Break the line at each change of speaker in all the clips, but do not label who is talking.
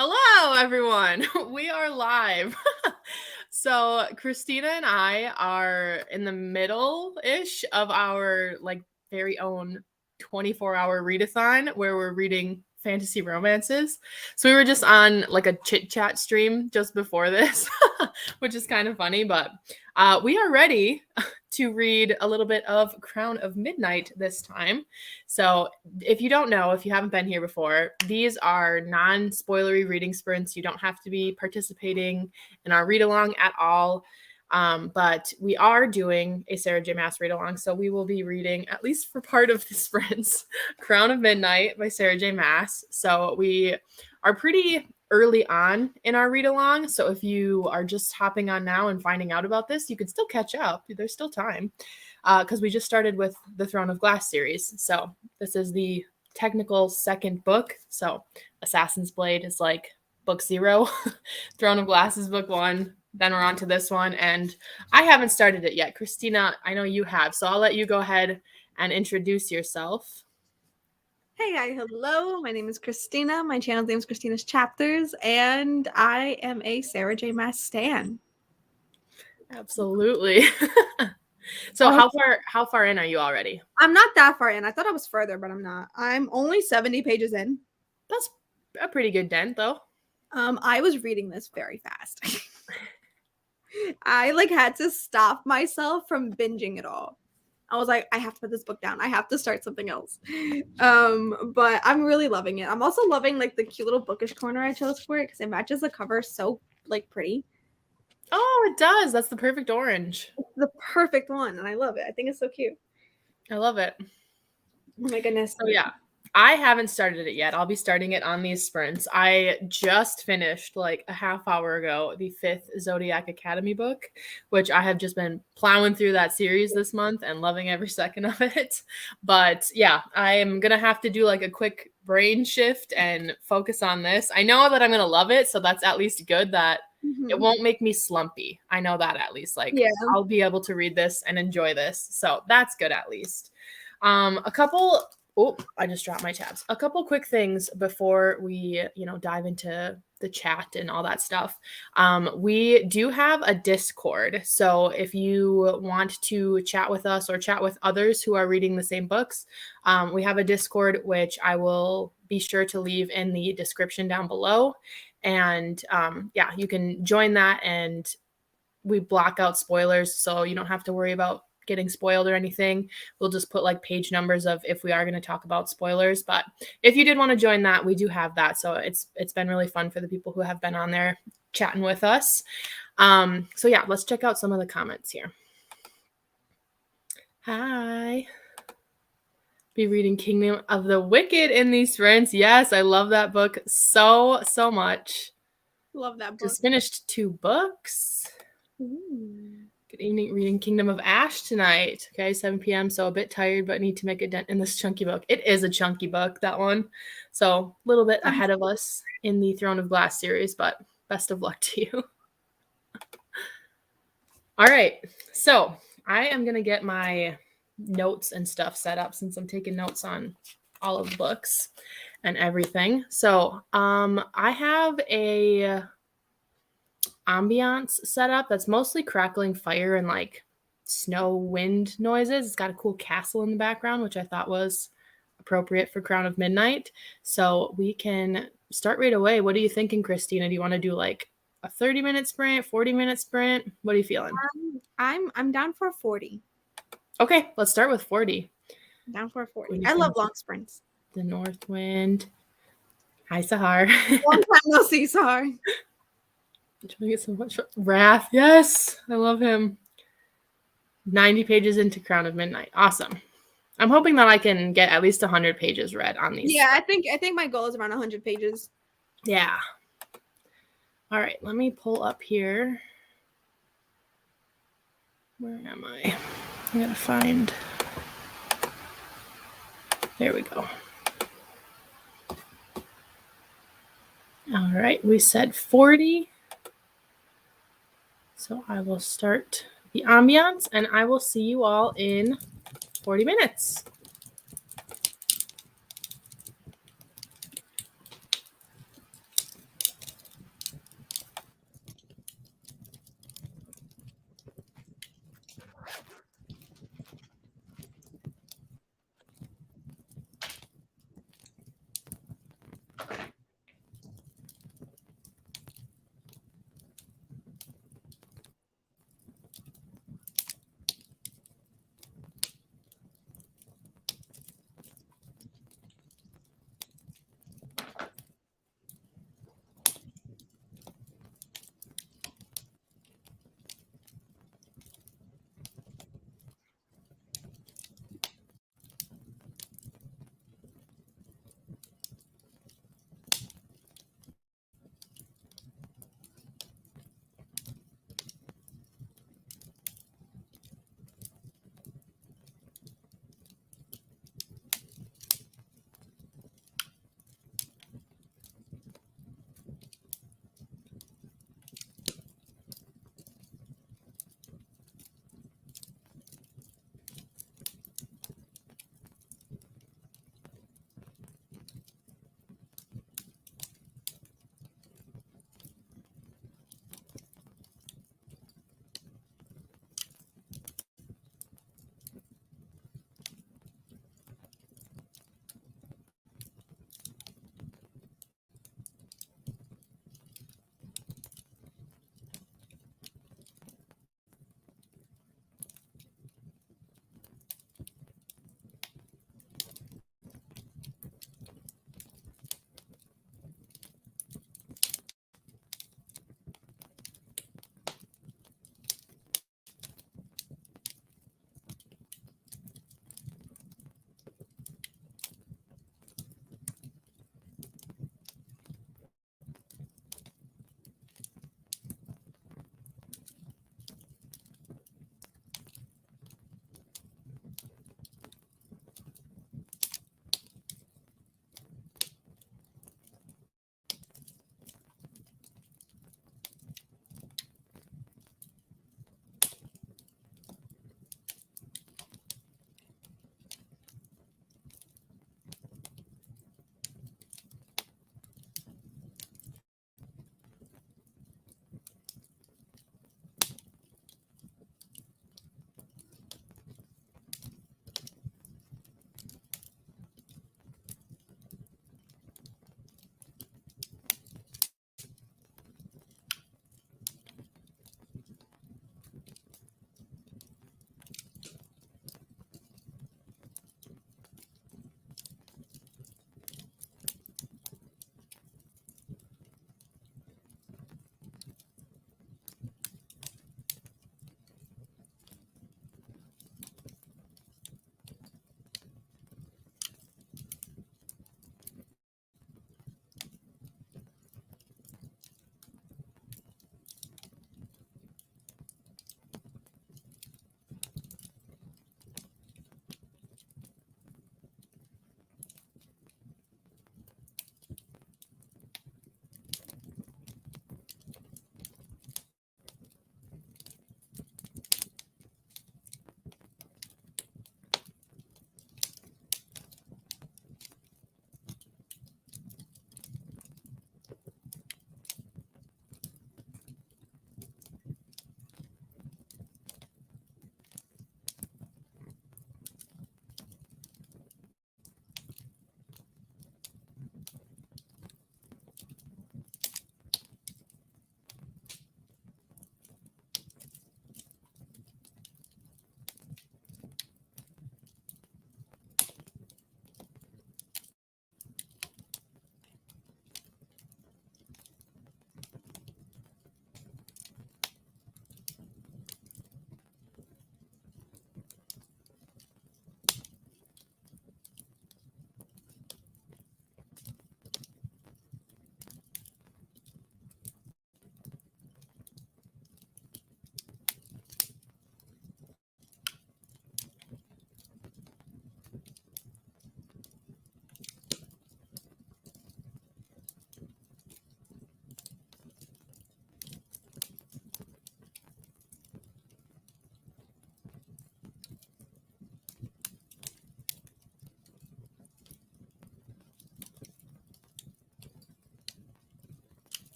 Hello, everyone. We are live. So Christina and I are in the middle-ish of our very own 24-hour readathon where we're reading fantasy romances. So we were just on like a chit-chat stream just before this, which is kind of funny, but we are ready to read a little bit of Crown of Midnight this time. So if you don't know, if you haven't been here before, these are non-spoilery reading sprints. You don't have to be participating in our read-along at all. But we are doing a Sarah J. Maas read-along, so we will be reading, at least for part of the sprints, Crown of Midnight by Sarah J. Maas. So we are pretty early on in our read-along, so if you are just hopping on now and finding out about this, you could still catch up. There's still time, because we just started with the Throne of Glass series. So this is the technical second book. So Assassin's Blade is like book 0. Throne of Glass is book 1. Then we're on to this one, and I haven't started it yet. Christina, I know you have, so I'll let you go ahead and introduce yourself.
Hey, hello. My name is Christina. My channel's name is Christina's Chapters, and I am a Sarah J. Maas stan.
Absolutely. So how far in are you already?
I'm not that far in. I thought I was further, but I'm not. I'm only 70 pages in.
That's a pretty good dent, though.
I was reading this very fast. I had to stop myself from binging it all. I was like, I have to put this book down. I have to start something else. But I'm really loving it. I'm also loving the cute little bookish corner I chose for it because it matches the cover so pretty.
Oh, it does. That's the perfect orange.
It's the perfect one, and I love it. I think it's so cute.
I love it.
Oh my goodness.
So yeah, I haven't started it yet. I'll be starting it on these sprints. I just finished a half hour ago the 5th Zodiac Academy book, which I have just been plowing through that series this month and loving every second of it. But yeah, I am going to have to do a quick brain shift and focus on this. I know that I'm going to love it, so that's at least good that it won't make me slumpy. I know that at least. I'll be able to read this and enjoy this. So that's good at least. I just dropped my tabs. A couple quick things before we, dive into the chat and all that stuff. We do have a Discord. So if you want to chat with us or chat with others who are reading the same books, we have a Discord, which I will be sure to leave in the description down below. And you can join that, and we block out spoilers, so you don't have to worry about getting spoiled or anything. We'll just put page numbers of if we are going to talk about spoilers. But if you did want to join that, we do have that. So it's been really fun for the people who have been on there chatting with us. So yeah, let's check out some of the comments here. Hi. Be reading Kingdom of the Wicked in these sprints. Yes, I love that book so much.
Love that book.
Just finished 2 books. Good evening, reading Kingdom of Ash tonight. Okay, 7 p.m. So a bit tired, but need to make a dent in this chunky book. It is a chunky book, that one. So a little bit ahead of us in the Throne of Glass series, but best of luck to you. All right, so I am going to get my notes and stuff set up since I'm taking notes on all of the books and everything. So I have a ambiance setup that's mostly crackling fire and snow wind noises. It's got a cool castle in the background, which I thought was appropriate for Crown of Midnight. So we can start right away. What are you thinking, Christina? Do you want to do a 30-minute sprint, 40-minute sprint? What are you feeling?
I'm down for 40.
Okay, let's start with 40.
Down for 40. I love long sprints.
The North Wind. Hi, Sahar.
Long time no see, Sahar.
I'm trying to get so much Wrath. Yes, I love him. 90 pages into Crown of Midnight. Awesome. I'm hoping that I can get at least 100 pages read on these.
Yeah, I think my goal is around 100 pages.
Yeah. All right, let me pull up here. Where am I? I gotta find. There we go. All right, we said 40. So I will start the ambiance, and I will see you all in 40 minutes.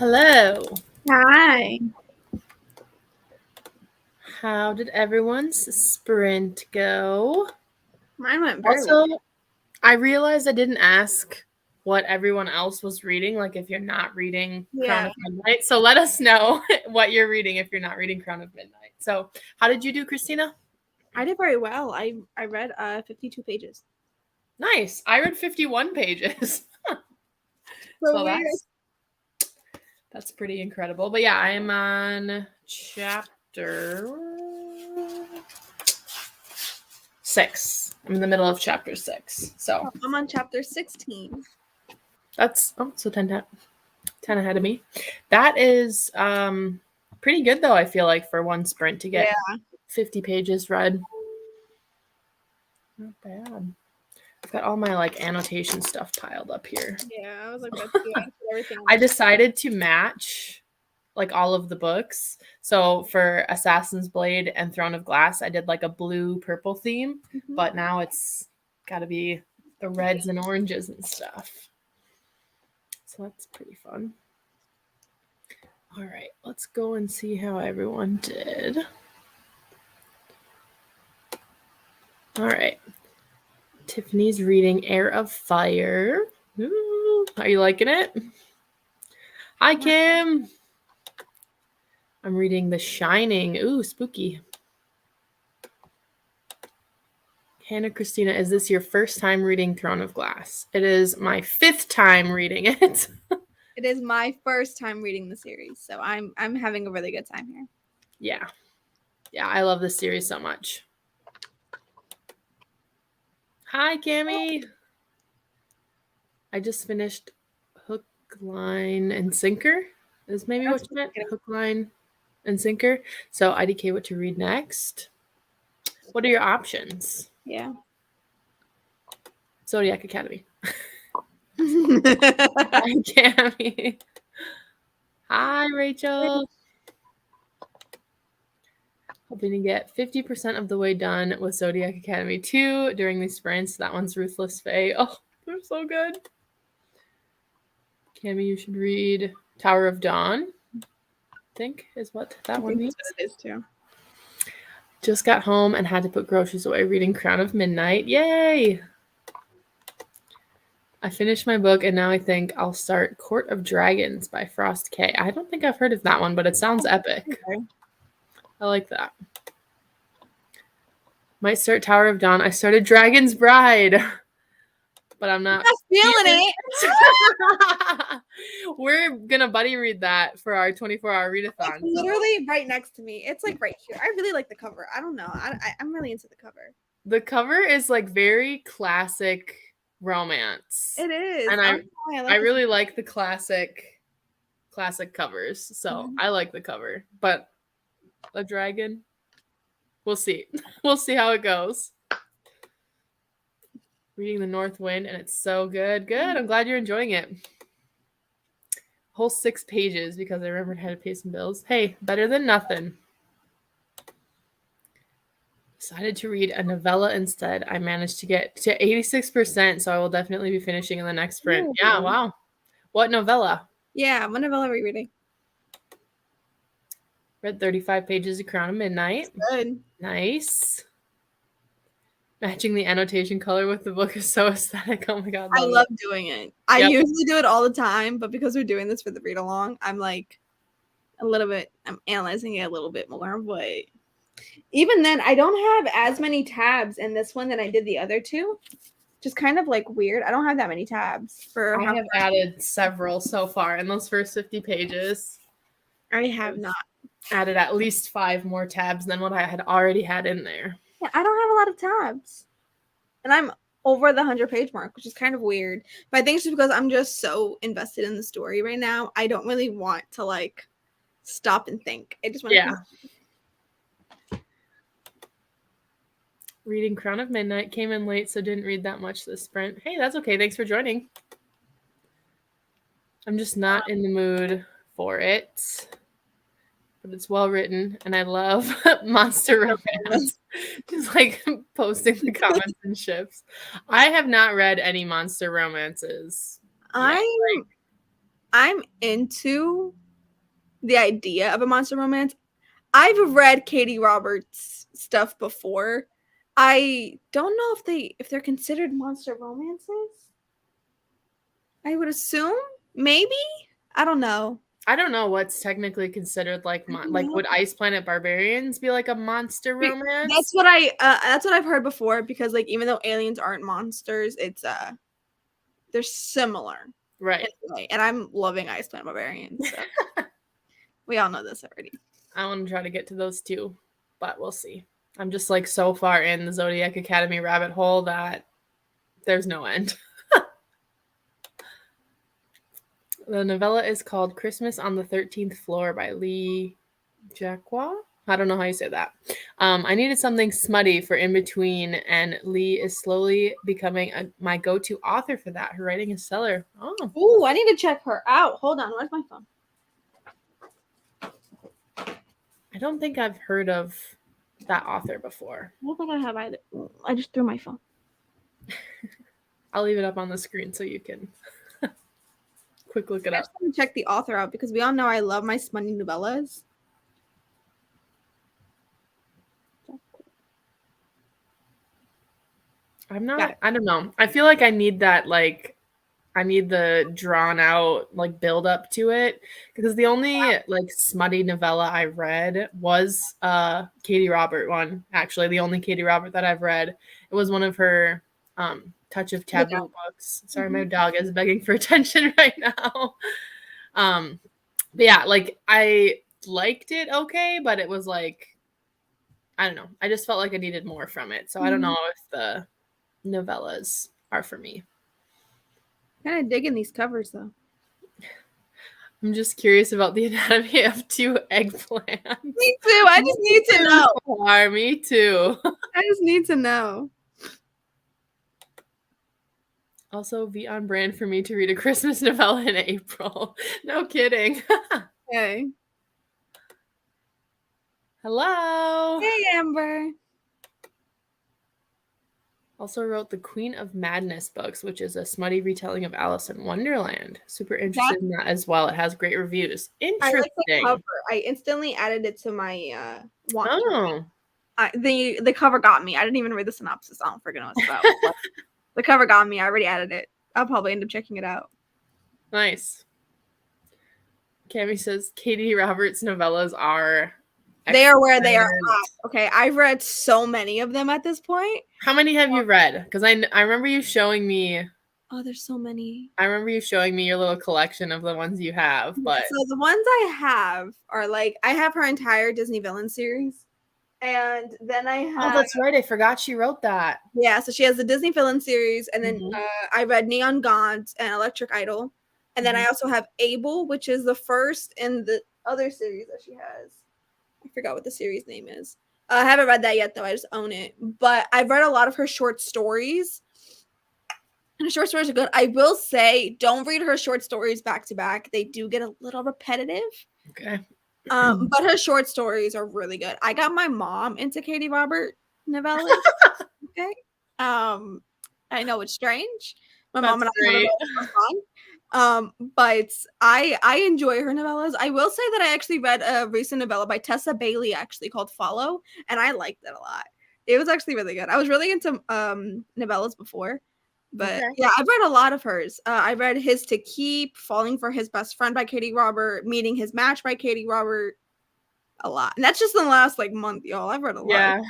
Hello.
Hi.
How did everyone's sprint go?
Mine went very
Also,
well.
I realized I didn't ask what everyone else was reading, like if you're not reading Crown of Midnight. So let us know what you're reading if you're not reading Crown of Midnight. So how did you do, Christina?
I did very well. I read 52 pages.
Nice. I read 51 pages.
So
that's pretty incredible. But yeah, I am on chapter 6. I'm in the middle of chapter 6. So
I'm on chapter 16.
that's so 10 ahead of me. That is pretty good though, I feel like, for one sprint to get 50 pages read. Not bad. I've got all my like annotation stuff piled up here.
Yeah, I was like, that's everything.
I decided to match like all of the books. So for Assassin's Blade and Throne of Glass, I did like a blue purple theme, but now it's got to be the reds and oranges and stuff. So that's pretty fun. All right, let's go and see how everyone did. All right. Tiffany's reading Heir of Fire. Ooh, are you liking it? Hi, Kim. I'm reading The Shining. Ooh, spooky. Hannah Christina, is this your first time reading Throne of Glass? It is my 5th time reading it.
It is my first time reading the series, so I'm having a really good time here.
Yeah. Yeah, I love this series so much. Hi, Cammie. I just finished Hook, Line, and Sinker. Is maybe what you meant? Hook, Line, and Sinker. So IDK, what to read next? What are your options?
Yeah.
Zodiac Academy. Hi, Cammie. Hi, Rachel. Hoping to get 50% of the way done with Zodiac Academy 2 during these sprints. That one's Ruthless Fae. Oh, they're so good. Cammie, you should read Tower of Dawn, I think is what that one means.
It is too.
Just got home and had to put groceries away reading Crown of Midnight. Yay! I finished my book and now I think I'll start Court of Dragons by Frost K. I don't think I've heard of that one, but it sounds epic. Okay. I like that. Might start Tower of Dawn. I started Dragon's Bride, but I'm not
feeling it.
We're gonna buddy read that for our 24-hour readathon.
It's literally right next to me. It's like right here. I really like the cover. I don't know. I'm really into the cover.
The cover is like very classic romance.
It is.
And I really like the classic covers. So I like the cover. But a dragon, we'll see. We'll see how it goes. Reading The North Wind, and it's so good. Good. I'm glad you're enjoying it. Whole 6 pages because I remembered how to pay some bills. Hey, better than nothing. Decided to read a novella instead. I managed to get to 86%, so I will definitely be finishing in the next sprint. Ooh. Yeah, wow. What novella?
Yeah, what novella are we reading?
Read 35 pages of Crown of Midnight.
Good.
Nice. Matching the annotation color with the book is so aesthetic. Oh my god.
I love doing it. I usually do it all the time, but because we're doing this for the read along, I'm like I'm analyzing it a little bit more, but even then I don't have as many tabs in this one than I did the other two. Just kind of like weird. I don't have that many tabs for
I have added several so far in those first 50 pages.
I have not
added at least 5 more tabs than what I had already had in there.
Yeah, I don't have a lot of tabs. And I'm over the 100-page mark, which is kind of weird. But I think it's just because I'm just so invested in the story right now. I don't really want to like stop and think. I just want
to Reading Crown of Midnight. Came in late, so didn't read that much this sprint. Hey, that's okay. Thanks for joining. I'm just not in the mood for it. But it's well written, and I love monster romance. Just like posting the comments and ships. I have not read any monster romances.
I'm I'm into the idea of a monster romance. I've read Katie Roberts stuff before. I don't know if they're considered monster romances. I would assume maybe. I don't know.
I don't know what's technically considered like would Ice Planet Barbarians be like a monster romance?
That's what I've heard before, because like even though aliens aren't monsters, it's they're similar.
Right.
And I'm loving Ice Planet Barbarians. So. We all know this already.
I want to try to get to those too, but we'll see. I'm just like so far in the Zodiac Academy rabbit hole that there's no end. The novella is called Christmas on the 13th Floor by Lee Jacqua. I don't know how you say that. I needed something smutty for in between, and Lee is slowly becoming my go-to author for that. Her writing is stellar. Oh,
ooh, I need to check her out. Hold on, where's my phone?
I don't think I've heard of that author before.
I don't think I have either. I just threw my phone.
I'll leave it up on the screen so you can quick look it up.
I just want to check the author out because we all know I love my smutty novellas.
I'm not, I don't know. I feel like I need that, like, I need the drawn out, like, build up to it. Because the only, like, smutty novella I read was Katie Robert one, actually. The only Katie Robert that I've read. It was one of her Touch of Taboo books. Sorry, my dog is begging for attention right now. But yeah, like, I liked it okay, but it was, like, I don't know. I just felt like I needed more from it. So I don't know if the novellas are for me.
Kind of digging these covers though.
I'm just curious about the anatomy of two eggplants.
Me too. I just need to know.
Me too.
I just need to know.
Also, be on brand for me to read a Christmas novella in April. No kidding.
Okay.
Hello.
Hey, Amber.
Also wrote the Queen of Madness books, which is a smutty retelling of Alice in Wonderland. Super interested in that as well. It has great reviews. Interesting.
I like the cover. I instantly added it to my watch.
Oh.
The cover got me. I didn't even read the synopsis. I don't freaking know what it's about. The cover got me. I already added it. I'll probably end up checking it out.
Nice. Cami says Katie Roberts' novellas are
they are where they are at. Okay, I've read so many of them at this point.
How many have you read? Because I remember you showing me.
Oh, there's so many.
I remember you showing me your little collection of the ones you have. But
so the ones I have are like I have her entire Disney villain series, and then I have.
Oh, that's right. I forgot she wrote that.
Yeah, so she has the Disney villain series, and then I read Neon Gods and Electric Idol, and then I also have Abel, which is the first in the other series that she has. I forgot what the series name is. I haven't read that yet, though. I just own it. But I've read a lot of her short stories. And her short stories are good. I will say, don't read her short stories back to back. They do get a little repetitive.
Okay.
But her short stories are really good. I got my mom into Katie Robert novellas. Okay. I know it's strange. My mom and I have fun. But I enjoy her novellas. I will say that I actually read a recent novella by Tessa Bailey actually called Follow, and I liked it a lot. It was actually really good. I was really into novellas before, but yeah, I've read a lot of hers. I read His to Keep, Falling for His Best Friend by Katie Robert, Meeting His Match by Katie Robert, a lot. And that's just in the last like month, y'all. I've read a lot.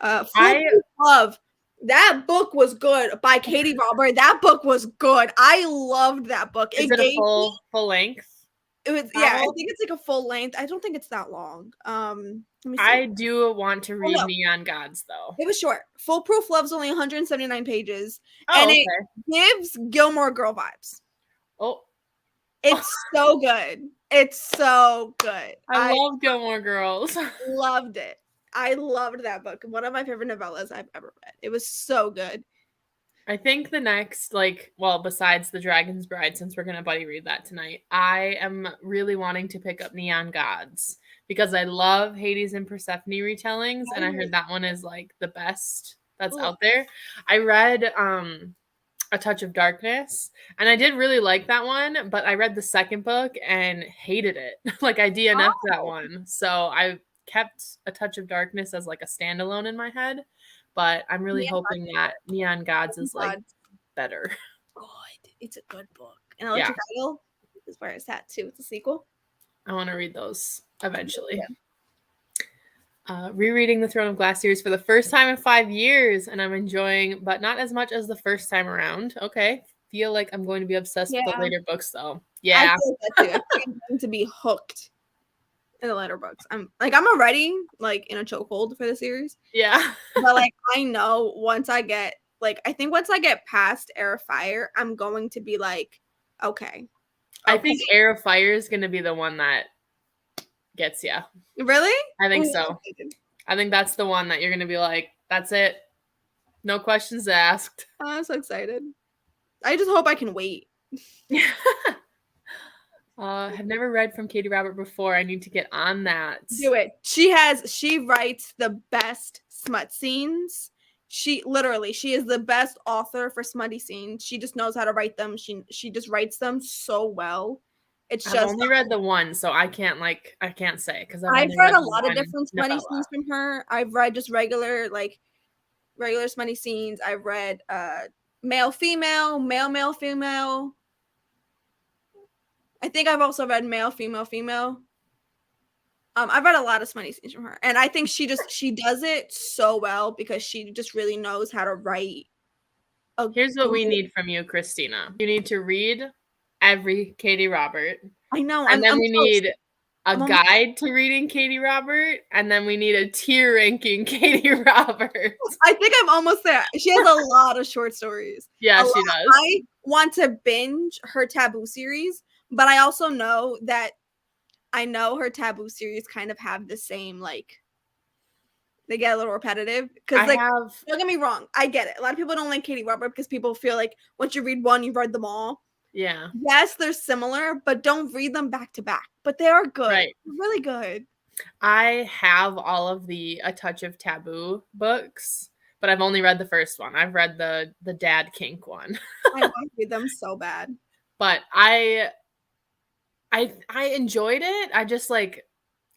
I love. That book was good by Katie Robert. That book was good. I loved that book.
Is it a full length?
It was I think it's like a full length. I don't think it's that long. Let me see.
I do want to read Neon Gods though.
It was short. Foolproof Love's only 179 pages. And it gives Gilmore Girl vibes.
Oh.
It's so good. It's so good.
I love Gilmore Girls.
Loved it. I loved that book. One of my favorite novellas I've ever read. It was so good.
I think the next, besides The Dragon's Bride, since we're going to buddy read that tonight, I am really wanting to pick up Neon Gods because I love Hades and Persephone retellings, and I heard that one is, like, the best that's out there. I read A Touch of Darkness. And I did really like that one, but I read the second book and hated it. Like I DNF'd that one. So I kept A Touch of Darkness as like a standalone in my head. But I'm really hoping that Neon Gods is like better.
God, it's a good book. And
Yeah.
Electric Idol is where it's at too. It's a sequel.
I want to read those eventually. Yeah. Rereading the Throne of Glass series for the first time in 5 years, and I'm enjoying, but not as much as the first time around. Okay. Feel like I'm going to be obsessed with the later books, though. Yeah.
I feel that too. I think I'm going to be hooked in the later books. I'm already like in a chokehold for the series.
Yeah.
But like I know once I get past Heir of Fire, I'm going to be like, okay.
I think Heir of Fire is going to be the one that gets you.
Really?
I think so. I think that's the one that you're going to be like, that's it. No questions asked.
Oh, I'm so excited. I just hope I can wait.
Have never read from Katie Robert before. I need to get on that.
Do it. She writes the best smut scenes. She is the best author for smutty scenes. She just knows how to write them. She just writes them so well.
I've only read the one, so I can't say because
I've read a lot of different smutty scenes from her. I've read just regular smutty scenes. I've read male female, male female. I think I've also read male female. I've read a lot of smutty scenes from her, and I think she does it so well because she just really knows how to write.
Here's what we need from you, Christina. You need to read every Katie Robert.
I know.
And then we need a guide to reading Katie Robert, and then we need a tier ranking Katie Robert.
I think I'm almost there. She has a lot of short stories.
Yeah, she does.
I want to binge her Taboo series, but I also know that her Taboo series kind of have the same, like, they get a little repetitive. Because, like, don't get me wrong, I get it. A lot of people don't like Katie Robert because people feel like once you read one, you've read them all.
Yeah.
Yes, they're similar, but don't read them back to back. But they are good.
Right.
Really good.
I have all of the A Touch of Taboo books, but I've only read the first one. I've read the dad kink one.
I want to read them so bad.
But I enjoyed it. I just like,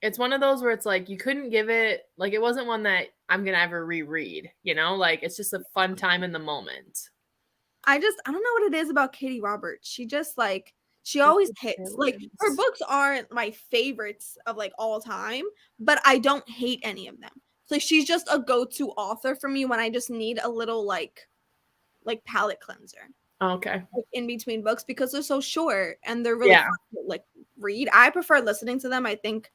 it's one of those where it's like you couldn't give it, like, it wasn't one that I'm gonna ever reread, you know? Like, it's just a fun time in the moment.
I don't know what it is about Katie Roberts. She just, like, she always hits. Like, her books aren't my favorites of, like, all time, but I don't hate any of them. So she's just a go-to author for me when I just need a little, like palate cleanser.
Okay.
Like, in between books, because they're so short and they're really fun to, like, read. I prefer listening to them. I think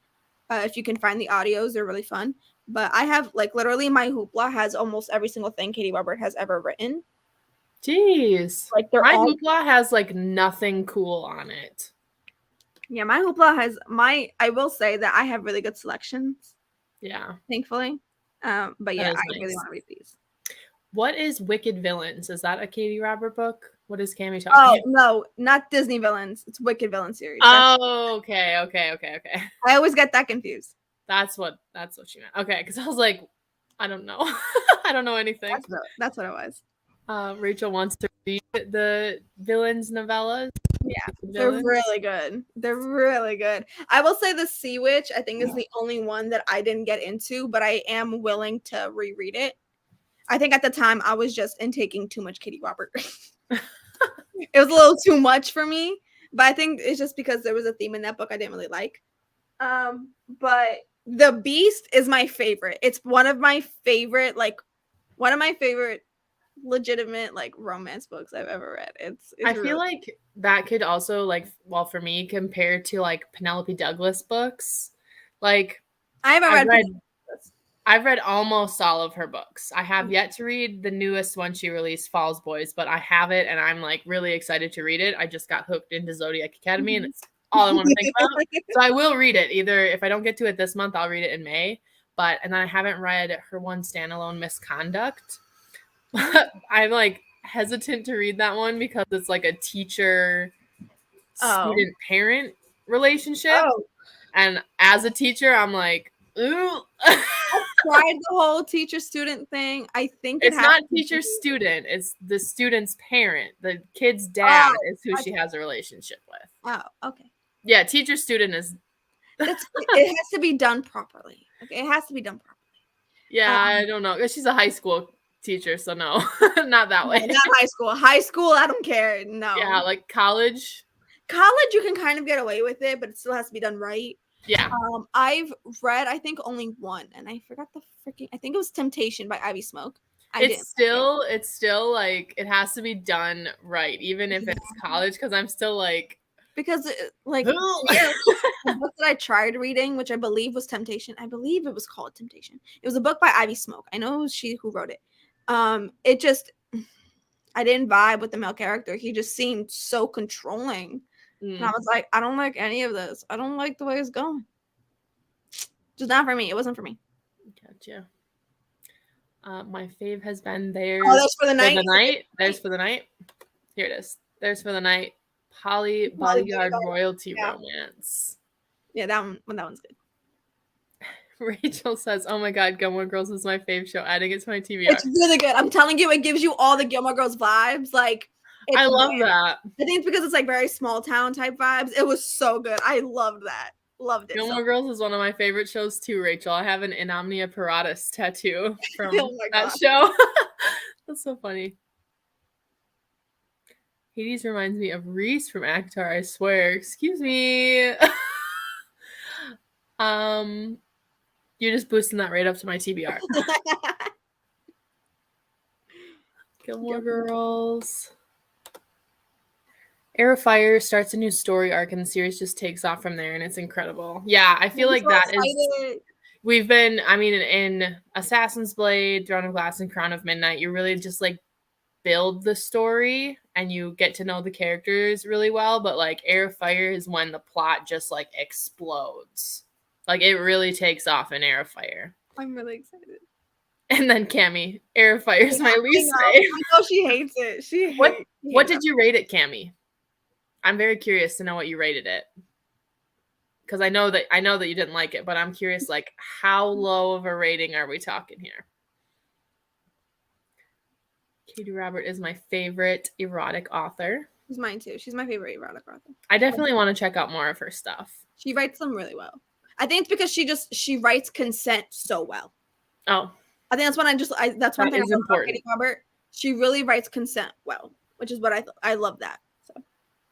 if you can find the audios, they're really fun. But I have, like, literally my Hoopla has almost every single thing Katie Robert has ever written.
Jeez. Like, my Hoopla has, like, nothing cool on it.
Yeah, my Hoopla has I will say that I have really good selections.
Yeah.
Thankfully. But yeah, I really want to read these.
What is Wicked Villains? Is that a Katie Robert book? What is Cami talking about?
Oh, no, not Disney Villains. It's Wicked Villain series.
Oh, okay.
I always get that confused.
That's what she meant. Okay, because I was like, I don't know. I don't know anything.
That's what it was.
Rachel wants to read the Villains novellas.
Yeah, they're really good. They're really good. I will say the Sea Witch, I think, is the only one that I didn't get into, but I am willing to reread it. I think at the time I was just intaking too much Katie Robert. It was a little too much for me, but I think it's just because there was a theme in that book I didn't really like. But The Beast is my favorite. It's one of my favorite legitimate, like, romance books I've ever read. It's
I feel like that could also, like, well, for me, compared to, like, Penelope Douglas books, like, I've read almost all of her books. I have yet to read the newest one she released, Falls Boys, but I have it and I'm, like, really excited to read it. I just got hooked into Zodiac Academy and it's all I want to think about. So I will read it. Either if I don't get to it this month, I'll read it in May. And then I haven't read her one standalone, Misconduct. I'm, like, hesitant to read that one because it's like a teacher student parent relationship. And as a teacher, I'm like, ooh.
tried the whole teacher-student thing. I think
It's not teacher-student. It's the student's parent. The kid's dad is who she has a relationship with.
Oh, okay.
Yeah, teacher-student is...
it has to be done properly. Okay, it has to be done properly.
Yeah, I don't know. She's a high school teacher, so no, not that way.
Not high school. High school, I don't care. No.
Yeah, like college.
College, you can kind of get away with it, but it still has to be done right.
Yeah.
I've read, I think, only one, and I forgot the freaking. I think it was Temptation by Ivy Smoke.
It's still like it has to be done right, even if it's college. Because I'm still like,
because like the book that I tried reading, which I believe was Temptation. I believe it was called Temptation. It was a book by Ivy Smoke. I know it was she who wrote it. It just, I didn't vibe with the male character. He just seemed so controlling. And I was like, I don't like any of this. I don't like the way it's going. Just not for me. It wasn't for me.
Gotcha. My fave has been There's
for the Night.
There's for the Night. Here it is. There's for the Night. Polly Bodyguard Royalty Romance.
Yeah, that one's good.
Rachel says, "Oh my God, Gilmore Girls is my fave show. Adding it to my TBR."
It's really good. I'm telling you, it gives you all the Gilmore Girls vibes. Like,
I love that.
I think it's because it's like very small town type vibes. It was so good. I loved that. Loved it.
Gilmore Girls is one of my favorite shows too, Rachel. I have an Inomnia Paratus tattoo from that show. That's so funny. Hades reminds me of Reese from Actar, I swear. Excuse me. You're just boosting that right up to my TBR. Gilmore Girls. Heir of Fire starts a new story arc and the series just takes off from there and it's incredible. Yeah, I feel like that is... We've been, I mean, in Assassin's Blade, Throne of Glass, and Crown of Midnight, you really just like build the story and you get to know the characters really well. But like Heir of Fire is when the plot just like explodes. Like it really takes off in Heir of Fire.
I'm really excited.
And then Cammie, Heir of Fire is my least favorite.
I know she hates it.
What did you rate it, Cammie? I'm very curious to know what you rated it. Because I know that you didn't like it, but I'm curious, like, how low of a rating are we talking here? Katie Robert is my favorite erotic author.
She's mine too. She's my favorite erotic author.
I definitely want to check out more of her stuff.
She writes them really well. I think it's because she writes consent so well.
Oh.
I think that's when that's one thing I love about Katie Robert. She really writes consent well, which is what I love that. So.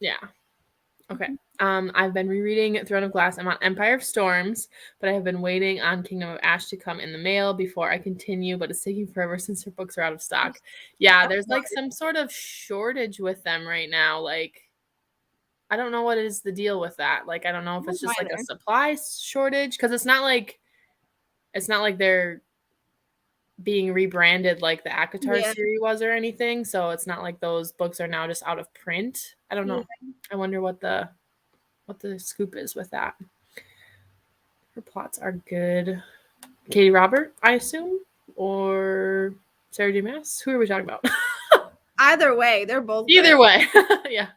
Yeah. Okay. I've been rereading Throne of Glass. I'm on Empire of Storms, but I have been waiting on Kingdom of Ash to come in the mail before I continue, but it's taking forever since her books are out of stock. Yeah, there's like some sort of shortage with them right now. Like, I don't know what is the deal with that. Like, I don't know if it's just like a supply shortage, because it's not like they're being rebranded like the ACOTAR series was or anything. So it's not like those books are now just out of print. I don't know. I wonder what the scoop is with that. Her plots are good. Katie Robert, I assume, or Sarah J. Maas? Who are we talking about?
Either way, they're both
either way. Yeah.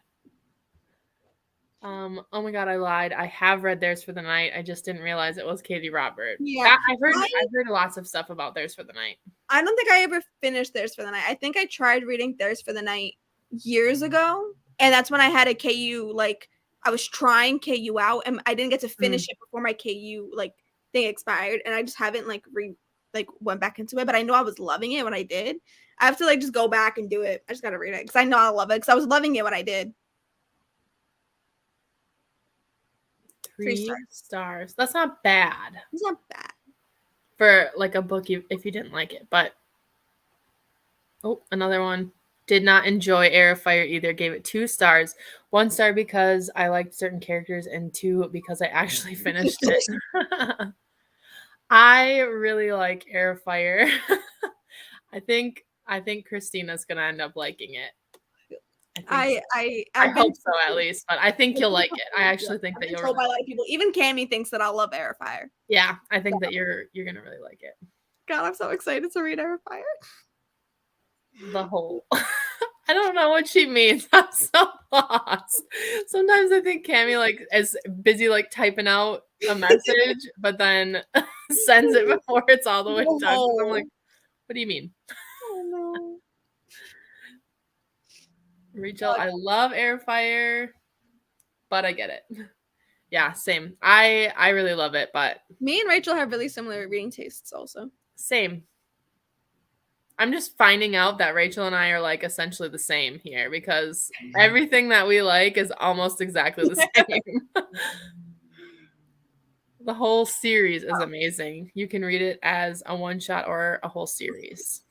Oh my God, I lied. I have read Theirs for the Night. I just didn't realize it was Katie Robert. Yeah. I've heard lots of stuff about Theirs for the Night.
I don't think I ever finished Theirs for the Night. I think I tried reading Theirs for the Night years ago. And that's when I had a KU, like, I was trying KU out and I didn't get to finish it before my KU, like, thing expired. And I just haven't, went back into it. But I know I was loving it when I did. I have to, just go back and do it. I just got to read it because I know I love it because I was loving it when I did.
3 stars. That's not bad.
It's not bad.
For, like, a book if you didn't like it. But, another one. Did not enjoy Heir of Fire either. Gave it 2 stars. 1 star because I liked certain characters, and 2 because I actually finished it. I really like Heir of Fire. I think Christina's gonna end up liking it.
I
hope so, at least, but I think you'll like it. I actually think that you'll.
Told by a lot of people. Even Cammie thinks that I'll love Heir of Fire.
Yeah, I think that you're gonna really like it.
God, I'm so excited to read Heir of Fire.
I I don't know what she means. I'm so lost. Sometimes I think Cammy like is busy like typing out a message, but then sends it before it's all the way done. 'Cause I'm like, what do you mean?
Oh no.
Rachel, I love air fire, but I get it. Yeah, same. I really love it, but
Me and Rachel have really similar reading tastes also.
same. I'm just finding out that Rachel and I are like essentially the same here because everything that we like is almost exactly the same. The whole series is amazing. You can read it as a one shot or a whole series.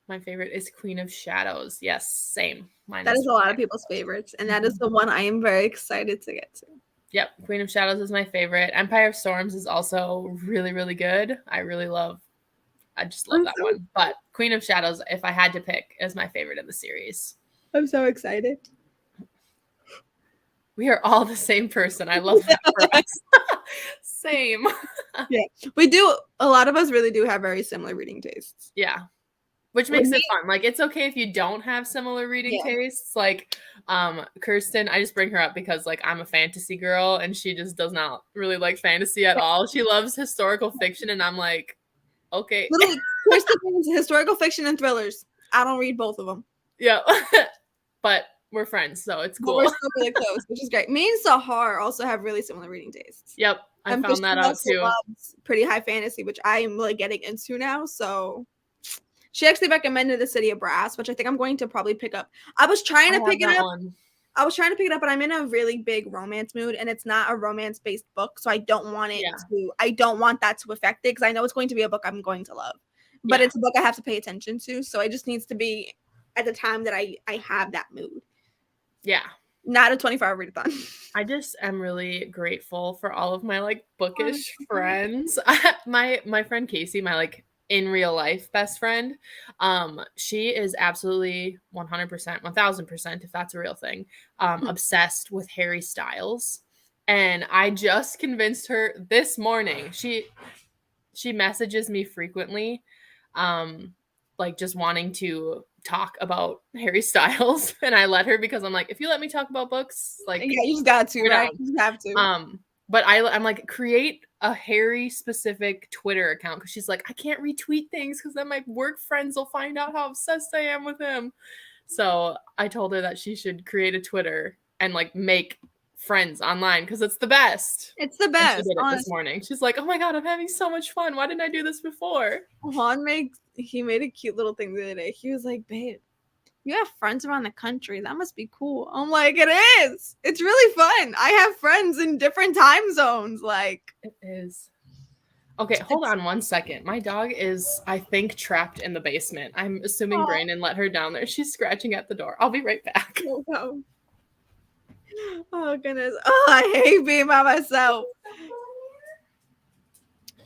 My favorite is Queen of Shadows. Yes, same.
That is a lot of people's favorites, and that is the one I am very excited to get to.
Yep, Queen of Shadows is my favorite. Empire of Storms is also really, really good. I just love that one. But Queen of Shadows, if I had to pick, is my favorite in the series.
I'm so excited.
We are all the same person. I love that for us. Same.
Yeah, we do. A lot of us really do have very similar reading tastes.
Yeah. Which makes it fun. Like, it's okay if you don't have similar reading tastes. Like, Kirsten, I just bring her up because, like, I'm a fantasy girl and she just does not really like fantasy at all. She loves historical fiction and I'm like, okay.
Literally, Kirsten reads historical fiction and thrillers. I don't read both of them.
Yeah. But we're friends, so it's cool.
But we're still really close, which is great. Me and Sahar also have really similar reading tastes.
Yep. I found that out too.
Loves pretty high fantasy, which I am like getting into now, so... She actually recommended The City of Brass, which I think I'm going to probably pick up. I was trying to pick it up, but I'm in a really big romance mood, and it's not a romance-based book, so I don't want it to. I don't want that to affect it because I know it's going to be a book I'm going to love, but it's a book I have to pay attention to, so it just needs to be at the time that I have that mood.
Yeah,
not a 24-hour readathon.
I just am really grateful for all of my like bookish friends. My friend Casey, my like in real life best friend, she is absolutely 100%, 1000%, if that's a real thing, obsessed with Harry Styles. And I just convinced her this morning. She messages me frequently, like just wanting to talk about Harry Styles, and I let her because I'm like, if you let me talk about books, like
you just got to, right? You have to.
But I'm like, create a Harry specific Twitter account because she's like, I can't retweet things because then my work friends will find out how obsessed I am with him. So I told her that she should create a Twitter and like make friends online because it's the best.
It's the best.
And she did it this morning. She's like, oh my god, I'm having so much fun. Why didn't I do this before?
He made a cute little thing the other day. He was like, babe, you have friends around the country. That must be cool. I'm like, it is. It's really fun. I have friends in different time zones. Like,
it is. Okay, hold on 1 second. My dog is, I think, trapped in the basement. I'm assuming Brandon let her down there. She's scratching at the door. I'll be right back.
Oh, goodness. Oh, I hate being by myself.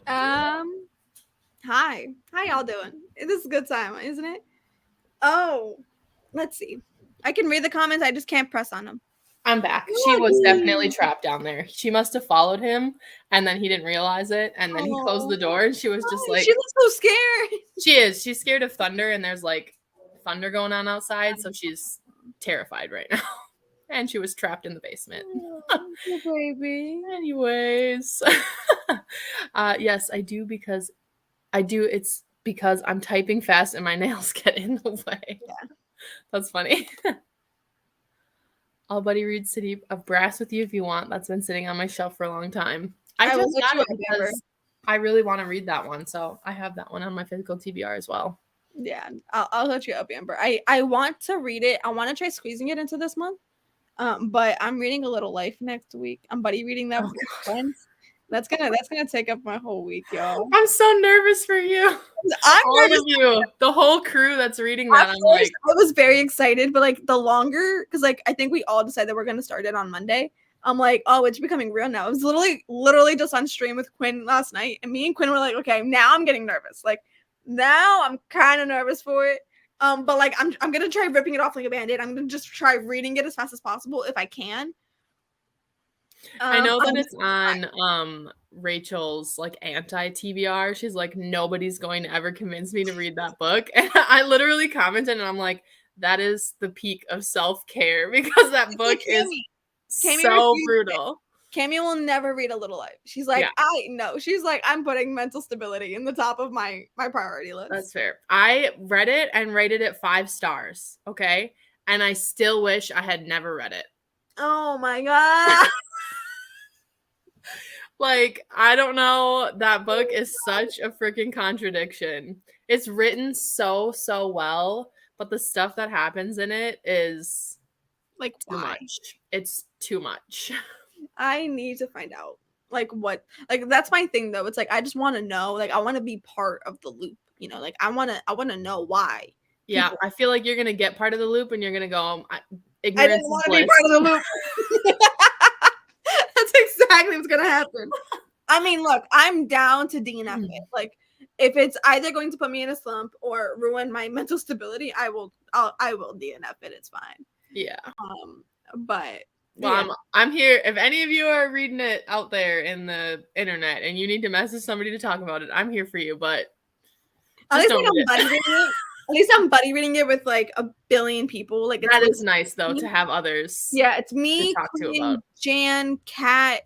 Hi. How y'all doing? This is a good time, isn't it? Oh. Let's see. I can read the comments. I just can't press on them.
I'm back. She was definitely trapped down there. She must have followed him, and then he didn't realize it, and then he closed the door, and she was just like...
She looks so scared.
She is. She's scared of thunder, and there's, like, thunder going on outside, so she's terrified right now. And she was trapped in the basement.
Baby.
Anyways. Yes, I do because... It's because I'm typing fast, and my nails get in the way.
Yeah.
That's funny. I'll buddy read City of Brass with you if you want. That's been sitting on my shelf for a long time. I just got it because I really want to read that one. So I have that one on my physical TBR as well.
Yeah, I'll let you up, Amber. I want to read it. I want to try squeezing it into this month. But I'm reading A Little Life next week. I'm buddy reading that with friends. That's gonna take up my whole week, y'all.
I'm so nervous for you. All of you, the whole crew that's reading that.
I was very excited, but like the longer, because like I think we all decided we're gonna start it on Monday. I'm like, oh, it's becoming real now. It was literally just on stream with Quinn last night, and me and Quinn were like, okay, now I'm getting nervous. Like now I'm kind of nervous for it. But like I'm gonna try ripping it off like a band-aid. I'm gonna just try reading it as fast as possible if I can.
I know that
I'm
it's on Rachel's like anti-TBR. She's like, nobody's going to ever convince me to read that book. And I literally commented and I'm like, that is the peak of self-care because that book is
Cammy
so
refused it.
brutal.
Cammy will never read A Little Life. She's like,
Yeah.
I know. She's like, I'm putting mental stability in the top of my priority list.
That's fair. I read it and rated it 5 stars. Okay. And I still wish I had never read it.
Oh my God.
Like, I don't know. That book is such a freaking contradiction. It's written so well, but the stuff that happens in it is
Like,
too
why?
much. It's too much.
I need to find out. Like, what? Like, that's my thing, though. It's like, I just want to know. Like, I want to be part of the loop. You know, like, I want to know why.
Yeah,
people-
I feel like you're going to get part of the loop and you're going to go,
I
ignorance
didn't
is
want to be
bliss.
part of the loop. That's exactly what's gonna happen. I mean, look, I'm down to DNF it. Like, if it's either going to put me in a slump or ruin my mental stability, I will DNF it. It's fine.
Yeah.
But
Well,
yeah.
I'm here. If any of you are reading it out there in the internet and you need to message somebody to talk about it, I'm here for you. But
At
just
least,
don't
like,
read
I'm buddy reading it. At least I'm buddy reading it with like a billion people. Like,
That is nice though to have others.
Yeah, it's me,
talk to
Queen,
about.
Jan, Kat,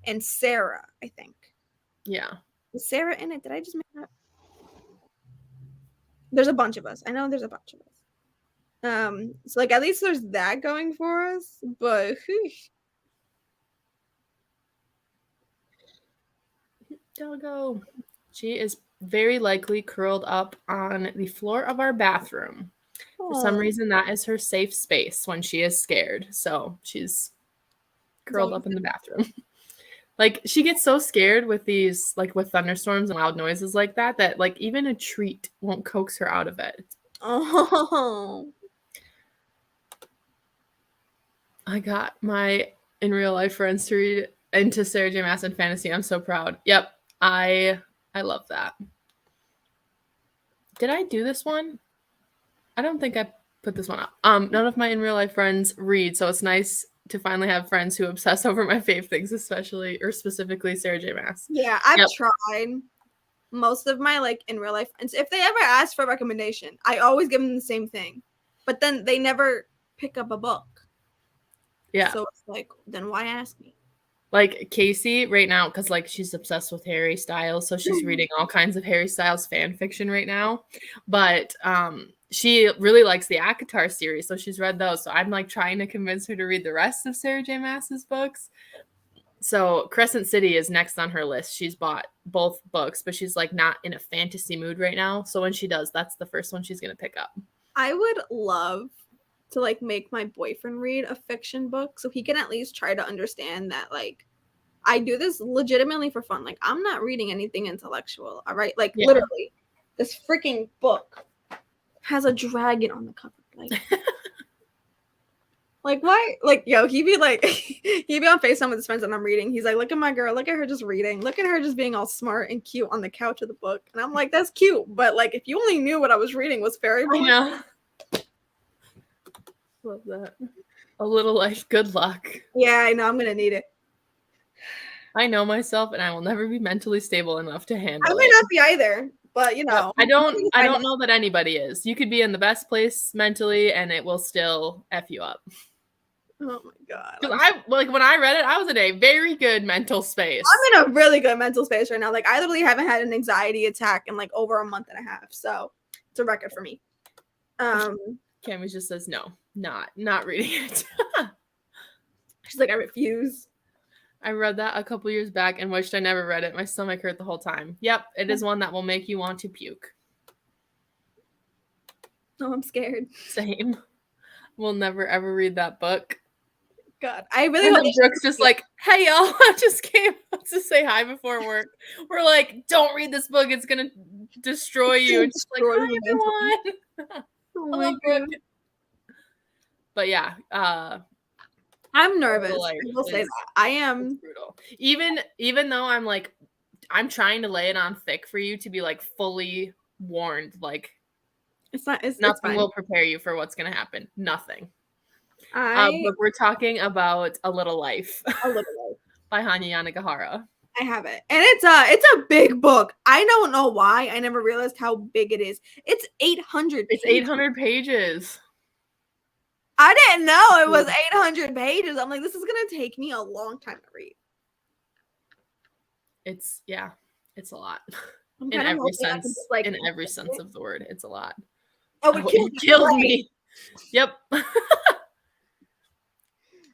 and Sarah, I think.
Yeah.
Is Sarah in it? Did I just make that? There's a bunch of us. I know there's a bunch of us. So like at least there's that going for us, but
Doggo. She is very likely curled up on the floor of our bathroom. For some reason, that is her safe space when she is scared. So she's curled up in the bathroom. Like, she gets so scared with these, like, with thunderstorms and loud noises like that, that, like, even a treat won't coax her out of it.
Oh.
I got my in real life friends to read into Sarah J. Maas and fantasy. I'm so proud. Yep. I love that. Did I do this one? I don't think I put this one up. None of my in real life friends read, so it's nice to finally have friends who obsess over my fave things, especially or specifically Sarah J. Maas.
Yeah, I've tried. Most of my like in real life friends, if they ever ask for a recommendation, I always give them the same thing. But then they never pick up a book.
Yeah.
So it's like, then why ask me?
Like Casey right now, because like she's obsessed with Harry Styles, so she's reading all kinds of Harry Styles fan fiction right now. But she really likes the ACOTAR series, so she's read those. So I'm like trying to convince her to read the rest of Sarah J. Maas's books. So Crescent City is next on her list. She's bought both books, but she's like not in a fantasy mood right now. So when she does, that's the first one she's gonna pick up.
I would love to like make my boyfriend read a fiction book so he can at least try to understand that like I do this legitimately for fun. Like, I'm not reading anything intellectual. All right. Like, literally, this freaking book has a dragon on the cover. Like, like why? Like, yo, he'd be on FaceTime with his friends and I'm reading. He's like, look at my girl. Look at her just reading. Look at her just being all smart and cute on the couch of the book. And I'm like, that's cute. But like, if you only knew what I was reading was fairy book.
Yeah. Love that. A Little Life. Good luck.
Yeah, I know. I'm going to need it.
I know myself, and I will never be mentally stable enough to handle it.
I may not be either, but you know,
I don't know that anybody is. You could be in the best place mentally, and it will still f you up.
Oh my god!
Like when I read it, I was in a very good mental space.
I'm in a really good mental space right now. Like I literally haven't had an anxiety attack in like over a month and a half, so it's a record for me.
Cammy just says no, not reading it.
She's like, I refuse.
I read that a couple years back and wished I never read it. My stomach hurt the whole time. Yep, it is one that will make you want to puke.
Oh, I'm scared.
Same. We'll never ever read that book.
God, I really hope
Brooke's just like, hey y'all, I just came out to say hi before work. We're like, don't read this book, it's gonna destroy you. And just like, hi everyone.
Oh my god.
But yeah,
I'm nervous. I will say that. I am
brutal. Even though I'm like, I'm trying to lay it on thick for you to be like fully warned. Like, nothing will prepare you for what's gonna happen. Nothing. But we're talking about A Little Life.
A Little Life.
by Hanya Yanagihara.
I have it. And it's a big book. I don't know why. I never realized how big it is. It's 800
It's
pages.
800 pages.
I didn't know it was 800 pages. I'm like, this is going to take me a long time to read.
It's a lot.
I'm
In
kinda
every
hoping I can
sense,
just, like,
in every sense of the word, it's a lot.
Oh, it
You killed me. Yep.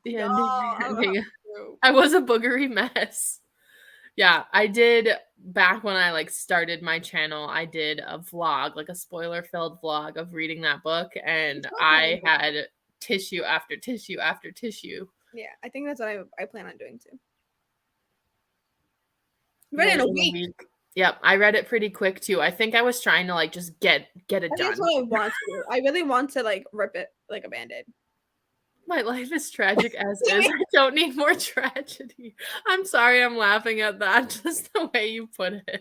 The ending. I was a boogery mess. Yeah, I did back when I like started my channel, I did a vlog, like a spoiler-filled vlog of reading that book, and I had tissue after tissue after tissue.
Yeah, I think that's what I plan on doing too. Read it in a week.
Yep, I read it pretty quick too. I think I was trying to like just get it done.
That's what I want to do. I really want to like rip it like a band-aid.
My life is tragic as is. I don't need more tragedy. I'm sorry I'm laughing at that, just the way you put it.
I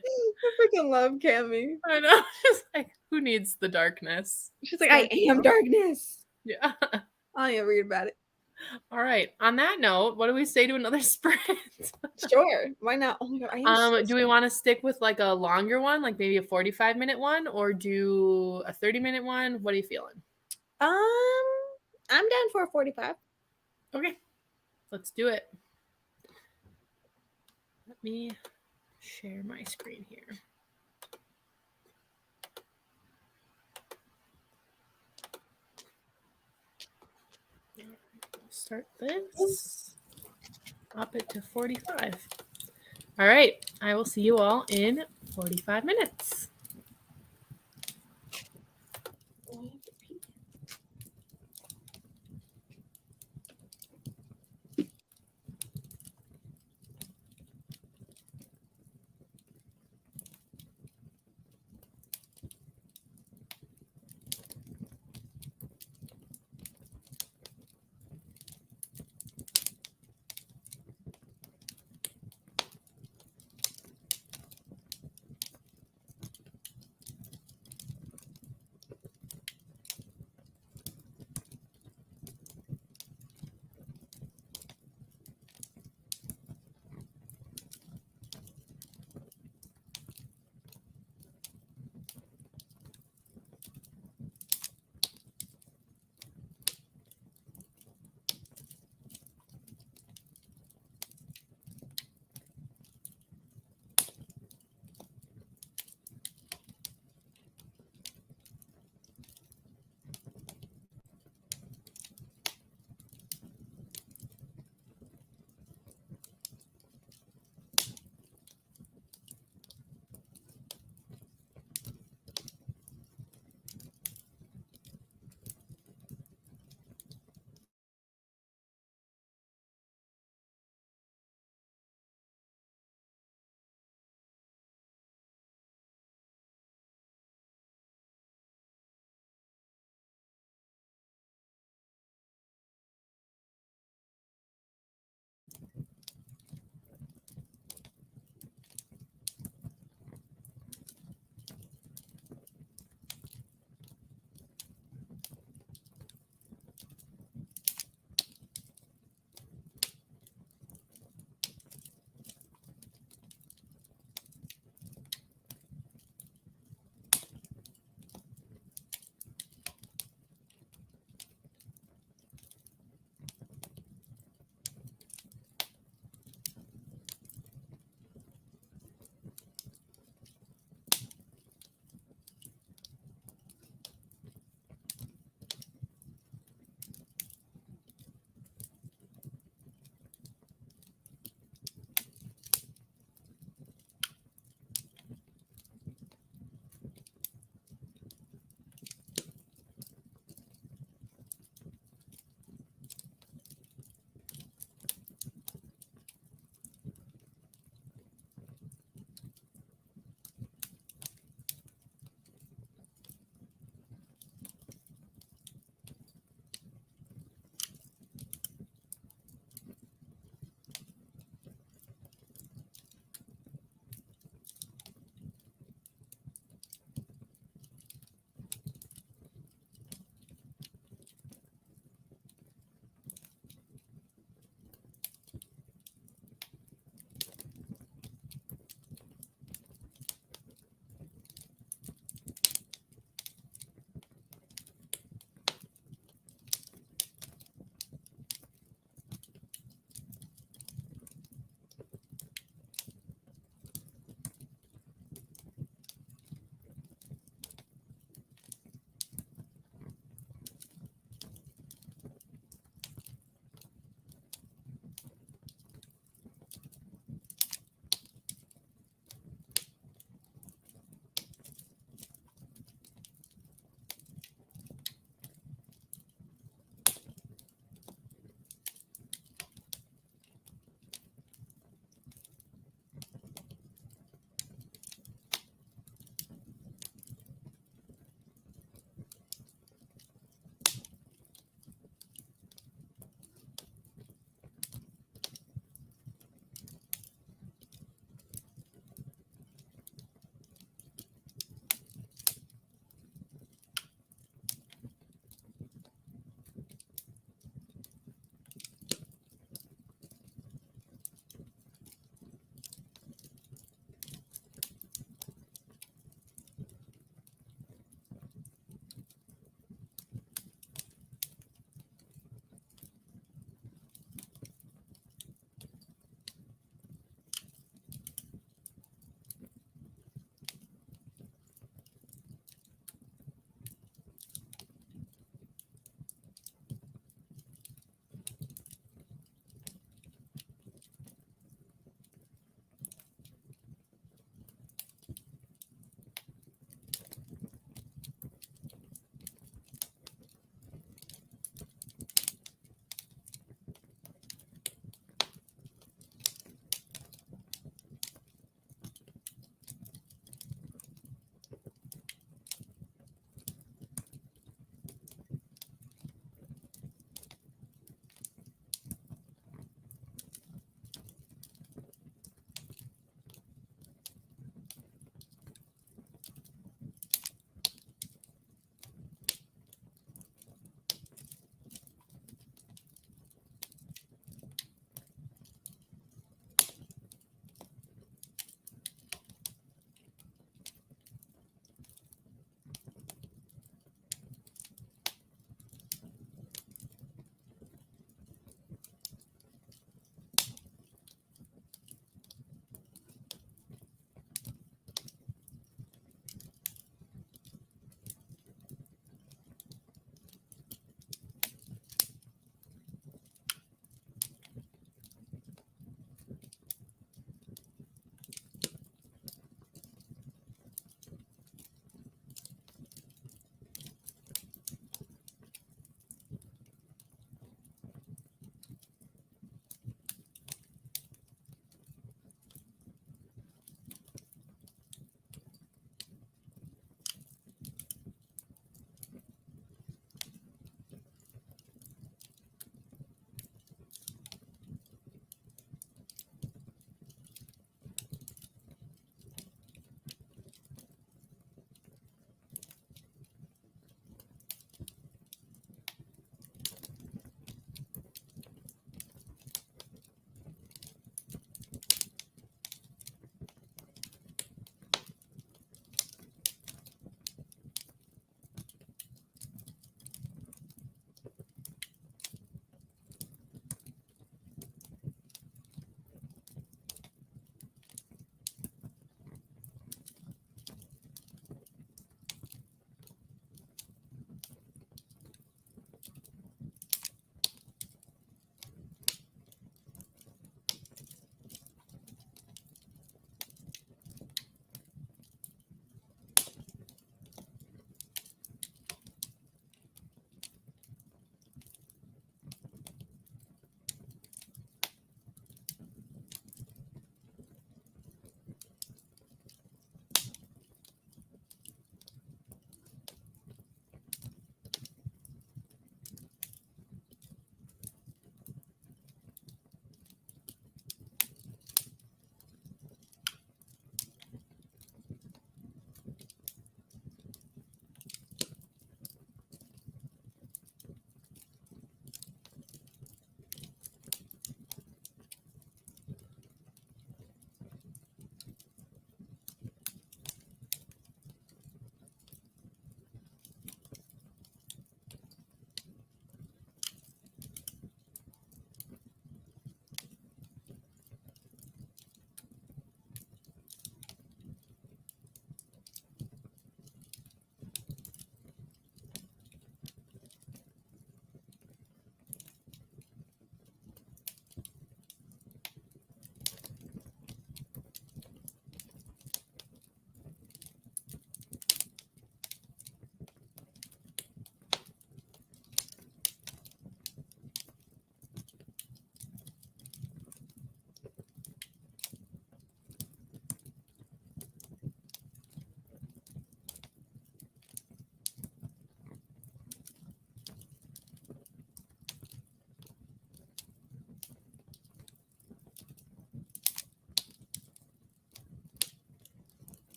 freaking love Cammy.
I know. Just like, who needs the darkness?
She's like, I am darkness.
Yeah.
I'll even read about it.
All right. On that note, what do we say to another sprint?
Sure. Why not? Oh my god.
Do we want to stick with like a longer one, like maybe a 45-minute one, or do a 30-minute one? What are you feeling?
I'm down for a 45.
Okay. Let's do it. Let me share my screen here. Start this. Up it to 45. All right. I will see you all in 45 minutes.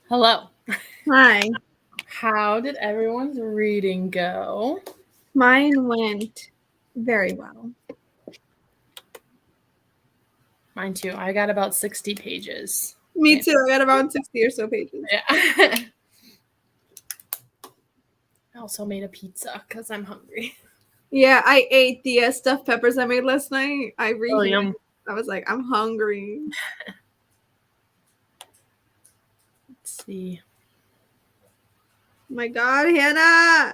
Hello.
Hi.
How did everyone's reading go?
Mine went very well.
Mine too. I got about 60 pages.
Me too. I got about 60 or so pages.
Yeah. I also made a pizza because I'm hungry.
Yeah, I ate the stuffed peppers I made last night. I reheated.
yum.
I was like, I'm hungry.
Let's see.
My God, Hannah.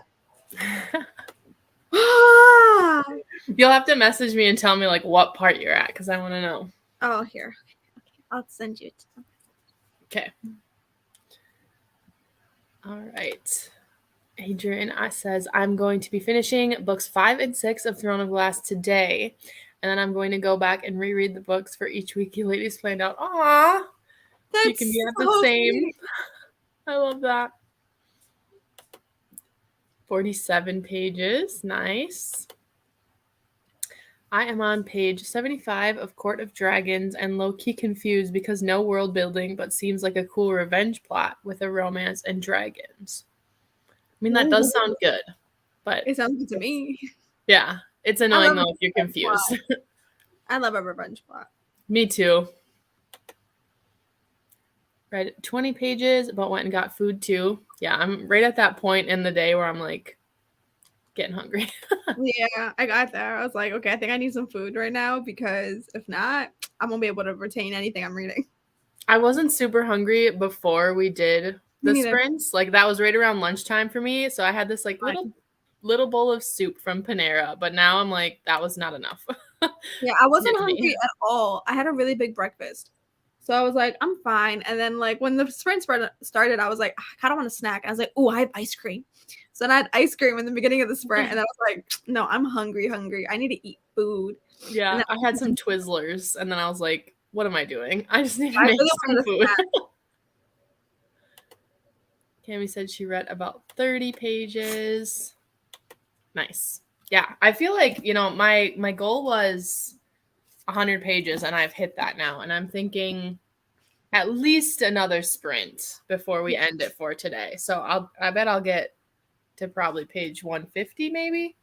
You'll have to message me and tell me like what part you're at because I want to know.
Oh, here. Okay, I'll send you it.
Okay. All right. Adrian says, I'm going to be finishing books 5 and 6 of Throne of Glass today. And then I'm going to go back and reread the books for each week you ladies planned out. Aww.
That's
You can be at the same. Sweet. I love that. 47 pages. Nice. I am on page 75 of Court of Dragons and low-key confused because no world building, but seems like a cool revenge plot with a romance and dragons. I mean, that does sound good, but
it sounds good to me.
Yeah, it's annoying though if you're confused.
I love a revenge plot.
Me too. Read 20 pages, but went and got food too. Yeah, I'm right at that point in the day where I'm like getting hungry.
Yeah, I got there. I was like, okay, I think I need some food right now because if not, I won't be able to retain anything I'm reading.
I wasn't super hungry before we did the sprints. Like that was right around lunchtime for me. So I had this like little bowl of soup from Panera, but now I'm like, that was not enough.
Yeah, I wasn't hungry at all. I had a really big breakfast. So I was like, I'm fine. And then like when the sprint started, I was like, I kind of want a snack. And I was like, oh, I have ice cream. So then I had ice cream in the beginning of the sprint. And I was like, no, I'm hungry. I need to eat food.
Yeah, I had some Twizzlers. And then I was like, what am I doing? I just need to make some food. Cami said she read about 30 pages. Nice. Yeah, I feel like, you know, my goal was 100 pages and I've hit that now. And I'm thinking at least another sprint before we end it for today. So I bet I'll get to probably page 150 maybe.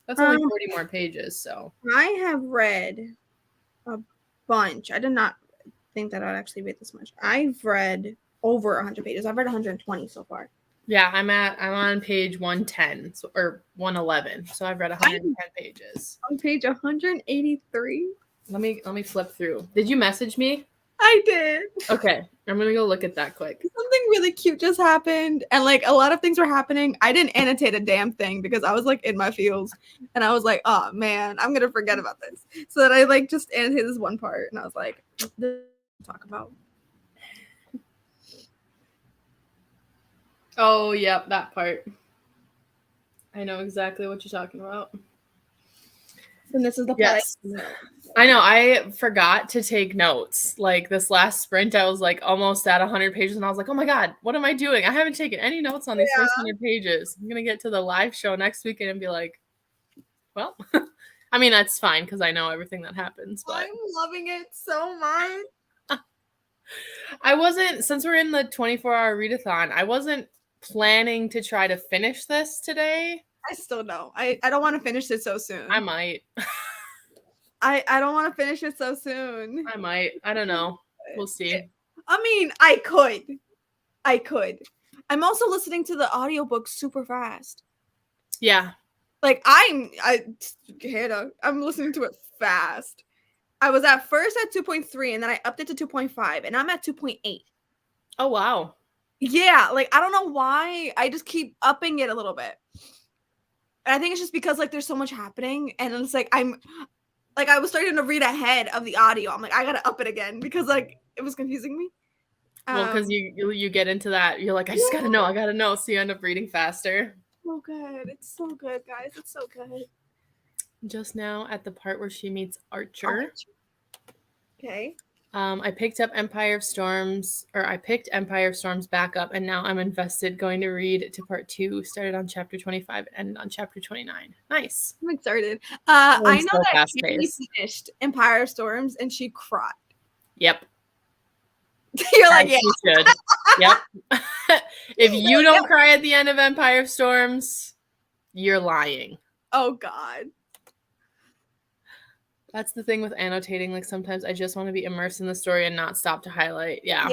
That's only 40 more pages. So
I have read a bunch. I did not think that I'd actually read this much. I've read over 100 pages. I've read 120 so far.
Yeah, I'm on page 110 or 111. So I've read 110 pages.
On page 183.
Let me flip through. Did you message me?
I did.
Okay, I'm gonna go look at that quick.
Something really cute just happened, and like a lot of things were happening. I didn't annotate a damn thing because I was like in my feels, and I was like, oh man, I'm gonna forget about this. So that I like just annotated this one part, and I was like, this talk about.
Oh, yep, that part. I know exactly what you're talking about.
And this is the part.
Yes. I know. I forgot to take notes. Like this last sprint, I was like almost at 100 pages, and I was like, "Oh my god, what am I doing? I haven't taken any notes on these first 100 pages. I'm gonna get to the live show next weekend and be like, well, I mean that's fine because I know everything that happens. But
I'm loving it so much.
I wasn't, since we're in the 24-hour readathon, I wasn't planning to try to finish this today.
I still don't. I don't want to finish it so soon.
I might.
I don't want to finish it so soon.
I might. I don't know. We'll see.
I mean, I could. I'm also listening to the audiobook super fast.
Yeah.
Like I'm listening to it fast. I was at first at 2.3 and then I upped it to 2.5 and I'm at 2.8.
Oh wow.
Yeah, like I don't know why. I just keep upping it a little bit. And I think it's just because like there's so much happening and it's like I was starting to read ahead of the audio. I'm like, I gotta up it again because like it was confusing me.
Well, because you get into that, you're like, I gotta know. So you end up reading faster.
So good. It's so good, guys. It's so good.
Just now at the part where she meets Archer.
Okay.
I picked Empire of Storms back up, and now I'm invested going to read to part 2. Started on chapter 25 and on chapter 29. Nice.
I'm excited. I know that Katie finished Empire of Storms and she cried.
Yep.
You're like, yeah.
You should. Yep. If you don't cry at the end of Empire of Storms, you're lying.
Oh God.
That's the thing with annotating. Like sometimes I just want to be immersed in the story and not stop to highlight. Yeah.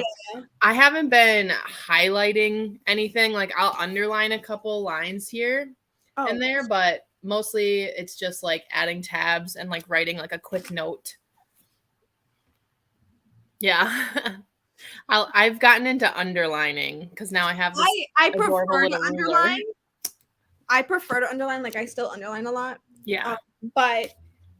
I haven't been highlighting anything. Like I'll underline a couple lines here and there, but mostly it's just like adding tabs and like writing like a quick note. Yeah. I've gotten into underlining because now I have this
I prefer to underline. I prefer to underline. Like I still underline a lot.
Yeah.
But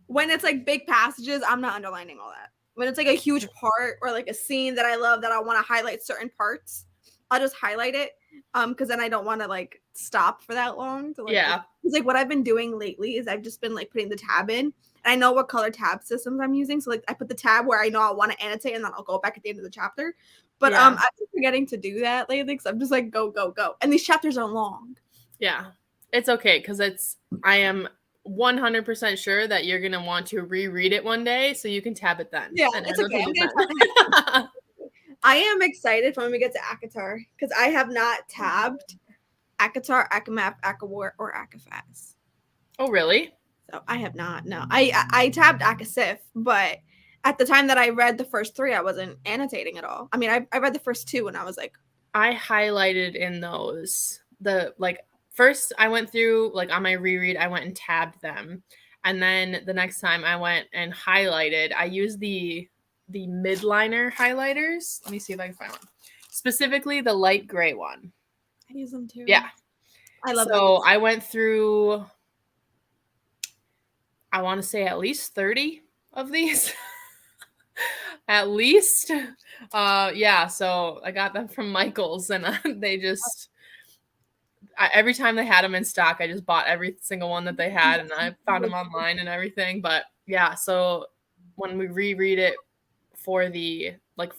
when it's like big passages, I'm not underlining all that. When it's like a huge part or like a scene that I love that I want to highlight certain parts, I'll just highlight it. Because then I don't want to like stop for that long. To, like,
yeah.
Because like what I've been doing lately is I've just been like putting the tab in. And I know what color tab systems I'm using. So like I put the tab where I know I want to annotate and then I'll go back at the end of the chapter. But I've been forgetting to do that lately because I'm just like go. And these chapters are long. Yeah.
It's okay because I am 100% sure that you're going to want to reread it one day so you can tab it then.
Yeah, it's okay. I am excited for when we get to ACOTAR because I have not tabbed ACOTAR, ACOMAF, ACOWAR, or ACOFAS.
Oh, really?
So I have not. No, I tabbed ACOSIF, but at the time that I read the first 3, I wasn't annotating at all. I mean, I read the first 2 and I was like,
I highlighted in those first I went through like on my reread, I went and tabbed them. And then the next time I went and highlighted, I used the midliner highlighters. Let me see if I can find one. Specifically the light gray one.
I use them too.
Yeah.
I love
So I went through, I want to say at least 30 of these. At least. Yeah. So I got them from Michael's and they just... every time they had them in stock, I just bought every single one that they had and I found them online and everything. But yeah, so when we reread it for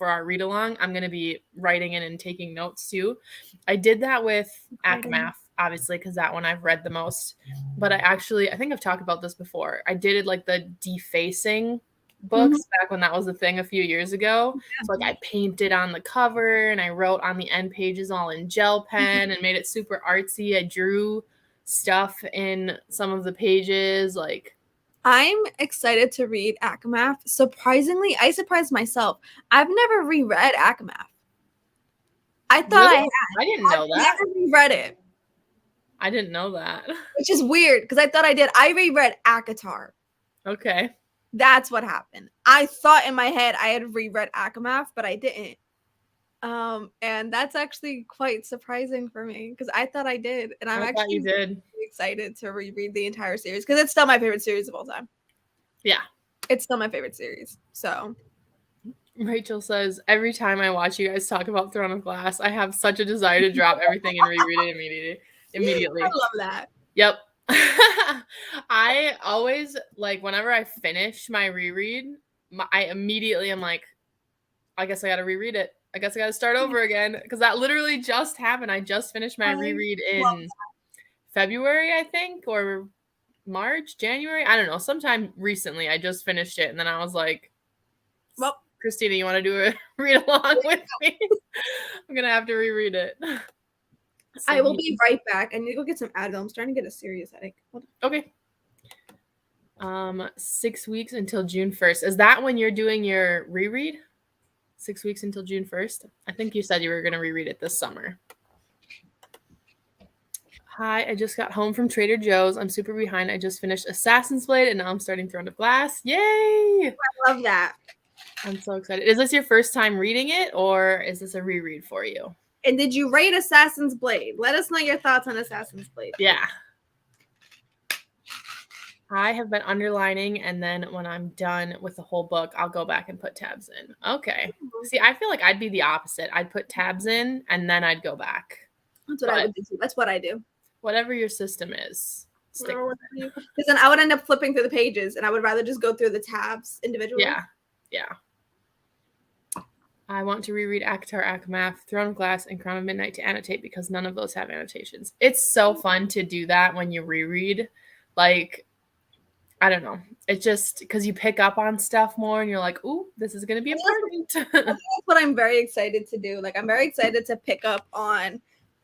our read along, I'm going to be writing in and taking notes too. I did that with ACOMAF, obviously, because that one I've read the most. But I think I've talked about this before. I did like the defacing books back when that was a thing a few years ago. So like I painted on the cover and I wrote on the end pages all in gel pen and made it super artsy. I drew stuff in some of the pages. Like
I'm excited to read ACOMAF. Surprisingly, I surprised myself. I've never reread ACOMAF. I thought
really? I didn't know that.
I never reread it.
I didn't know that.
Which is weird because I thought I did. I reread ACOTAR.
Okay.
That's what happened. I thought in my head I had reread ACOMAF, but I didn't. And that's actually quite surprising for me because I thought I did, and I'm actually really excited to reread the entire series because it's still my favorite series of all time.
Yeah,
it's still my favorite series. So
Rachel says, every time I watch you guys talk about Throne of Glass, I have such a desire to drop everything and reread it immediately.
I love that.
Yep. I always, like, whenever I finish my reread, I immediately am like, I guess I got to reread it. I guess I got to start over again because that literally just happened. I just finished my reread in February, I think, or March, January. I don't know. Sometime recently, I just finished it. And then I was like, well, Christina, you want to do a read along with me? I'm going to have to reread it.
So I will be right back. I need to go get some Advil. I'm starting to get a serious headache.
Okay. 6 weeks until June 1st. Is that when you're doing your reread? 6 weeks until June 1st? I think you said you were going to reread it this summer. Hi, I just got home from Trader Joe's. I'm super behind. I just finished Assassin's Blade and now I'm starting Throne of Glass. Yay!
I love that.
I'm so excited. Is this your first time reading it or is this a reread for you?
And did you rate Assassin's Blade? Let us know your thoughts on Assassin's Blade.
Yeah. I have been underlining, and then when I'm done with the whole book, I'll go back and put tabs in. Okay. See, I feel like I'd be the opposite. I'd put tabs in, and then I'd go back.
That's what I would do. That's what I do.
Whatever your system is, stick with it.
Because then I would end up flipping through the pages, and I would rather just go through the tabs individually.
Yeah. Yeah. I want to reread ACOTAR, ACOMAF, Throne of Glass, and Crown of Midnight to annotate because none of those have annotations. It's so fun to do that when you reread. Like, I don't know. It just because you pick up on stuff more and you're like, ooh, this is gonna be important.
That's what I'm very excited to do. Like I'm very excited to pick up on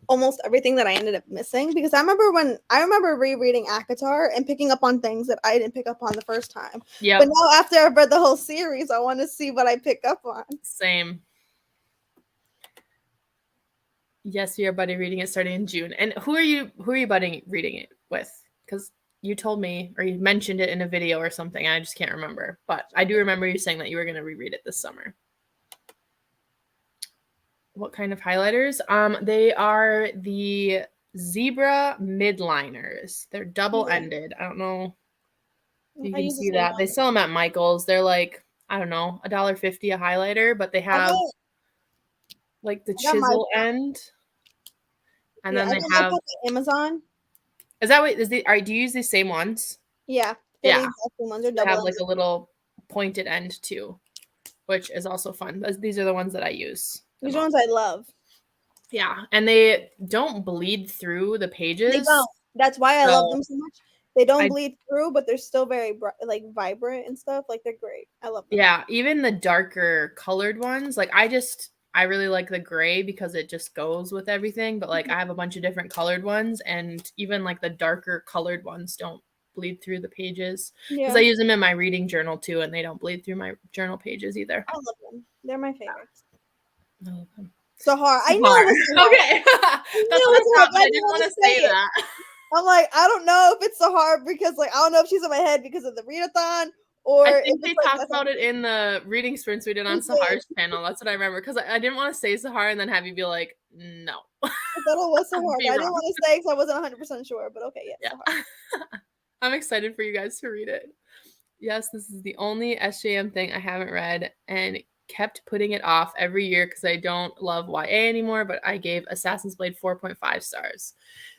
almost everything that I ended up missing because I remember rereading ACOTAR and picking up on things that I didn't pick up on the first time.
Yeah.
But now after I've read the whole series, I want to see what I pick up on.
Same. Yes, we are buddy reading it starting in June. And who are you buddy reading it with? Because you told me or you mentioned it in a video or something. I just can't remember. But I do remember you saying that you were going to reread it this summer. What kind of highlighters? They are the Zebra Midliners. They're double-ended. I don't know if you can see that. They sell them at Michael's. They're like, I don't know, $1.50 a highlighter, but they have like the chisel end. And then they have
Amazon.
Is that what is the do you use the same ones?
Yeah.
Yeah.
The ones are
they have like a little pointed end too, which is also fun. These are the ones that I use.
These ones I love.
Yeah, and they don't bleed through the pages.
They don't. That's why I love them so much. They don't bleed through, but they're still very like vibrant and stuff. Like they're great. I love them.
Yeah, even the darker colored ones. Like I really like the gray because it just goes with everything. But like I have a bunch of different colored ones, and even like the darker colored ones don't bleed through the pages because I use them in my reading journal too, and they don't bleed through my journal pages either.
I love them. They're my favorites.
I love them.
Sahar. I know.
Okay. That's what I didn't want to say that.
I'm like, I don't know if it's Sahar because like I don't know if she's in my head because of the readathon or
I think they talked about it in the reading sprints we did on Sahar's channel. That's what I remember because I didn't want to say Sahar and then have you be like, no.
I thought it was Sahar. I didn't want to say because I wasn't 100% sure, but okay, yeah. Sahar.
I'm excited for you guys to read it. Yes, this is the only SJM thing I haven't read and kept putting it off every year because I don't love YA anymore, but I gave Assassin's Blade 4.5 stars.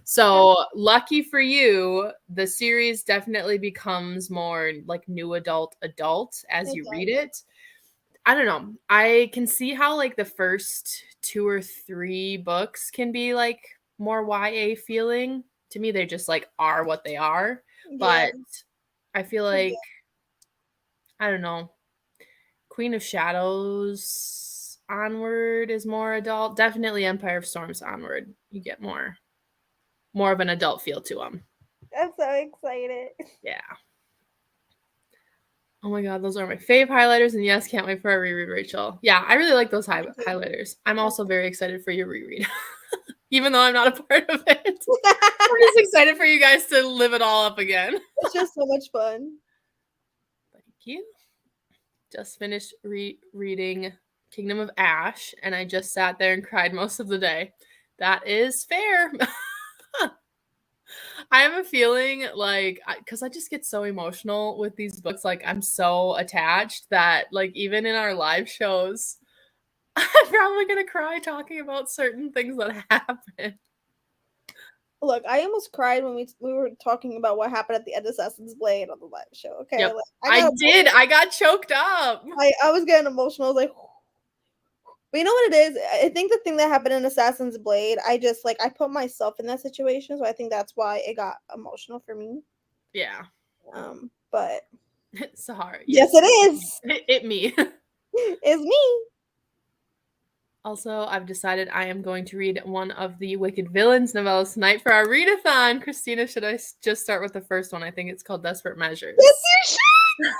So lucky for you, the series definitely becomes more like new adult as you read it. I don't know. I can see how like the first 2 or 3 books can be like more YA feeling. To me, they just like are what they are. But I feel like, I don't know, Queen of Shadows onward is more adult. Definitely Empire of Storms onward. You get more of an adult feel to them.
I'm so excited.
Yeah. Oh my god, those are my fave highlighters. And yes, can't wait for our reread, Rachel. Yeah, I really like those highlighters. I'm also very excited for your reread. Even though I'm not a part of it. I'm just excited for you guys to live it all up again.
It's just so much fun.
Thank you. Just finished reading Kingdom of Ash, and I just sat there and cried most of the day. That is fair. I have a feeling like, because I just get so emotional with these books, like I'm so attached that like even in our live shows, I'm probably going to cry talking about certain things that happen.
Look, I almost cried when we were talking about what happened at the end of Assassin's Blade on the live show. Okay,
yep. I did. I got choked up.
I was getting emotional. I was like, but you know what it is? I think the thing that happened in Assassin's Blade, I just like I put myself in that situation, so I think that's why it got emotional for me.
Yeah.
But
Sahar.
Yes, it is.
It me.
It's me.
Also, I've decided I am going to read one of the Wicked Villains novellas tonight for our readathon. Christina, should I just start with the first one? I think it's called Desperate Measures.
Yes, you should.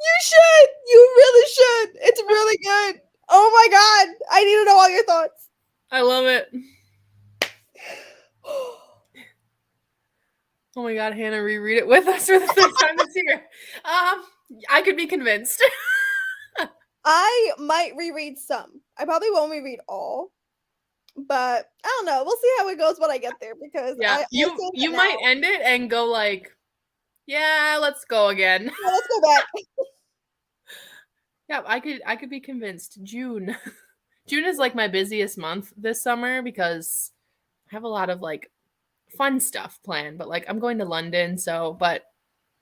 You should. You really should. It's really good. Oh my god. I need to know all your thoughts.
I love it. Oh my god, Hannah, reread it with us for the first time this year. I could be convinced.
I might reread some. I probably won't reread all, but I don't know. We'll see how it goes when I get there because
you might end it and go like, yeah, let's go again.
Yeah, let's go back.
Yeah, I could be convinced. June is like my busiest month this summer because I have a lot of like fun stuff planned, but like I'm going to London, but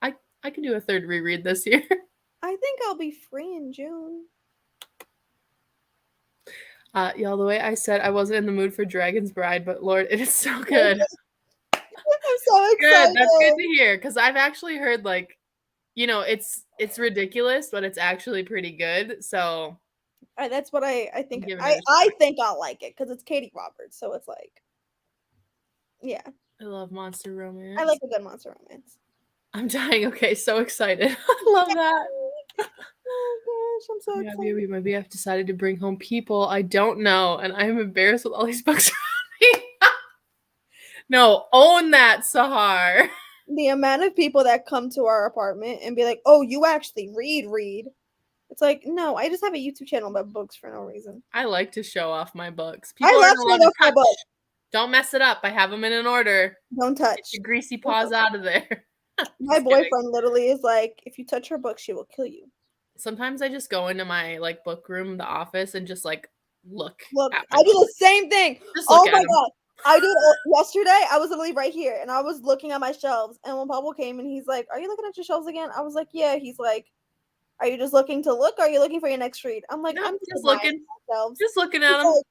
I can do a third reread this year.
I think I'll be free in June.
Y'all, the way I said I wasn't in the mood for Dragon's Bride, but Lord, it is so good.
I'm so
Good.
excited.
That's good to hear because I've actually heard like, it's ridiculous, but it's actually pretty good. So
That's what I
I'm
think.
giving it
I
a
I
shot.
think I'll like it because it's Katie Roberts, so it's like, yeah,
I love monster
I
romance.
like a good monster romance.
I'm dying. Okay, so excited. I love that.
Oh gosh, I'm so
Yeah,
excited.
baby, maybe I've decided to bring home people I don't know, and I'm embarrassed with all these books around me. No, own that, Sahar.
The amount of people that come to our apartment and be like, "Oh, you actually read." It's like, no, I just have a YouTube channel about books for no reason.
I like to show off my books.
I
People
love
aren't
showing
allowed to
off my
touch.
book.
Don't mess it up. I have them in an order.
Don't
Get
touch.
your greasy
Don't
paws
touch.
out of there.
My
Just kidding.
boyfriend literally is like, if you touch her book, she will kill you.
Sometimes I just go into my like book room, the office, and just like look
Look,
at my
I do
books.
the same thing.
Just look
Oh
at
my
them.
god. I did yesterday. I was literally right here and I was looking at my shelves. And when Pablo came and he's like, "Are you looking at your shelves again?" I was like, "Yeah." He's like, "Are you just looking to look? Or are you looking for your next read?" I'm like,
Nope,
"I'm just
just
admiring
looking.
my shelves."
Just looking
He's
at them.
like,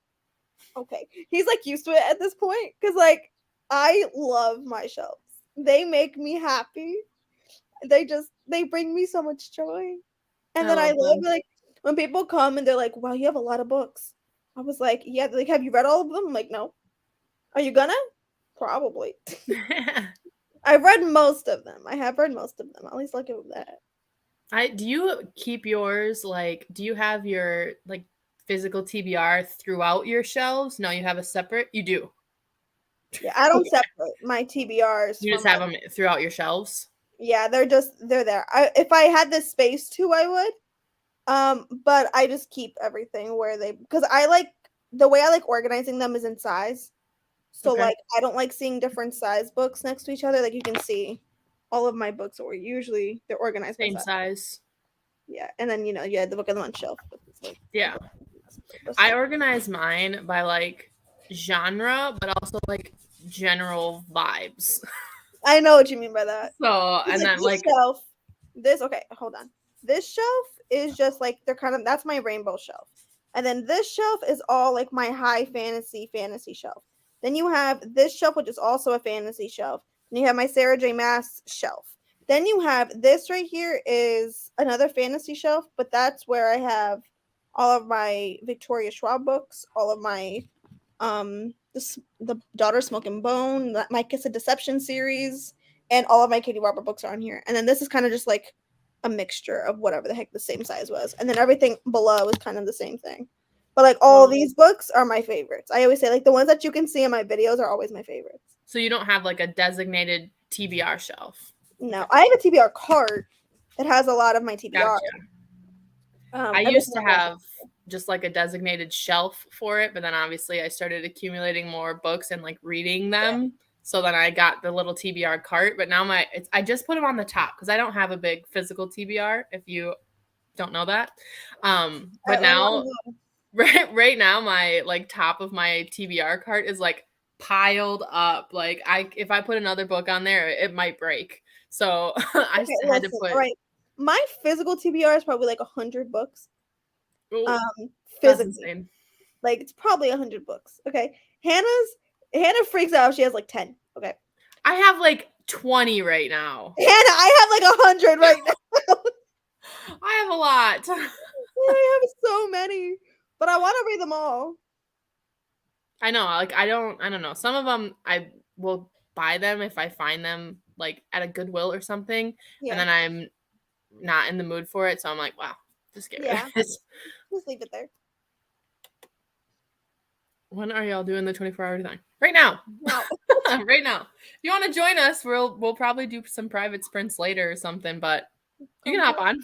okay. He's like used to it at this point because like I love my shelves. They make me happy. They bring me so much joy. And
I
then I
love
love
them.
like when people come and they're like, "Wow, you have a lot of books." I was like, "Yeah." Like, have you read all of them? I'm like, no. Are you gonna? Probably. I've read most of them. I have read most of them. At least look at that.
I do you keep yours like do you have your like physical TBR throughout your shelves? No, you have a separate. You do.
Yeah, I don't
Okay.
separate my TBRs
You
from
just
my.
have them throughout your shelves.
Yeah, they're there. If I had the space to, I would. But I just keep everything where they because I like the way I like organizing them is in size. So
Okay.
like I don't like seeing different size books next to each other. Like you can see all of my books are usually they're organized by
Same
size.
size.
Yeah. And then you had the book on the one shelf. It's like,
Yeah. I organize mine by like genre, but also like general vibes.
I know what you mean by that.
So,
It's
and
like
then
this
like
shelf, this okay, hold on. This shelf is just like they're kind of that's my rainbow shelf. And then this shelf is all like my high fantasy shelf. Then you have this shelf, which is also a fantasy shelf. And you have my Sarah J. Maas shelf. Then you have this right here is another fantasy shelf, but that's where I have all of my Victoria Schwab books, all of my the Daughter Smoking Bone, my Kiss of Deception series, and all of my Katie Robert books are on here. And then this is kind of just like a mixture of whatever the heck the same size was. And then everything below is kind of the same thing. But like all
well,
these books are my favorites. I always say like the ones that you can see in my videos are always my favorites.
so you don't have like a designated TBR shelf.
No, I have a TBR cart that has a lot of my TBR.
Gotcha. I
Everything
used to
on my-
have just like a designated shelf for it, but then obviously I started accumulating more books and like reading them. So then I got the little TBR cart, but now I just put them on the top because I don't have a big physical TBR. If you don't know that, but now right now my like top of my TBR cart is like piled up. Like if I put another book on there, it might break. So I
Okay,
had to
listen,
put.
all right. My physical TBR is probably like 100 books.
Oh, that's
Physically.
insane.
Like it's probably 100 books. Okay. Hannah freaks out if she has like 10. Okay.
I have like 20 right now.
Hannah, I have like 100 right now.
I have a lot.
I have so many. But I want to read them all.
I know, like I don't know. Some of them I will buy them if I find them like at a Goodwill or something, and
Yeah.
then I'm not in the mood for it, so I'm like, wow, just get rid
Yeah.
of this.
Just leave it there.
When are y'all doing the 24-hour thing? Right now.
No.
Right now. If you want to join us, we'll probably do some private sprints later or something, but you can hop on.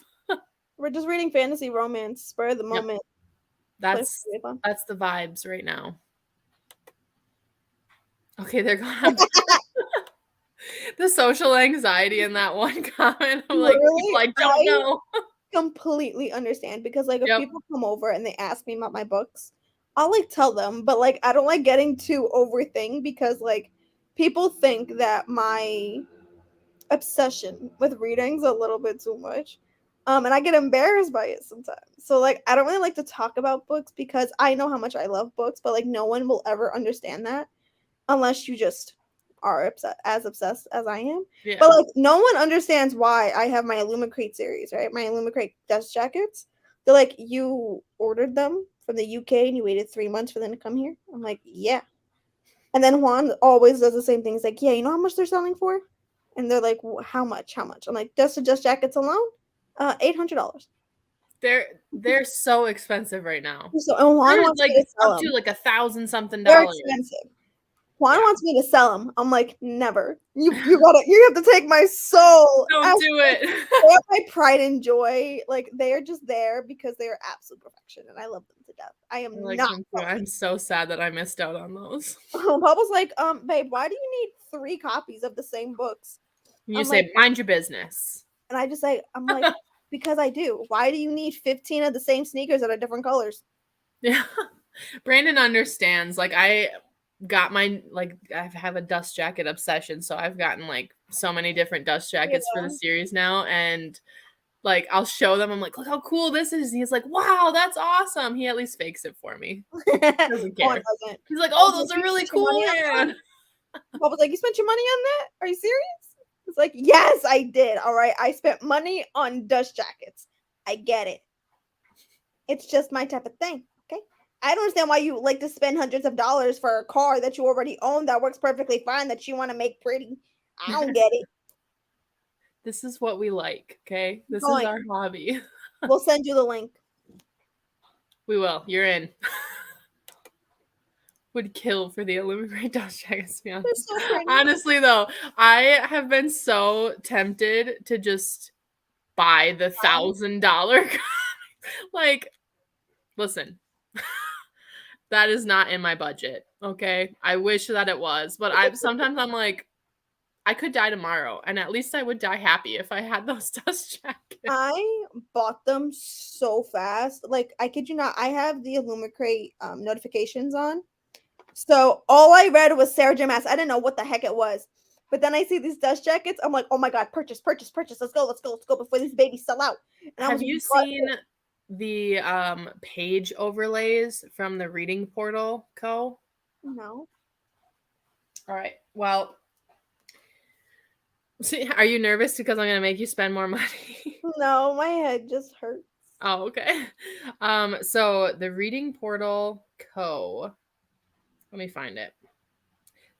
We're just reading fantasy romance, spur of the
Yep.
moment.
That's the vibes right now. Okay, they're gone. The social anxiety in that one comment. I'm like, people I don't know.
Completely understand because like if
Yep.
people come over and they ask me about my books, I'll like tell them, but like I don't like getting too overthink because like people think that my obsession with reading's a little bit too much. And I get embarrassed by it sometimes. So like I don't really like to talk about books because I know how much I love books, but like no one will ever understand that unless you just are as obsessed as I am.
Yeah.
But like, no one understands why I have my Illumicrate series, right? My Illumicrate dust jackets. They're like, you ordered them from the UK and you waited 3 months for them to come here. I'm like, yeah. And then Juan always does the same thing. He's like, yeah, you know how much they're selling for? And they're like, how much? How much? I'm like, dust jackets alone, $800.
They're so expensive right now.
So and Juan
They're
wants
like
me to sell
up to
them.
like $1,000 something.
They're expensive. Juan
Yeah.
wants me to sell them. I'm like, never. You have to take my soul.
Don't do it.
They are my pride and joy. Like, they are just there because they are absolute perfection, and I love them to death. I am not.
I'm so sad that I missed out on those.
Bubba's like, babe, why do you need 3 copies of the same books?
You say, mind your business.
And I just say, I'm like, because I do. Why do you need 15 of the same sneakers that are different colors?
Yeah. Brandon understands. Like, I got I have a dust jacket obsession, so I've gotten like so many different dust jackets for the series now, and like I'll show them. I'm like, look how cool this is. And he's like, wow, that's awesome. He at least fakes it for me. Doesn't care. He's like, oh, those are really cool.
I was like, you spent your money on that? Are you serious? It's like, yes, I did. All right, I spent money on dust jackets. I get it. It's just my type of thing. Okay. I don't understand why you like to spend hundreds of dollars for a car that you already own that works perfectly fine that you want to make pretty. I don't get it.
This is what we like, okay? This is our hobby.
We'll send you the link.
We will. You're in. Would kill for the Illumicrate dust jackets, to be honest.
They're so pretty.
Honestly, though, I have been so tempted to just buy the $1,000. Like, listen. That is not in my budget, okay? I wish that it was, but sometimes I'm like, I could die tomorrow, and at least I would die happy if I had those dust jackets.
I bought them so fast. Like, I kid you not, I have the Illumicrate notifications on. So all I read was Sarah J. Maas. I didn't know what the heck it was. But then I see these dust jackets. I'm like, oh my God, purchase. Let's go before these babies sell out. And
have you seen the page overlays from the Reading Portal Co?
No.
All right. Well, see, are you nervous because I'm going to make you spend more money?
No, my head just hurts.
Oh, okay. So the Reading Portal Co. Let me find it.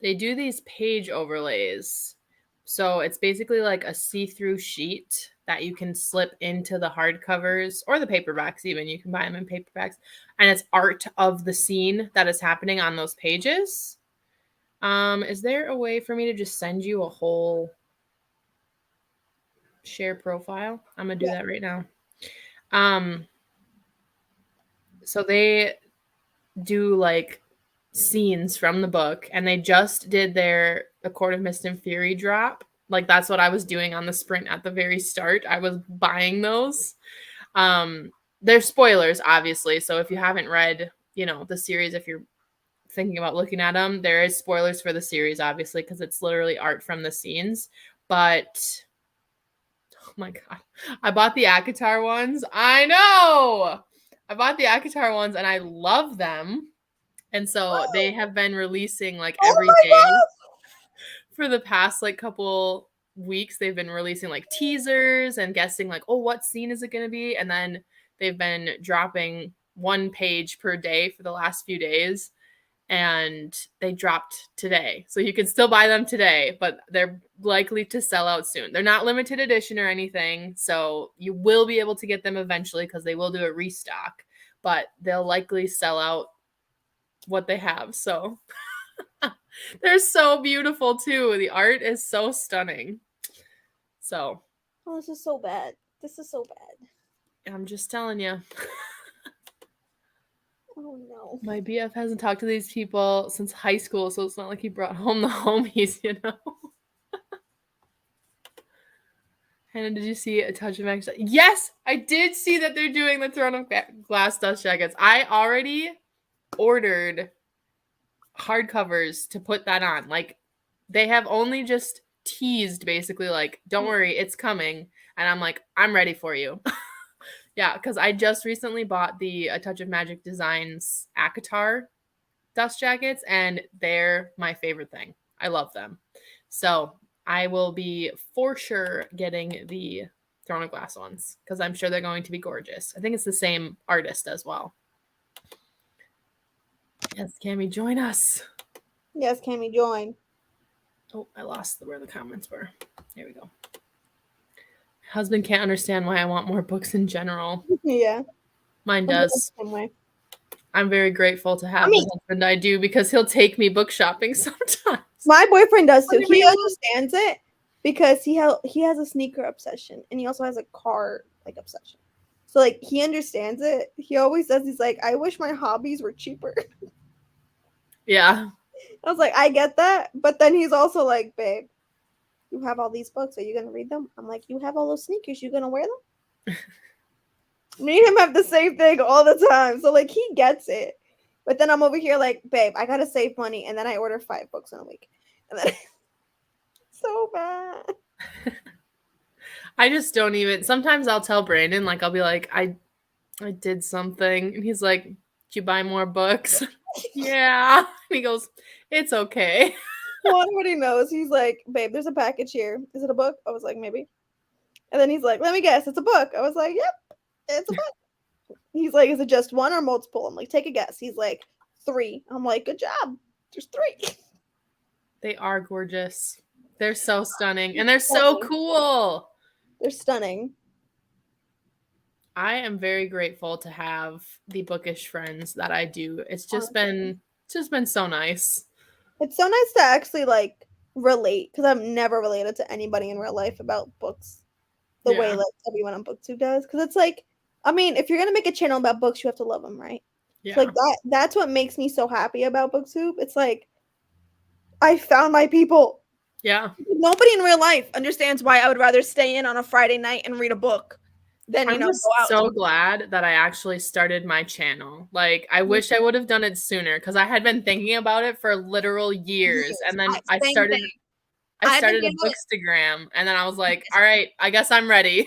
They do these page overlays. So it's basically like a see-through sheet that you can slip into the hardcovers or the paperbacks even. You can buy them in paperbacks. And it's art of the scene that is happening on those pages. Is there a way for me to just send you a whole share profile? I'm going to do that right now. So they do like scenes from the book, and they just did their A Court of Mist and Fury drop. Like, that's what I was doing on the sprint at the very start. I was buying those. They're spoilers, obviously. So if you haven't read, the series, if you're thinking about looking at them, there is spoilers for the series, obviously, because it's literally art from the scenes. But oh my God, I bought the ACOTAR ones. I know. I bought the ACOTAR ones, and I love them. And so they have been releasing like every day for the past like couple weeks. They've been releasing like teasers and guessing like, oh, what scene is it going to be? And then they've been dropping 1 page per day for the last few days. And they dropped today. So you can still buy them today, but they're likely to sell out soon. They're not limited edition or anything. So you will be able to get them eventually because they will do a restock, but they'll likely sell out what they have. So they're so beautiful too. The art is so stunning. So
this is so bad.
I'm just telling you.
Oh no.
My BF hasn't talked to these people since high school, so it's not like he brought home the homies, Hannah, did you see A Touch of Magic? Yes, I did see that they're doing the Throne of Glass dust jackets. I already ordered hardcovers to put that on. Like, they have only just teased basically like, don't worry, it's coming. And I'm like, I'm ready for you. Yeah, because I just recently bought the A Touch of Magic Designs ACOTAR dust jackets, and they're my favorite thing. I love them. So I will be for sure getting the Throne of Glass ones because I'm sure they're going to be gorgeous. I think it's the same artist as well. Yes, Cammy, join us.
Yes, Cammy, join.
Oh, I lost where the comments were. Here we go. Husband can't understand why I want more books in general.
Yeah.
Mine does. I'm very grateful to have the husband I do because he'll take me book shopping sometimes.
My boyfriend does too. He understands it because he has a sneaker obsession and he also has a car like obsession. So like he understands it. He always says he's like, I wish my hobbies were cheaper.
Yeah. I
was like, I get that, but then he's also like, babe, you have all these books. Are you gonna read them? I'm like, you have all those sneakers. You gonna wear them? Me and him have the same thing all the time. So like he gets it. But then I'm over here like, babe, I gotta save money, and then I order 5 books in a week. And then so bad.
I just don't even sometimes I'll tell Brandon, like I'll be like, I did something, and he's like, did you buy more books? Yeah. And he goes, it's okay.
Well, everybody knows. He's like, babe, there's a package here. Is it a book? I was like, maybe. And then he's like, let me guess, it's a book. I was like, yep, it's a book. He's like, is it just one or multiple? I'm like, take a guess. He's like, 3. I'm like, good job. There's 3.
They are gorgeous. They're so stunning. And they're so cool.
They're stunning.
I am very grateful to have the bookish friends that I do. It's just been so nice.
It's so nice to actually like relate because I've never related to anybody in real life about books the way like everyone on BookTube does. Because it's like, I mean, if you're gonna make a channel about books, you have to love them, right? Yeah. So, like that's what makes me so happy about BookTube. It's like I found my people.
Yeah.
Nobody in real life understands why I would rather stay in on a Friday night and read a book than,
I'm just so glad that I actually started my channel. Like, I wish I would have done it sooner because I had been thinking about it for literal years. And then I started a Bookstagram, and then I was like, all right, I guess I'm ready.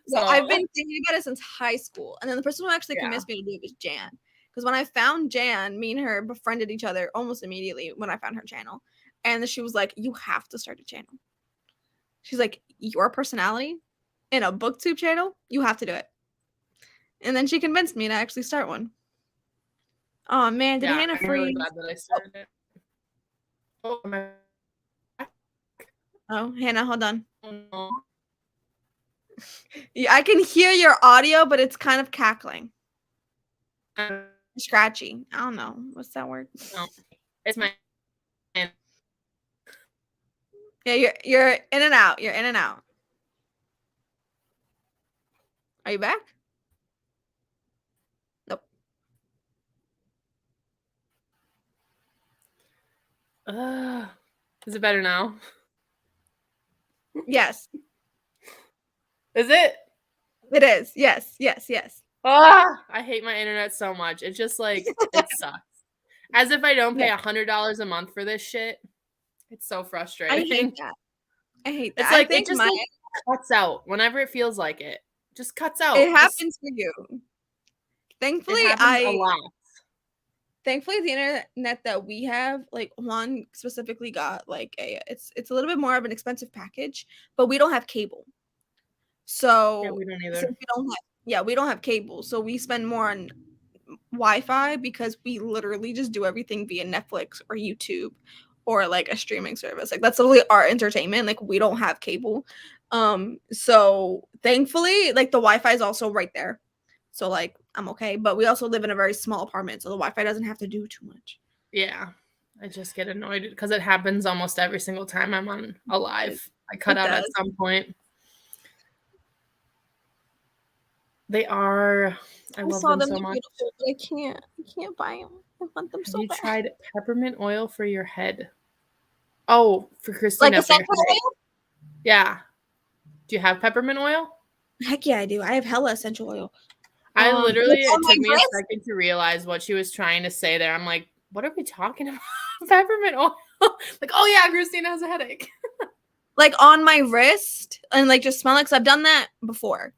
So I've been thinking about it since high school. And then the person who actually convinced me to do it was Jan. Because when I found Jan, me and her befriended each other almost immediately when I found her channel. And she was like, you have to start a channel. She's like, your personality in a BookTube channel, you have to do it. And then she convinced me to actually start one. Oh man, did Hannah freeze? I'm really glad that I started it. Oh, Hannah, hold on. Oh, yeah, I can hear your audio, but it's kind of cackling. Scratchy. I don't know. What's that word?
No, it's my.
Yeah, you're in and out. You're in and out. Are you back? Nope.
Is it better now?
Yes.
Is it?
It is. Yes. Yes. Yes.
I hate my internet so much. It's just like it sucks. As if I don't pay $100 a month for this shit. It's so frustrating.
I hate that.
It's like it just cuts out whenever it feels like it. Just cuts out.
It happens for you. Thankfully,
a lot.
Thankfully, the internet that we have, like Juan specifically got like it's a little bit more of an expensive package, but we don't have cable. So
yeah, we don't either.
We don't have cable, so we spend more on Wi-Fi because we literally just do everything via Netflix or YouTube or like a streaming service. Like that's literally our entertainment. Like we don't have cable. So thankfully, like the Wi-Fi is also right there. So like I'm okay, but we also live in a very small apartment, so the Wi-Fi doesn't have to do too much.
Yeah. I just get annoyed because it happens almost every single time I'm on a live. I cut out at some point. They are. I love them so much.
But I can't buy them. I want them so bad.
Have you tried peppermint oil for your head? Oh, for Christina.
Like essential oil?
Yeah. Do you have peppermint oil?
Heck yeah, I do. I have hella essential oil.
I literally, it took me a second to realize what she was trying to say there. I'm like, what are we talking about? Peppermint oil. Like, oh yeah, Christina has a headache.
Like on my wrist and like just smell it, because I've done that before.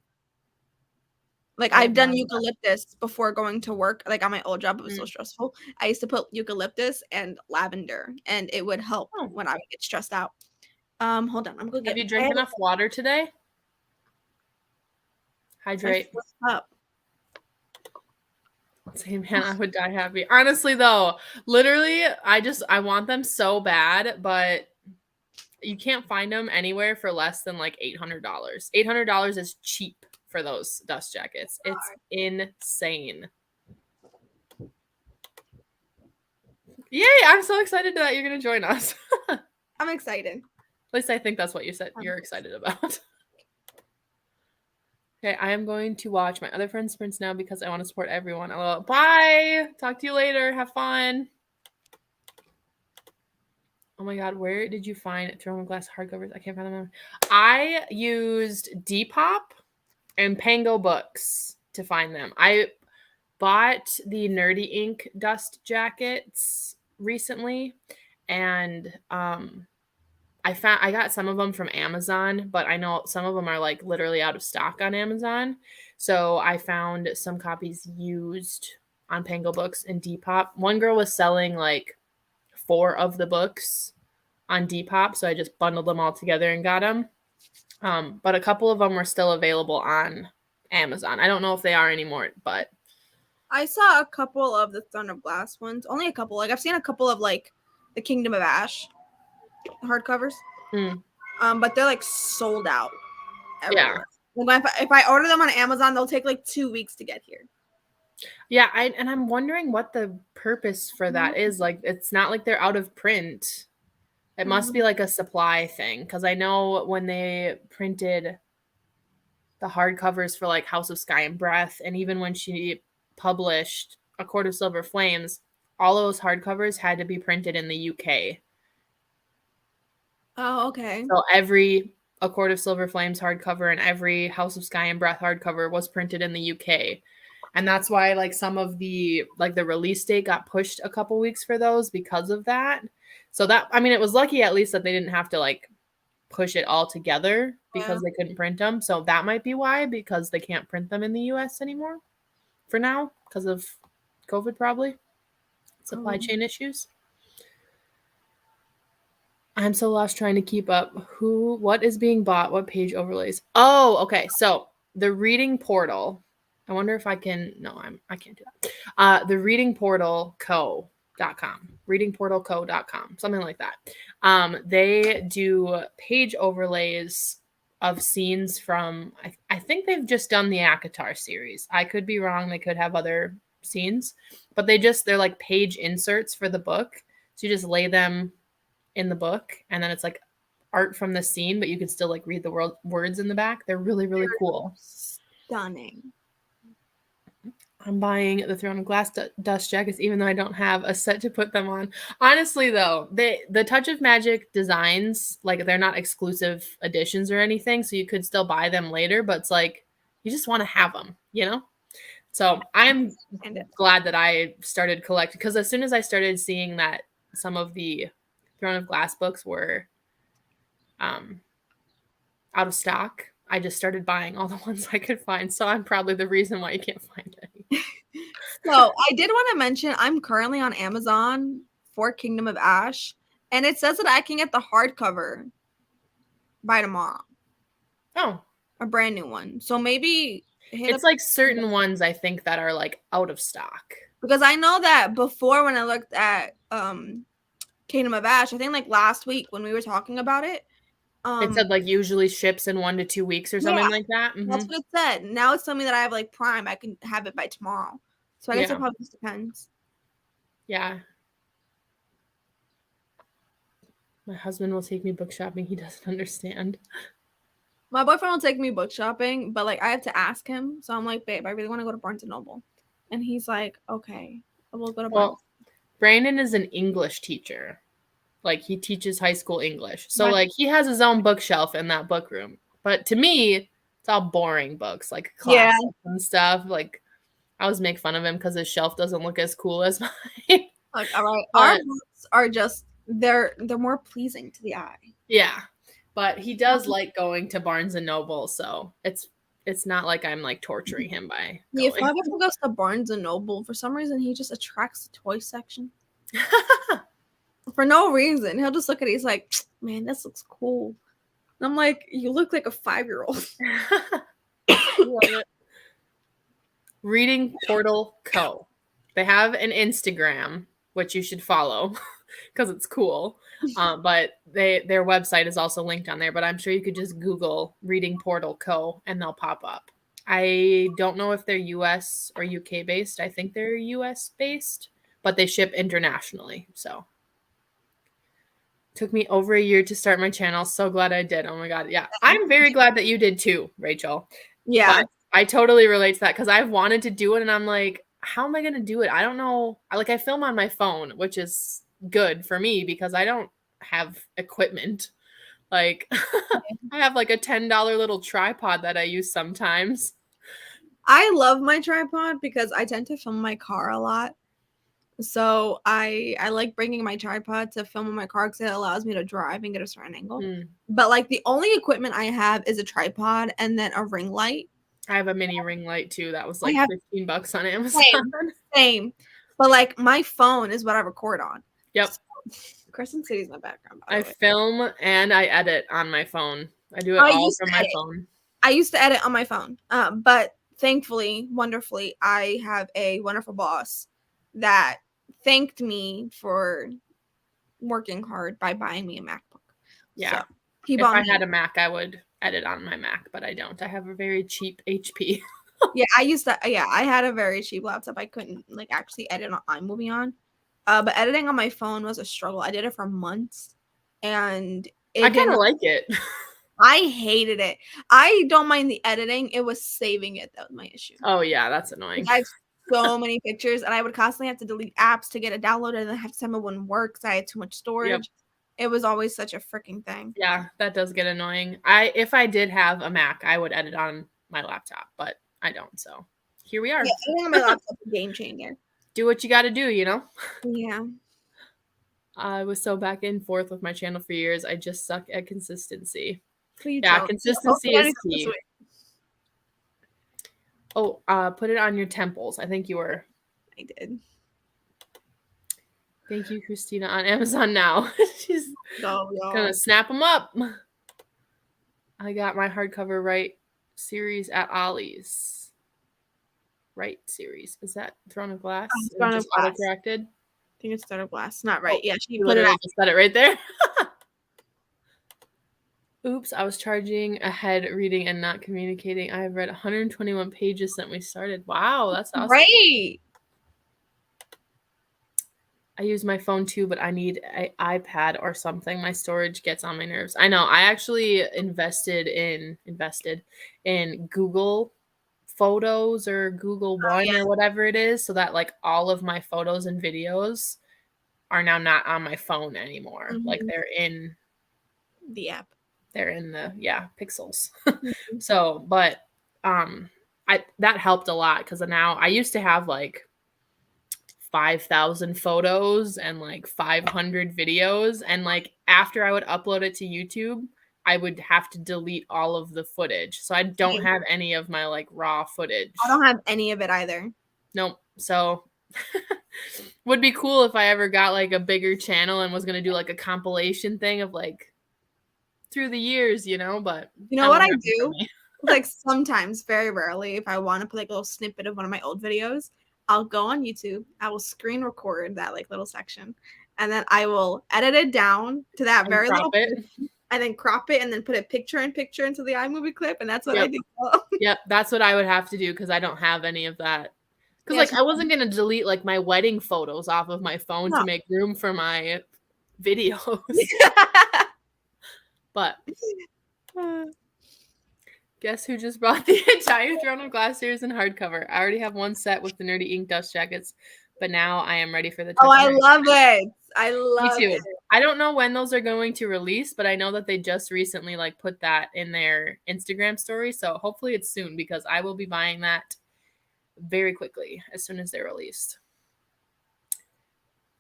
Like I've done eucalyptus before going to work. Like on my old job, it was so stressful. I used to put eucalyptus and lavender, and it would help when I would get stressed out. Hold on. I'm gonna
Have
get.
you drank enough water today? Hydrate.
What's up?
Same, man, I would die happy. Honestly, though, literally, I want them so bad, but you can't find them anywhere for less than like $800. $800 is cheap for those dust jackets. It's insane. Yay! I'm so excited that you're gonna join us.
I'm excited.
At least I think that's what you said you're excited about. Okay, I am going to watch my other friends' sprints now because I want to support everyone. LOL. Bye! Talk to you later. Have fun. Oh my god, where did you find Throne Glass hardcovers? I can't find them. I used Depop and Pango Books to find them. I bought the Nerdy Ink dust jackets recently, and I got some of them from Amazon, but I know some of them are like literally out of stock on Amazon. So I found some copies used on Pango Books and Depop. One girl was selling like 4 of the books on Depop, so I just bundled them all together and got them. But a couple of them were still available on Amazon. I don't know if they are anymore, but
I saw a couple of the Throne of Glass ones. Only a couple. Like I've seen a couple of like the Kingdom of Ash hardcovers. But they're like sold out everywhere. Yeah. If I order them on Amazon, they'll take like 2 weeks to get here.
Yeah, I'm wondering what the purpose for that is. Like, it's not like they're out of print. It must be like a supply thing, because I know when they printed the hardcovers for like House of Sky and Breath, and even when she published A Court of Silver Flames, all those hardcovers had to be printed in the UK.
Oh, okay.
So every A Court of Silver Flames hardcover and every House of Sky and Breath hardcover was printed in the UK. And that's why like some of the like the release date got pushed a couple weeks for those because of that. So that, I mean, it was lucky at least that they didn't have to like push it all together because they couldn't print them. So that might be why, because they can't print them in the US anymore for now because of COVID, probably supply chain issues. I'm so lost trying to keep up. What is being bought? What page overlays? Oh, okay. So the reading portal. I wonder if I can. No, I can't do that. The readingportalco.com. Readingportalco.com. Something like that. They do page overlays of scenes from. I think they've just done the ACOTAR series. I could be wrong. They could have other scenes, but they're like page inserts for the book. So you just lay them in the book, and then it's like art from the scene, but you can still like read the words in the back. They're really, really cool.
Stunning.
I'm buying the Throne of Glass dust jackets, even though I don't have a set to put them on. Honestly, though, the Touch of Magic designs, like they're not exclusive editions or anything, so you could still buy them later, but it's like you just want to have them, you know? So I'm glad that I started collecting, because as soon as I started seeing that some of the Throne of Glass books were out of stock, I just started buying all the ones I could find. So I'm probably the reason why you can't find any.
So I did want to mention I'm currently on Amazon for Kingdom of Ash, and it says that I can get the hardcover by tomorrow.
Oh, a
brand new one. So maybe
it's like certain ones I think that are like out of stock,
because I know that before when I looked at Kingdom of Ash, I think like last week when we were talking about it,
it said like usually ships in 1 to 2 weeks or something like that.
That's what it said. Now it's telling me that I have like Prime. I can have it by tomorrow. So I guess it probably just depends.
Yeah. My husband will take me book shopping. He doesn't understand.
My boyfriend will take me book shopping, but like I have to ask him. So I'm like, babe, I really want to go to Barnes & Noble. And he's like, okay, we'll go to Barnes.
Brandon is an English teacher. Like he teaches high school English. So like he has his own bookshelf in that book room. But to me, it's all boring books, like classics and stuff. Like I always make fun of him because his shelf doesn't look as cool as mine.
Like, all right, our books are just they're more pleasing to the eye.
Yeah. But he does like going to Barnes & Noble, so it's not like I'm like torturing him by going.
If my boyfriend goes to Barnes & Noble, for some reason he just attracts the toy section. For no reason. He'll just look at it. He's like, man, this looks cool. And I'm like, you look like a 5-year-old.
Love it. Reading Portal Co. They have an Instagram, which you should follow because it's cool. But their website is also linked on there. But I'm sure you could just Google Reading Portal Co. and they'll pop up. I don't know if they're US or UK based. I think they're US based, but they ship internationally. So took me over a year to start my channel. So glad I did. Oh my God. Yeah. I'm very glad that you did too, Rachel.
Yeah.
But I totally relate to that because I've wanted to do it and I'm like, how am I going to do it? I don't know. I film on my phone, which is good for me because I don't have equipment. Like I have like a $10 little tripod that I use sometimes.
I love my tripod because I tend to film my car a lot. So I like bringing my tripod to film in my car because it allows me to drive and get a certain angle. But like the only equipment I have is a tripod and then a ring light.
I have a mini ring light too. That was like $15 on Amazon.
Same. But like my phone is what I record on.
Yep.
So, Crescent City's my background.
I film and I edit on my phone. I do it all from my phone.
I used to edit on my phone. But thankfully, wonderfully, I have a wonderful boss that thanked me for working hard by buying me a MacBook.
Yeah. So if I had a Mac, I would edit on my Mac, but I don't. I have a very cheap HP.
Yeah, I had a very cheap laptop. I couldn't like actually edit on iMovie on. But editing on my phone was a struggle. I did it for months and
I kind of like it.
I hated it. I don't mind the editing. It was saving it that was my issue.
Oh yeah, that's annoying.
I have so many pictures and I would constantly have to delete apps to get it downloaded and then have to tell me it wouldn't work because I had too much storage. Yep. It was always such a freaking thing.
Yeah, that does get annoying. If I did have a Mac, I would edit on my laptop, but I don't. So here we are.
Yeah, editing on my laptop is a game changer.
Do what you got to do, you know?
Yeah.
I was so back and forth with my channel for years. I just suck at consistency. Yeah, consistency is key. Oh, put it on your temples. I think you were.
I did.
Thank you, Christina, on Amazon now. She's gonna snap them up. I got my hardcover right series at Ollie's. Right series. Is that Throne of Glass?
Throne of Glass.
Auto-corrected?
I think it's Throne of Glass. Not right. Yeah, she
put it. Just said it right there. Oops, I was charging ahead, reading and not communicating. I have read 121 pages since we started. Wow, that's awesome.
Great.
I use my phone too, but I need an iPad or something. My storage gets on my nerves. I know. I actually invested in Google Photos or Google One or whatever it is, so that like all of my photos and videos are now not on my phone anymore. Like they're in
the app.
They're in the pixels. So, but that helped a lot because now I used to have like 5,000 photos and like 500 videos, and like after I would upload it to YouTube, I would have to delete all of the footage. So I don't have any of my like raw footage.
I don't have any of it either.
Nope. So would be cool if I ever got like a bigger channel and was gonna do like a compilation thing of like through the years, you know, but
you know what I do? Like sometimes, very rarely, if I want to put like a little snippet of one of my old videos, I'll go on YouTube, I will screen record that like little section, and then I will edit it down to that very little bit, and then crop it and then put a picture into the iMovie clip, and that's what I do.
Yep, that's what I would have to do because I don't have any of that. Because like I wasn't gonna delete like my wedding photos off of my phone to make room for my videos. But guess who just brought the entire Throne of Glass series in hardcover? I already have one set with the nerdy ink dust jackets, but now I am ready for the
I love it. I love it.
I don't know when those are going to release, but I know that they just recently like put that in their Instagram story. So hopefully it's soon because I will be buying that very quickly as soon as they're released.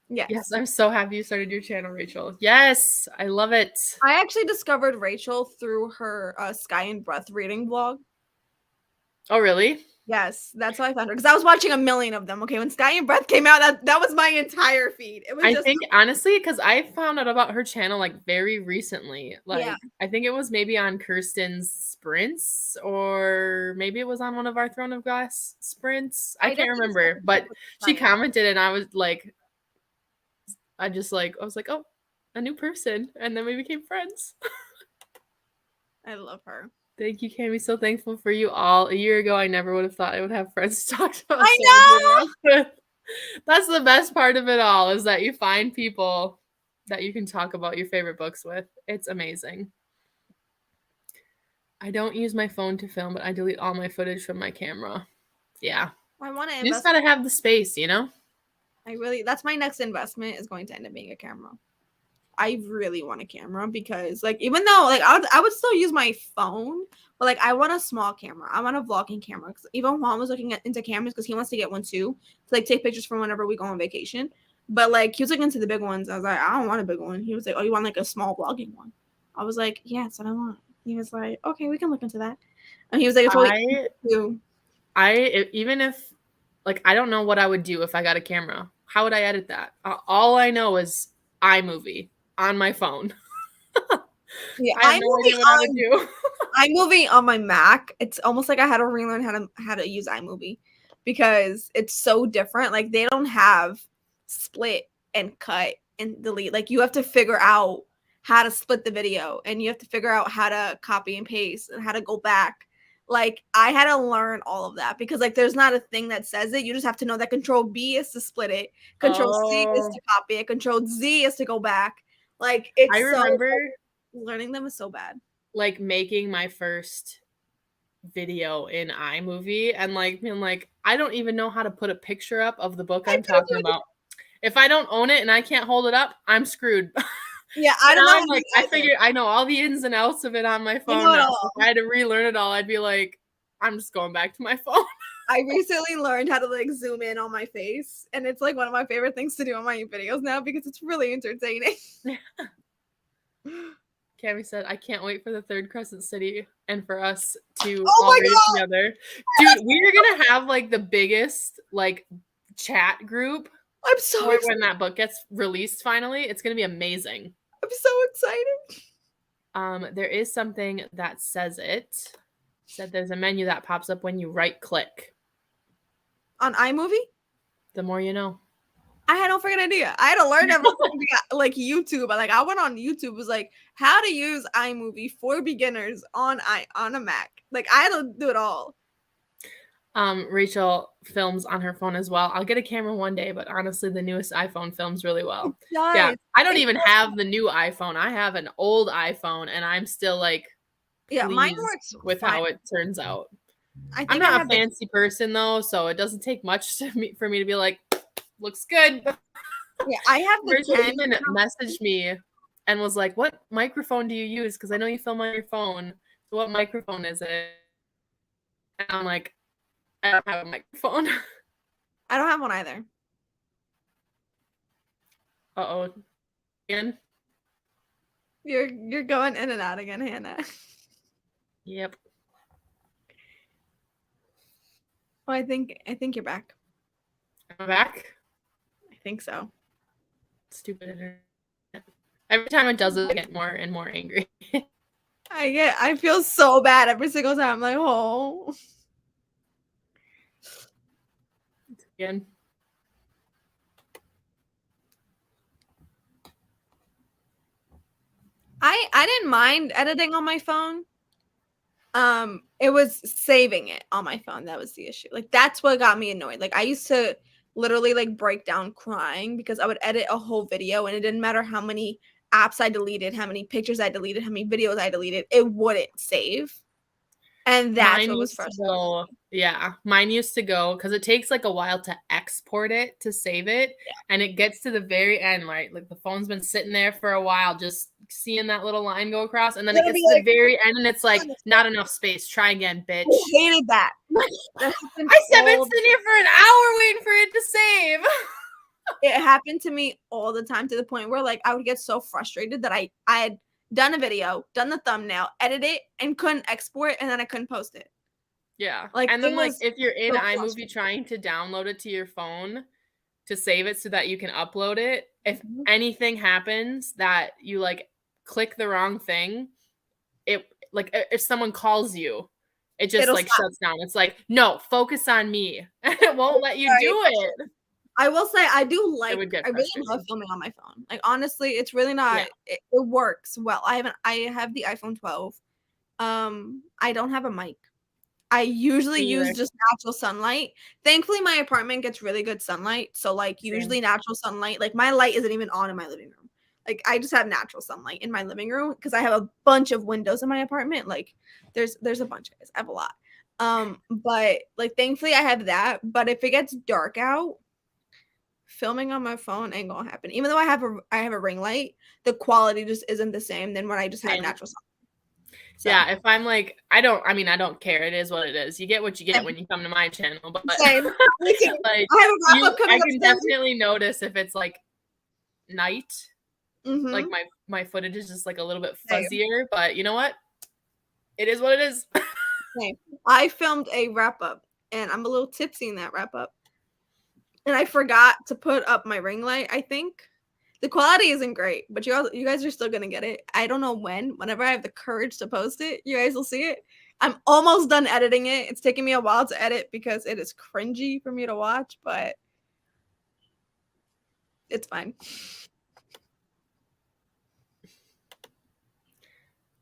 Yes, I'm so happy you started your channel, Rachel. Yes, I love it.
I actually discovered Rachel through her Sky and Breath reading vlog.
Oh, really?
Yes, that's how I found her. Because I was watching a million of them. Okay, when Sky and Breath came out, that was my entire feed. It was
I
just
think honestly, because I found out about her channel like very recently.
yeah.
Like I think it was maybe on Kirsten's sprints, or maybe it was on one of our Throne of Glass sprints. I
I
can't
definitely
remember,
started
but
with
she
Sky.
commented and I was like, I was like, oh, a new person, and then we became friends.
I love her.
Thank you, Cami. So thankful for you all. A year ago, I never would have thought I would have friends to talk about
I
Swords and
know.
Rock with. That's the best part of it all, is that you find people that you can talk about your favorite books with. It's amazing. I don't use my phone to film, but I delete all my footage from my camera. Yeah.
I want to
You just
invest.
gotta have the space, you know?
That's my next investment is going to end up being a camera. I really want a camera because like even though like I would still use my phone, but like I want a small camera. I want a vlogging camera because even Juan was looking into cameras because he wants to get one too to like take pictures from whenever we go on vacation. But like he was looking into the big ones. I was like, I don't want a big one. He was like, oh, you want like a small vlogging one? I was like, yeah, that's what I want. He was like, okay, we can look into that. And he was like, it's really
Even if, like, I don't know what I would do if I got a camera. How would I edit that? All I know is iMovie on my phone.
yeah,
I have no idea what I would do.
iMovie on my Mac, it's almost like I had to relearn how to use iMovie because it's so different. Like they don't have split and cut and delete. Like you have to figure out how to split the video and you have to figure out how to copy and paste and how to go back. Like I had to learn all of that because like there's not a thing that says it. You just have to know that Control B is to split it, Control C is to copy it, Control Z is to go back. Like
I
it's so
remember
learning them is so bad.
like making my first video in iMovie and like being like, I don't even know how to put a picture up of the book I'm talking about. If I don't own it and I can't hold it up, I'm screwed.
Yeah, I don't know.
I'm like, I figured I know all the ins and outs of it on my phone now. So if I had to relearn it all, I'd be like, I'm just going back to my phone.
I recently learned how to like zoom in on my face, and it's like one of my favorite things to do on my videos now because it's really entertaining.
Cami said, I can't wait for the third Crescent City and for us to
Oh
all
my
read it
God.
together. Dude, we're gonna have like the biggest like chat group.
I'm so excited.
When that book gets released finally. It's gonna be amazing.
I'm so excited.
There is something that says it. Said there's a menu that pops up when you right click.
On iMovie?
The more you know.
I had no freaking idea. I had to learn everything like YouTube. Like I went on YouTube, it was like how to use iMovie for beginners on a Mac. Like I had to do it all.
Rachel films on her phone as well. I'll get a camera one day, but honestly, the newest iPhone films really well. Yeah, I don't even have the new iPhone. I have an old iPhone, and I'm still like,
yeah, mine works
with
fine.
how it turns out.
I'm
not a fancy person though, so it doesn't take much for me to be like, looks good.
Yeah, I have the
Rachel even messaged me and was like, "What microphone do you use? Because I know you film on your phone. So what microphone is it?" And I'm like, I don't have a microphone.
I don't have one either.
Uh-oh. Again?
You're going in and out again, Hannah.
Yep.
Oh, I think you're back.
I'm back?
I think so.
Stupid internet. Every time it does it, I get more and more angry.
I feel so bad every single time. I'm like, oh.
Again.
I didn't mind editing on my phone. It was saving it on my phone that was the issue. Like that's what got me annoyed. Like I used to literally like break down crying because I would edit a whole video and it didn't matter how many apps I deleted, how many pictures I deleted, how many videos I deleted, it wouldn't save. And that's what was frustrating.
Yeah, mine used to go because it takes like a while to export it to save it, and it gets to the very end, right? Like the phone's been sitting there for a while, just seeing that little line go across, and then it gets to the very end, and it's like not enough space. Try again, bitch.
I hated that.
I said been sitting here for an hour waiting for it to save.
It happened to me all the time to the point where like I would get so frustrated that I had done a video, done the thumbnail, edit it, and couldn't export, and then I couldn't post it.
Yeah.
Like,
And then
it
like
was
if you're in
so
iMovie
frustrating.
trying to download it to your phone to save it so that you can upload it, if
Mhm.
anything happens that you like click the wrong thing, it like if someone calls you, it just
It'll
like
stop.
shuts down. It's like, no, focus on me. It won't let you
Sorry.
do it.
I will say I
It would get
really love
frustrating.
filming on my phone. Like, honestly, it's really
Yeah.
not it works well. I have the iPhone 12. I don't have a mic. I usually
Me
use
either.
just natural sunlight. Thankfully, my apartment gets really good sunlight. So, like,
Same.
usually natural sunlight, like, my light isn't even on in my living room. Like, I just have natural sunlight in my living room because I have a bunch of windows in my apartment. Like, there's a bunch of guys. I have a lot. But like, thankfully, I have that. But if it gets dark out, filming on my phone ain't gonna happen. Even though I have a ring light, the quality just isn't the same than when I just have
Same.
natural sunlight. So,
Yeah, if I'm like, I don't care. It is what it is. You get what you get when you come to my channel, but
same. Me too.
like
I have a wrap up
I
coming up
can
soon.
definitely notice if it's like night, like
Mm-hmm.
my footage is just like a little bit
Same.
fuzzier, but you know what? It is what it is.
Same. I filmed a wrap up, and I'm a little tipsy in that wrap up, and I forgot to put up my ring light. I think the quality isn't great, but you guys are still gonna get it. I don't know when. Whenever I have the courage to post it, you guys will see it. I'm almost done editing it. It's taking me a while to edit because it is cringy for me to watch, but it's fine.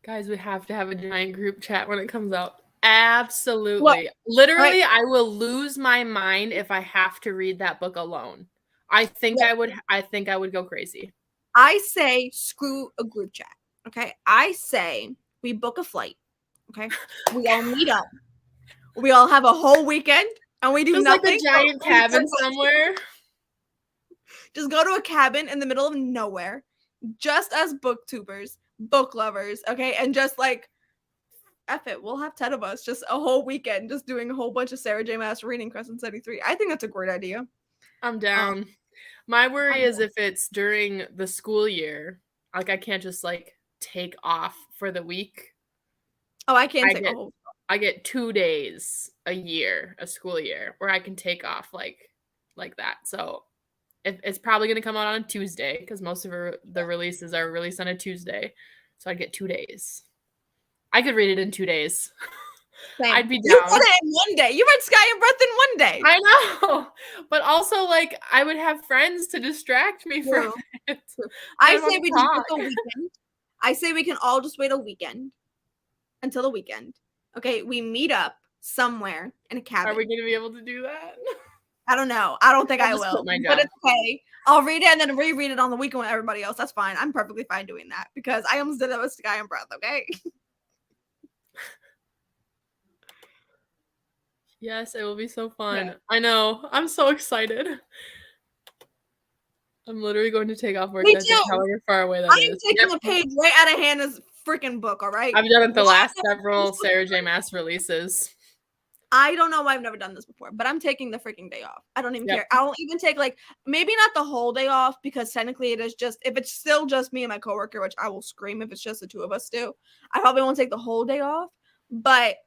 Guys, we have to have a giant group chat when it comes out. Absolutely.
What?
Literally,
Right.
I will lose my mind if I have to read that book alone. I think
Yeah.
I think I would go crazy.
I say screw a group chat. Okay. I say we book a flight. Okay. We all meet up. We all have a whole weekend and we do
Just like a
nothing.
giant cabin somewhere.
Just go to a cabin in the middle of nowhere, just as booktubers, book lovers, okay? And just like, F it, we'll have 10 of us, just a whole weekend, just doing a whole bunch of Sarah J. Maas reading Crescent 73. I think that's a great idea.
I'm down. My worry
I'm
is
down.
if it's during the school year, like I can't just like take off for the week.
Oh, I can't
I
take a
get
whole.
I get 2 days a year, a school year, where I can take off like that. So it's probably going to come out on a Tuesday because most of the releases are released on a Tuesday. So I'd get 2 days. I could read it in 2 days. I'd
Same.
be
You
down.
read it in one day. You read Sky and Breath in one day.
I know. But also, like, I would have friends to distract me from
True.
it.
True.
I
I
want
say
to
we just book
talk.
a weekend. I say we can all just wait a weekend until the weekend. Okay, we meet up somewhere in a
Are we
cabin.
going to be able to do that?
I don't know. I don't think
I'll
I
just quit
will,
my
but
job.
it's okay. I'll read it and then reread it on the weekend with everybody else. That's fine. I'm perfectly fine doing that because I almost did it with Sky and Breath. Okay.
Yes, it will be so fun.
Yeah.
I know. I'm so excited. I'm literally going to take off work
Me
that day,
too.
however far away that
I am
is.
taking
Yep.
a page right out of Hannah's freaking book. All right.
I've done it the last several Sarah J. Maas releases.
I don't know why I've never done this before, but I'm taking the freaking day off. I don't even
Yep.
care. I don't even take like maybe not the whole day off because technically it is just if it's still just me and my coworker, which I will scream if it's just the two of us still. I probably won't take the whole day off, but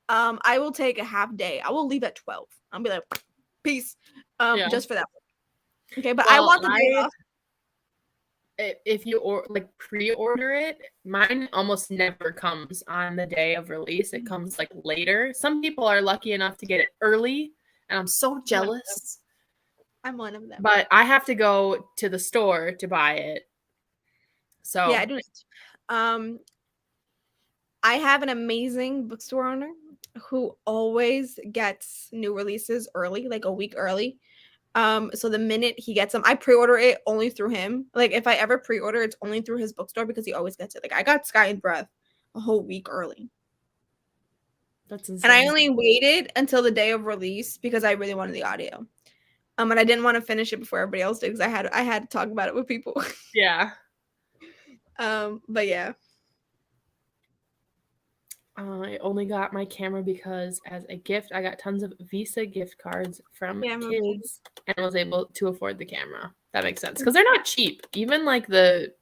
I will take a half day. I will leave at 12. I'll be like, peace.
Yeah.
Just for that. Okay, but I
Well,
want the day off.
if you like pre-order it, mine almost never comes on the day of release. It comes like later. Some people are lucky enough to get it early, and I'm so jealous.
I'm one of them.
But I have to go to the store to buy it. So
Yeah, I do it. I have an amazing bookstore owner who always gets new releases early, like a week early. So the minute he gets them, I pre-order it only through him. Like if I ever pre-order, it's only through his bookstore because he always gets it. Like I got Sky and Breath a whole week early.
that's
And I
insane.
only waited until the day of release because I really wanted the audio. And I didn't want to finish it before everybody else did because I had to talk about it with people.
Yeah.
But yeah.
I only got my camera because as a gift, I got tons of Visa gift cards from kids and was able to afford the camera. That makes sense because they're not cheap. Even like the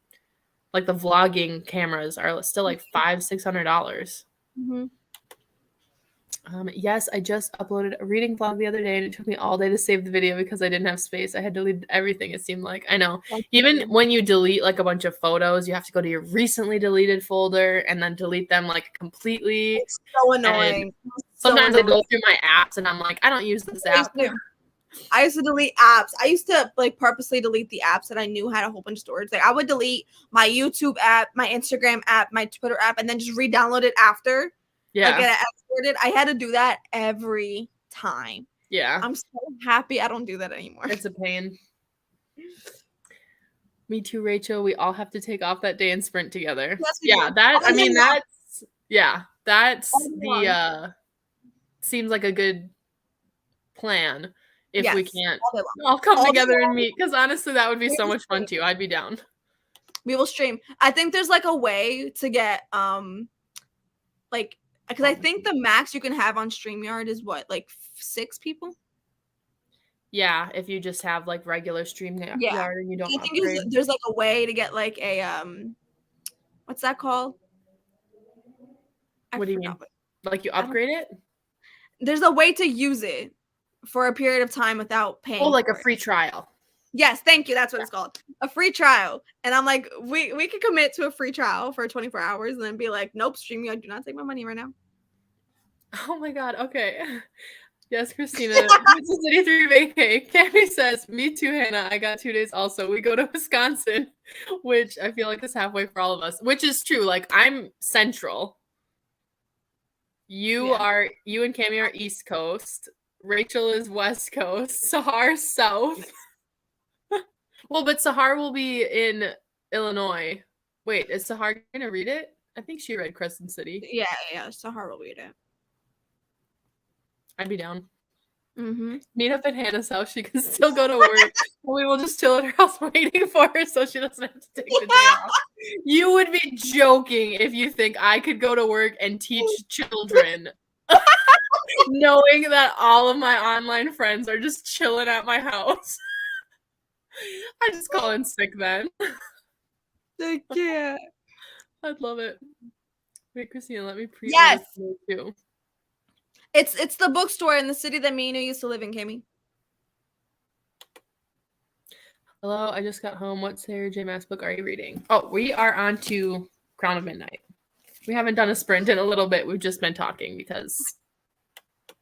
vlogging cameras are still like $500-$600.
Mm-hmm.
Yes, I just uploaded a reading vlog the other day and it took me all day to save the video because I didn't have space. I had deleted everything, it seemed like. I know. Even when you delete like a bunch of photos, you have to go to your recently deleted folder and then delete them like completely.
It's so annoying.
Sometimes I go through my apps and I'm like, I don't use this app.
I used to delete apps. I used to like purposely delete the apps that I knew had a whole bunch of storage. Like I would delete my YouTube app, my Instagram app, my Twitter app, and then just re-download it after.
Yeah.
Like get it exported. I had to do that every time.
Yeah.
I'm so happy I don't do that anymore.
It's a pain. Me too, Rachel. We all have to take off that day and sprint together.
Yes,
that's the seems like a good plan. If we can't all come together and meet, because honestly that would be so much fun too. I'd be down.
We will stream. I think there's like a way to get like, because I think the max you can have on StreamYard is what, like 6 people?
Yeah, if you just have like regular StreamYard and you don't upgrade.
There's like a way to get like a what's that called?
What do you mean? Like you upgrade it?
There's a way to use it for a period of time without paying.
Oh, like a free trial.
Yes, thank you. That's what it's called. A free trial. And I'm like, we could commit to a free trial for 24 hours and then be like, nope, StreamYard, do not take my money right now.
Oh my god, okay. Yes, Christina. This is City 3 vacay. Cammy says, me too, Hannah. I got 2 days also. We go to Wisconsin, which I feel like is halfway for all of us, which is true. Like, I'm central. You and Cammy are East Coast. Rachel is West Coast. Sahar South. Well, but Sahar will be in Illinois. Wait, is Sahar gonna read it? I think she read Crescent City.
Yeah. Sahar will read it.
I'd be down.
Mm-hmm.
Meet up at Hannah's house. She can still go to work. We will just chill at her house waiting for her so she doesn't have to take the day off. You would be joking if you think I could go to work and teach children knowing that all of my online friends are just chilling at my house. I just call in sick then.
I can't.
I'd love it. Wait, Christina, let me pre-order
yes.
too.
It's the bookstore in the city that me and you used to live in, Cammy.
Hello, I just got home. What Sarah J. Maas book are you reading? Oh, we are on to Crown of Midnight. We haven't done a sprint in a little bit. We've just been talking because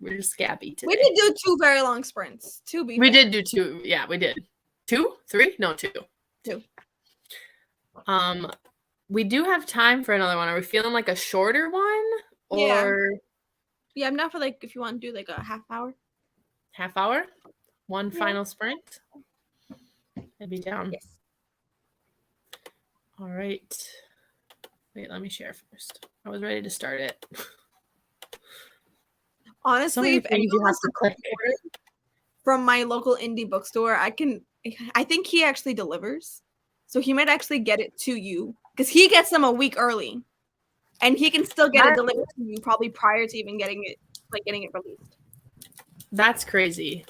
we're just scabby today.
We did do 2 very long sprints. 2 before.
We did do 2. Yeah, we did. 2? 3? No, 2.
2.
We do have time for another one. Are we feeling like a shorter one? Or
yeah, I'm not for like if you want to do like a half hour.
Half hour? One final sprint? I'd be down.
Yes.
All right. Wait, let me share first. I was ready to start it.
Honestly, if anyone wants to order from my local indie bookstore, I think he actually delivers. So he might actually get it to you because he gets them a week early. And he can still get it delivered to you probably prior to even getting it released. That's
crazy.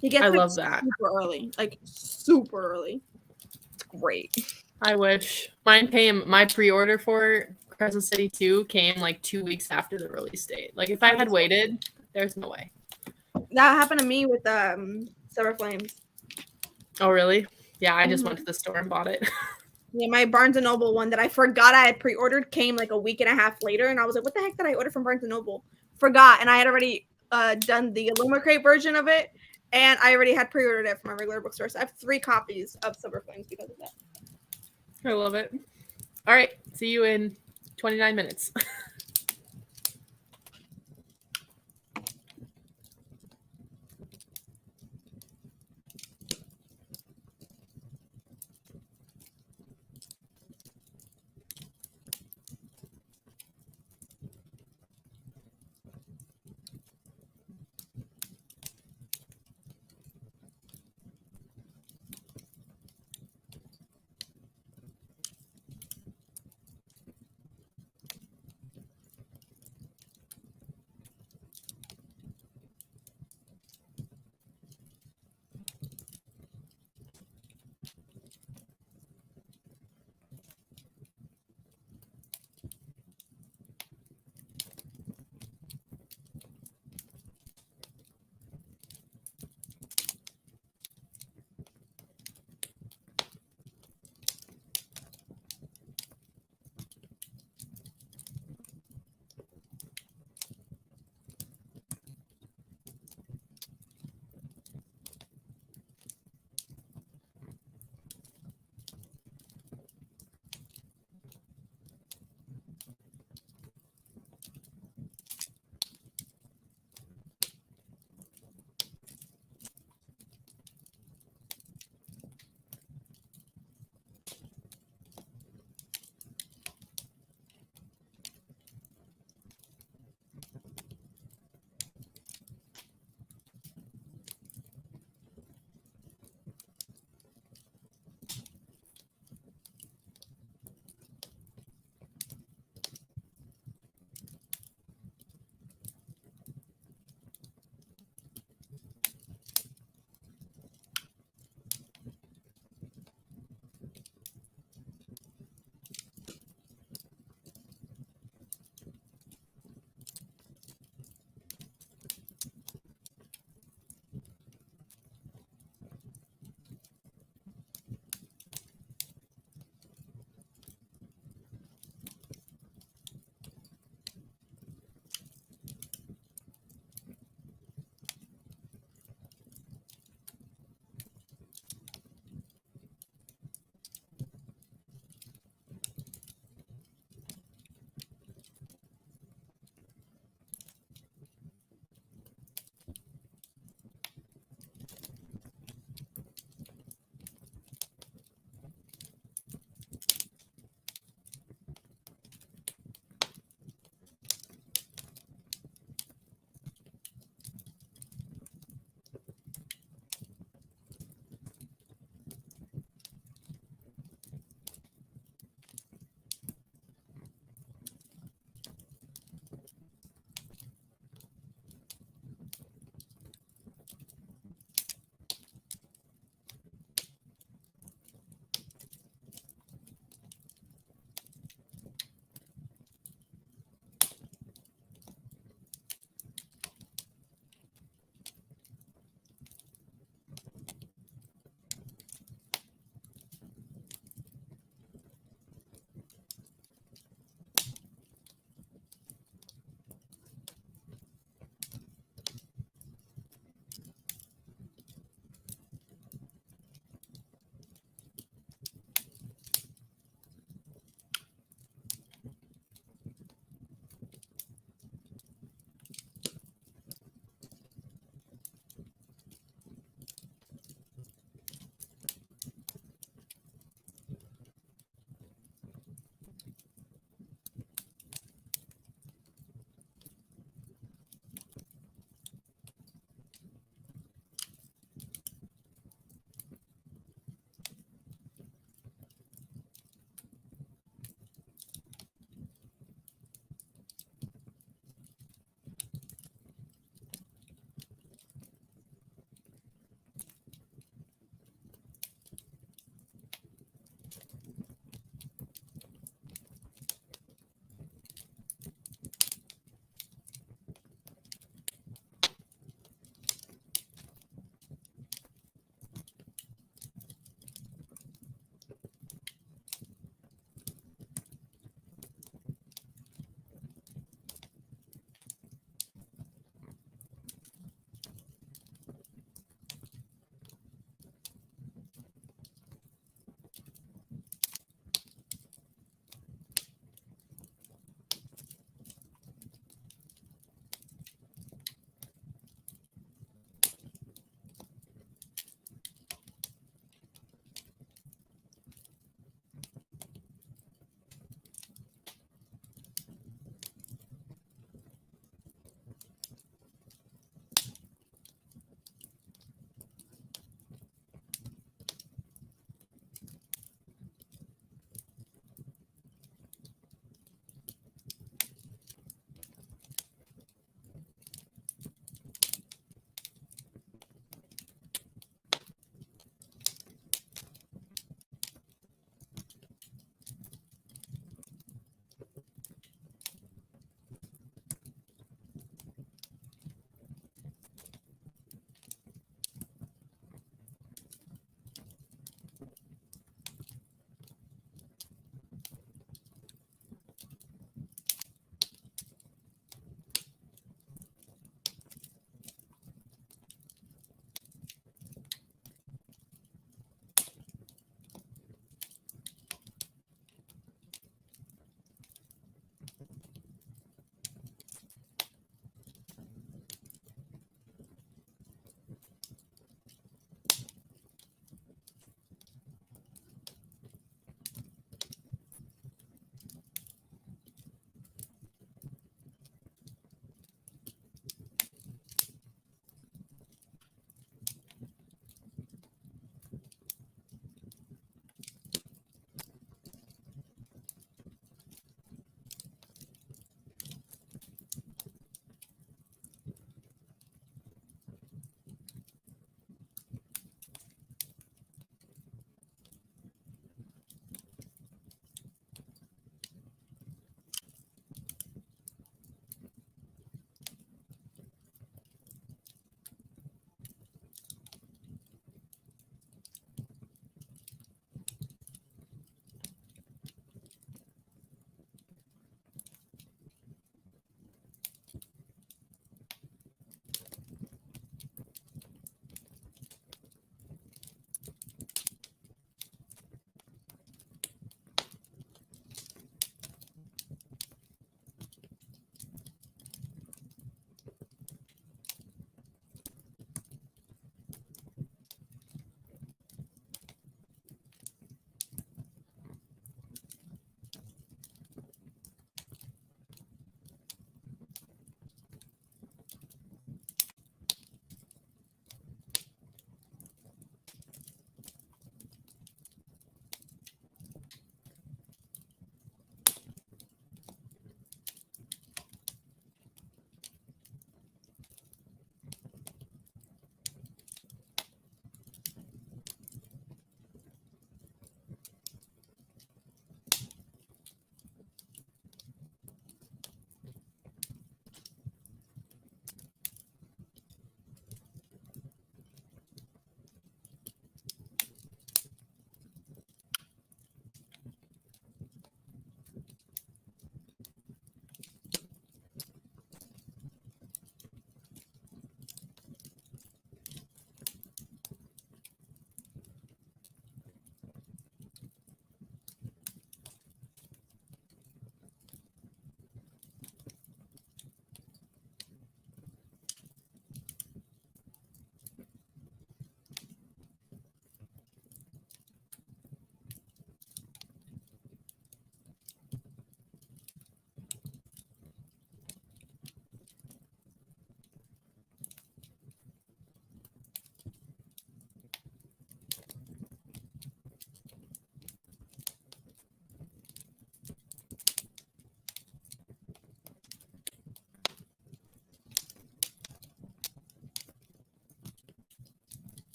He gets
I love that.
Super early. Like super early. It's great.
I wish. Mine came, my pre-order for Crescent City 2 came like 2 weeks after the release date. Like if I had waited, there's no way.
That happened to me with Summer Flames.
Oh really? Yeah, I just went to the store and bought it.
Yeah, my Barnes & Noble one that I forgot I had pre-ordered came like a week and a half later, and I was like, what the heck did I order from Barnes & Noble? Forgot, and I had already done the Illumicrate version of it, and I already had pre-ordered it from my regular bookstore, so I have 3 copies of Summer Flames because of that.
I love it. All right, see you in 29 minutes.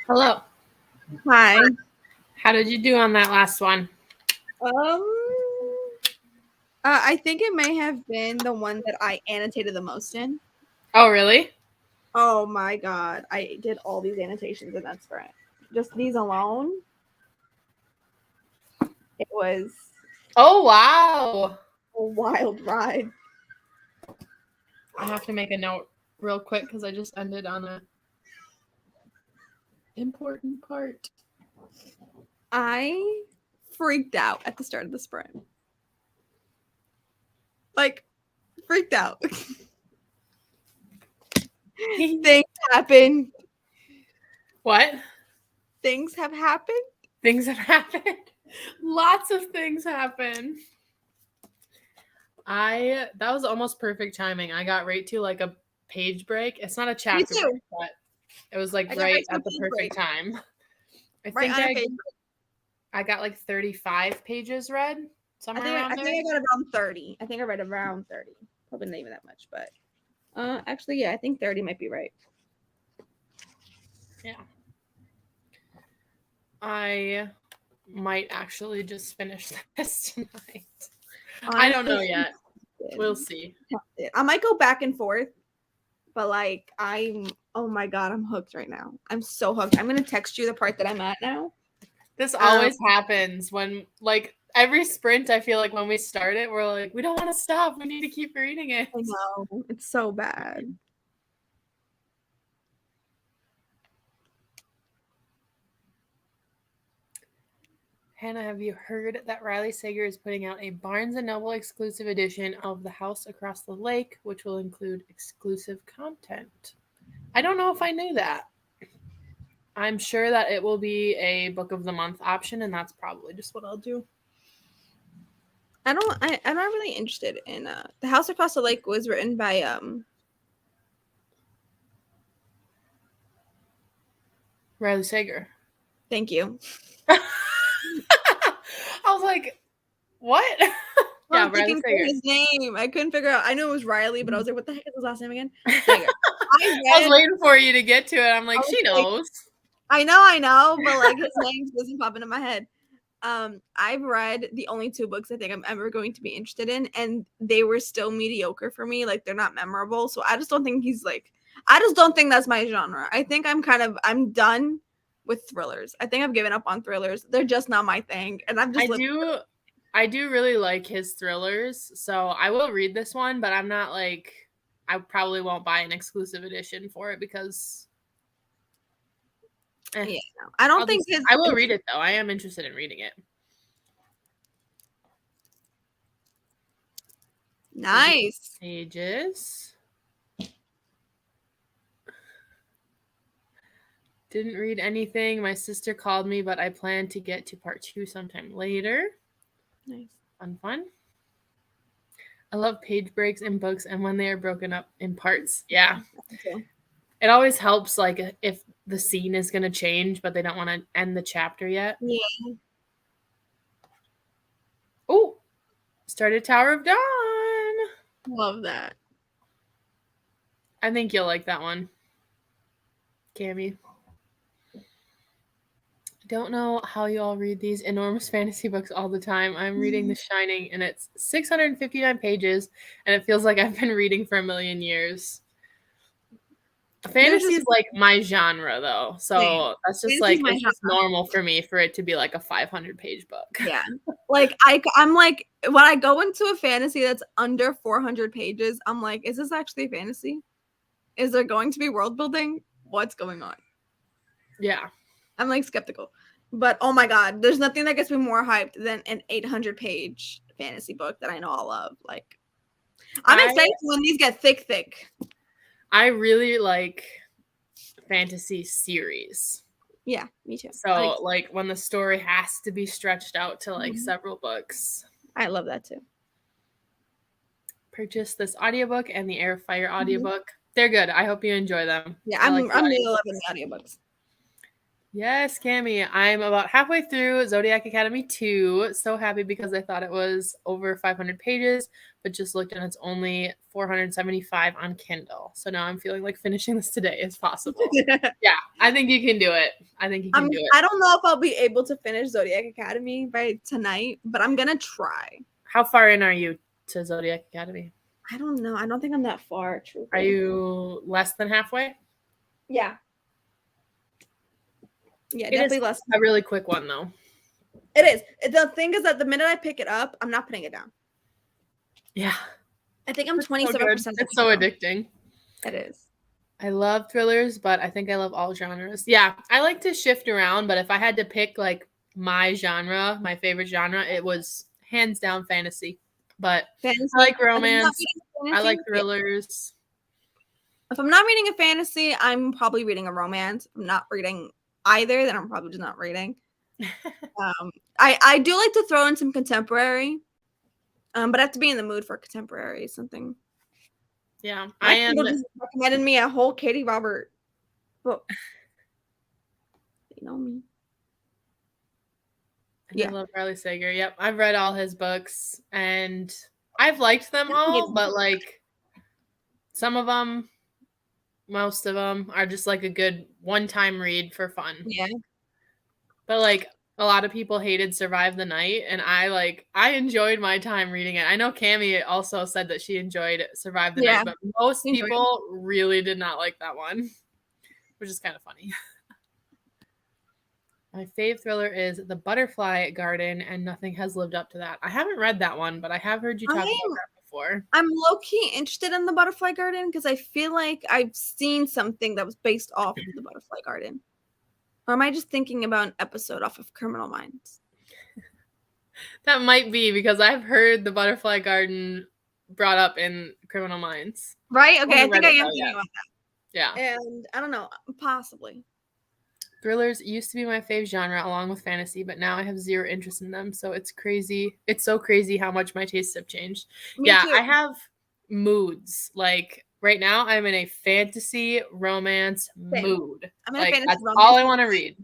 Hello.
Hi.
How did you do on that last one?
I think it may have been the one that I annotated the most in.
Oh, really?
Oh my god, I did all these annotations in that sprint. Just these alone. It was
Oh, wow.
a wild ride.
I have to make a note real quick because I just ended on a important part.
I freaked out at the start of the sprint. Like, freaked out. Things happen.
What?
Things have happened.
Things have happened. Lots of things happen. That was almost perfect timing. I got right to like a page break. It's not a chapter break, but it was like right at the perfect time. I got like 35 pages read.
I think I got around 30. I think I read around 30. Probably not even that much, but actually, yeah, I think 30 might be right.
Yeah. I might actually just finish this tonight. I don't know yet. We'll see.
I might go back and forth, but like oh my god, I'm hooked right now. I'm so hooked. I'm gonna text you the part that I'm at now.
This always happens when like every sprint, I feel like when we start it, we're like, we don't want to stop. We need to keep reading it.
I know. It's so bad.
Hannah, have you heard that Riley Sager is putting out a Barnes & Noble exclusive edition of The House Across the Lake, which will include exclusive content? I don't know if I knew that. I'm sure that it will be a book of the month option, and that's probably just what I'll do.
I'm not really interested in The House Across the Lake was written by
Riley Sager.
Thank you.
I was like, what?
Yeah, Riley Sager. His name. I couldn't figure out. I knew it was Riley, but I was like, what the heck is his last name again? Sager.
I was waiting for you to get to it. I'm like, she knows.
I know, but like his name doesn't pop into my head. I've read the only 2 books I think I'm ever going to be interested in, and they were still mediocre for me. Like, they're not memorable. So I just don't think I just don't think that's my genre. I think I'm done with thrillers. I think I've given up on thrillers. They're just not my thing. And I'm just
I do really like his thrillers. So I will read this one, but I'm not like, I probably won't buy an exclusive edition for it because
yeah, I don't think
I will read it though. I am interested in reading it.
Nice.
Pages. Didn't read anything. My sister called me, but I plan to get to part 2 sometime later.
Nice.
Fun. I love page breaks in books and when they are broken up in parts. Yeah. It always helps, like, if the scene is going to change, but they don't want to end the chapter yet.
Yeah.
Oh, started Tower of Dawn.
Love that.
I think you'll like that one, Cammy. Don't know how you all read these enormous fantasy books all the time. I'm reading The Shining, and it's 659 pages, and it feels like I've been reading for a million years. Fantasy is like my genre, though, so that's just like it's just normal for me for it to be like a 500-page book.
Yeah, like I'm like when I go into a fantasy that's under 400 pages, I'm like, is this actually a fantasy? Is there going to be world building? What's going on?
Yeah.
I'm like skeptical, but oh my god, there's nothing that gets me more hyped than an 800-page fantasy book that I know I'll love. Like, I'm excited when these get thick. I
really like fantasy series.
Yeah, me too.
So like when the story has to be stretched out to like several books.
I love that too.
Purchase this audiobook and the Air Fire audiobook. They're good. I hope you enjoy them.
Yeah, I'm really loving the audiobooks.
Yes, Cami. I'm about halfway through Zodiac Academy 2. So happy because I thought it was over 500 pages, but just looked and it's only 475 on Kindle. So now I'm feeling like finishing this today is possible. Yeah, I think you can do it. I think you can do it.
I don't know if I'll be able to finish Zodiac Academy by tonight, but I'm gonna try.
How far in are you to Zodiac Academy?
I don't know. I don't think I'm that far, truthfully.
Are you less than halfway?
Yeah. Yeah,
It
definitely
is
less.
a really quick one, though.
It is. The thing is that the minute I pick it up, I'm not putting it down.
Yeah.
I think I'm 27%.
It's so addicting.
It is.
I love thrillers, but I think I love all genres. Yeah, I like to shift around, but if I had to pick like my genre, my favorite genre, it was hands down fantasy. But
Fantasy.
I like romance. I like thrillers.
If I'm not reading a fantasy, I'm probably reading a romance. If I'm not reading either, then I'm probably just not reading. I do like to throw in some contemporary, but I have to be in the mood for contemporary something.
Yeah,
I am. Just recommended me a whole Katie Robert book. You know me.
I love Riley Sager. Yep, I've read all his books and I've liked them all, but like some of them, most of them are just like a good one-time read for fun.
Yeah.
But like a lot of people hated Survive the Night, and I enjoyed my time reading it. I know Cami also said that she enjoyed Survive the Night, but most people really did not like that one, which is kind of funny. My fave thriller is The Butterfly Garden, and nothing has lived up to that. I haven't read that one, but I have heard you talk about that before.
I'm low-key interested in The Butterfly Garden because I feel like I've seen something that was based off of The Butterfly Garden. Or am I just thinking about an episode off of Criminal Minds?
That might be because I've heard The Butterfly Garden brought up in Criminal Minds.
Right? Okay, I think I am thinking about that.
Yeah.
And I don't know, possibly.
Thrillers used to be my fave genre along with fantasy, but now I have zero interest in them. So it's crazy. It's so crazy how much my tastes have changed. Me too. I have moods. Like right now I'm in a fantasy romance mood. I'm in a fantasy romance. That's all I want to read.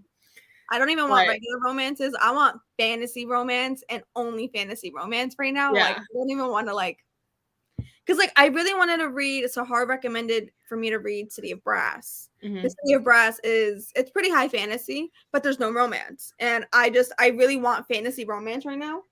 I don't even want regular romances. I want fantasy romance and only fantasy romance right now. Yeah. Like I don't even want to like because like I really wanted to read. So Heir recommended for me to read City of Brass. The City of Brass it's pretty high fantasy, but there's no romance. And I really want fantasy romance right now.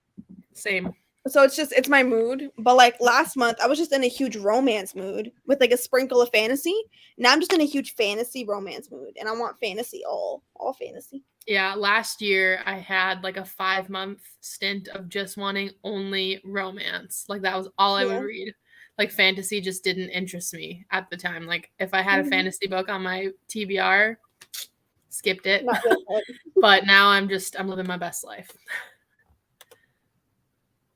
Same.
So it's my mood. But like last month, I was just in a huge romance mood with like a sprinkle of fantasy. Now I'm just in a huge fantasy romance mood, and I want fantasy all fantasy.
Yeah, last year I had like a 5-month stint of just wanting only romance. Like that was all I would read. Like fantasy just didn't interest me at the time. Like if I had a fantasy book on my TBR, skipped it. But now I'm living my best life.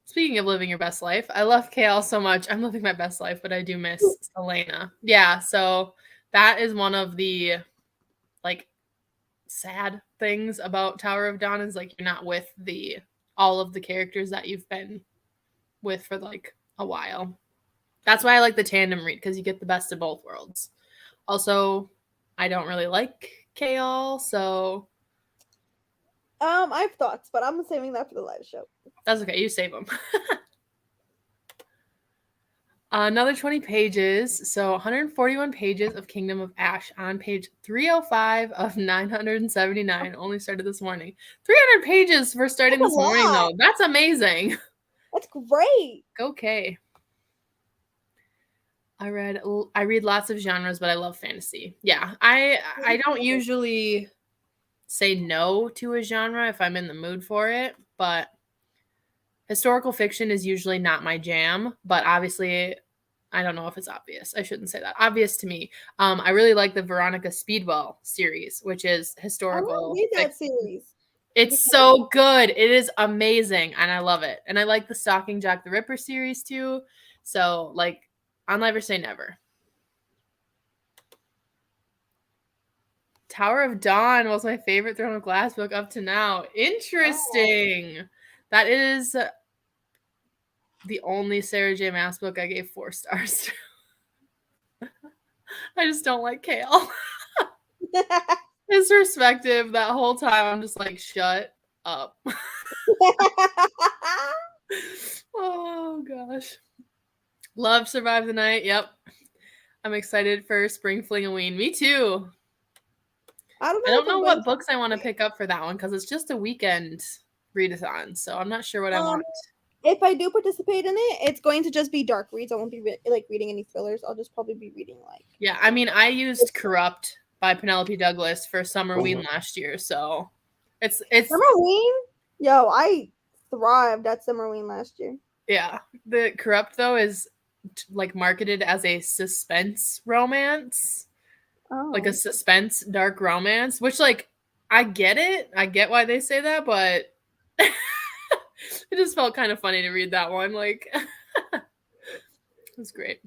Speaking of living your best life, I love KL so much. I'm living my best life, but I do miss Selena. Yeah, so that is one of the like sad things about Tower of Dawn is like you're not with all of the characters that you've been with for like a while. That's why I like the tandem read because you get the best of both worlds. Also, I don't really like KL, so
I have thoughts, but I'm saving that for the live show.
That's okay. You save them. Another 20 pages. So 141 pages of Kingdom of Ash on page 305 of 979. Only started this morning. 300 pages for starting this morning, though. That's amazing.
That's great.
Okay. I read lots of genres, but I love fantasy. Yeah, I don't usually say no to a genre if I'm in the mood for it, but historical fiction is usually not my jam, but obviously I don't know if it's obvious. I shouldn't say that. Obvious to me. I really like the Veronica Speedwell series, which is historical. I
want to read that series.
It's so good. It is amazing, and I love it. And I like the Stalking Jack the Ripper series too. So, like, I'll never say never. Tower of Dawn was my favorite Throne of Glass book up to now. Interesting. Oh. That is the only Sarah J. Maas book I gave 4 stars to. I just don't like Kale. His perspective that whole time, I'm just like, shut up. Oh gosh. Love Survive the Night. Yep. I'm excited for Spring Fling-a-ween. Me too.
I don't
I
know
don't
if I'm
know
going
what books I want to pick up for that one because it's just a weekend readathon, so I'm not sure what I want.
If I do participate in it, it's going to just be dark reads. I won't be like reading any thrillers. I'll just probably be reading like.
Yeah, I mean, I used Corrupt by Penelope Douglas for Summerween last year, so it's
Summerween? Yo, I thrived at Summerween last year.
Yeah, the Corrupt though is like marketed as a suspense romance, like a suspense dark romance, which like I get it, I get why they say that, but it just felt kind of funny to read that one. Like, it was great.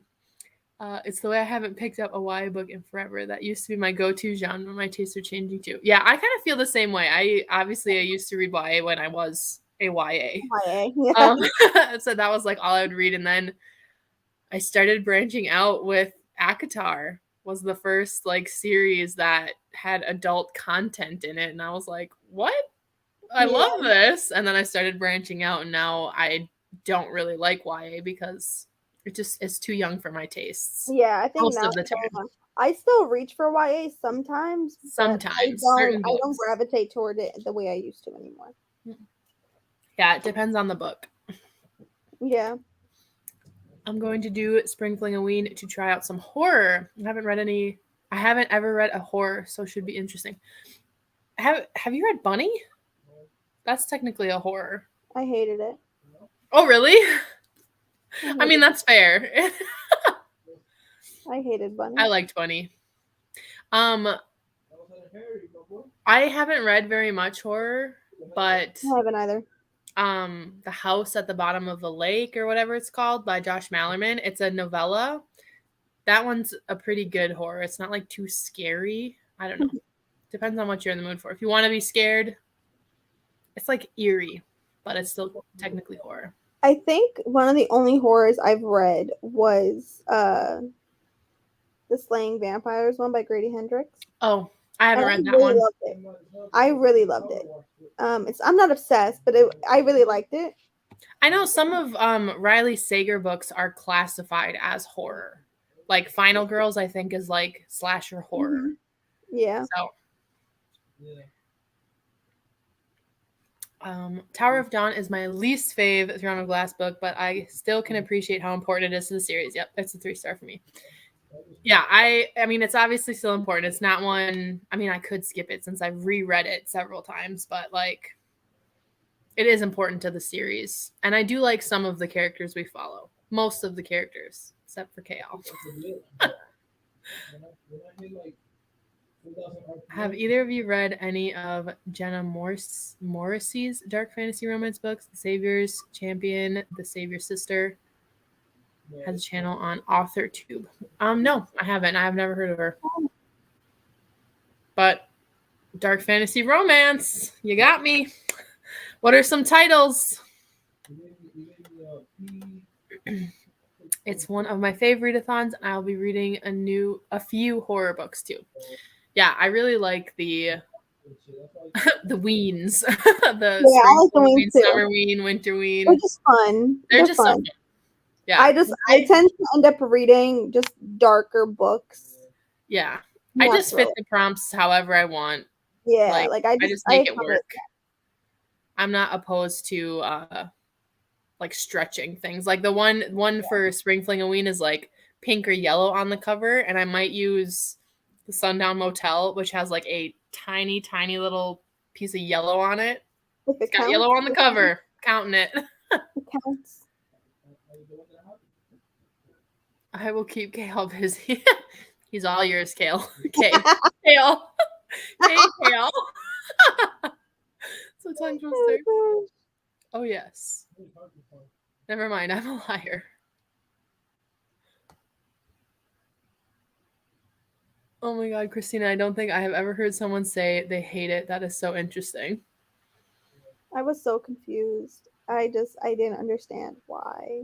It's the way I haven't picked up a YA book in forever. That used to be my go-to genre. My tastes are changing too. Yeah, I kind of feel the same way. I used to read YA when I was a YA.
Yeah.
So that was like all I would read, and then I started branching out with ACOTAR. Was the first like series that had adult content in it, and I was like, what? I love this. And then I started branching out, and now I don't really like YA because it's too young for my tastes.
Yeah, I think
most
now
of the time.
I still reach for YA sometimes, but I don't gravitate toward it the way I used to anymore.
Yeah, it depends on the book.
Yeah.
I'm going to do Spring Fling-a-ween to try out some horror. I haven't ever read a horror, so it should be interesting. Have you read Bunny? That's technically a horror.
I hated it.
Oh, really? I mean, that's fair.
I hated Bunny.
I liked Bunny. I haven't read very much horror, but
I haven't either.
The House at the Bottom of the Lake or whatever it's called by Josh Malerman. It's a novella. That one's a pretty good horror. It's not like too scary. I don't know. Depends on what you're in the mood for. If you want to be scared, it's like eerie, but it's still technically horror.
I think one of the only horrors I've read was the Slaying Vampires one by Grady Hendrix.
Oh, I haven't read that one.
Loved it. I really loved it. I'm not obsessed, but I really liked it.
I know some of Riley Sager books are classified as horror. Like Final Girls, I think, is like slasher horror.
Mm-hmm. Yeah.
So, Tower of Dawn is my least fave Throne of Glass book, but I still can appreciate how important it is to the series. Yep, it's a 3-star for me. Yeah, I mean, it's obviously still important. It's not one. I mean, I could skip it since I've reread it several times, but like, it is important to the series, and I do like some of the characters we follow. Most of the characters, except for Kale. Have either of you read any of Jenna Morrissey's dark fantasy romance books? The Savior's Champion, The Savior's Sister. Has a channel on AuthorTube. No, I haven't. I've never heard of her. But dark fantasy romance, you got me. What are some titles? It's one of my favorite readathons. I'll be reading a few horror books too. Yeah, I really like the weens.
Spring,
summer ween, winter ween.
They're just fun.
They're just fun. So fun. Yeah.
I tend to end up reading just darker books.
Yeah. I just fit the prompts however I want.
Yeah, like I
just make it work. I'm not opposed to like stretching things. Like the one for Spring Fling-a-ween is like pink or yellow on the cover, and I might use the Sundown Motel, which has like a tiny, tiny little piece of yellow on it. It's got yellow on the cover. Counting it.
It counts.
I will keep Kale busy. He's all yours, Kale. Kale. Kale. Kale. So tongue twister. Oh, yes. Never mind. I'm a liar. Oh my God, Christina, I don't think I have ever heard someone say they hate it. That is so interesting.
I was so confused. I didn't understand why.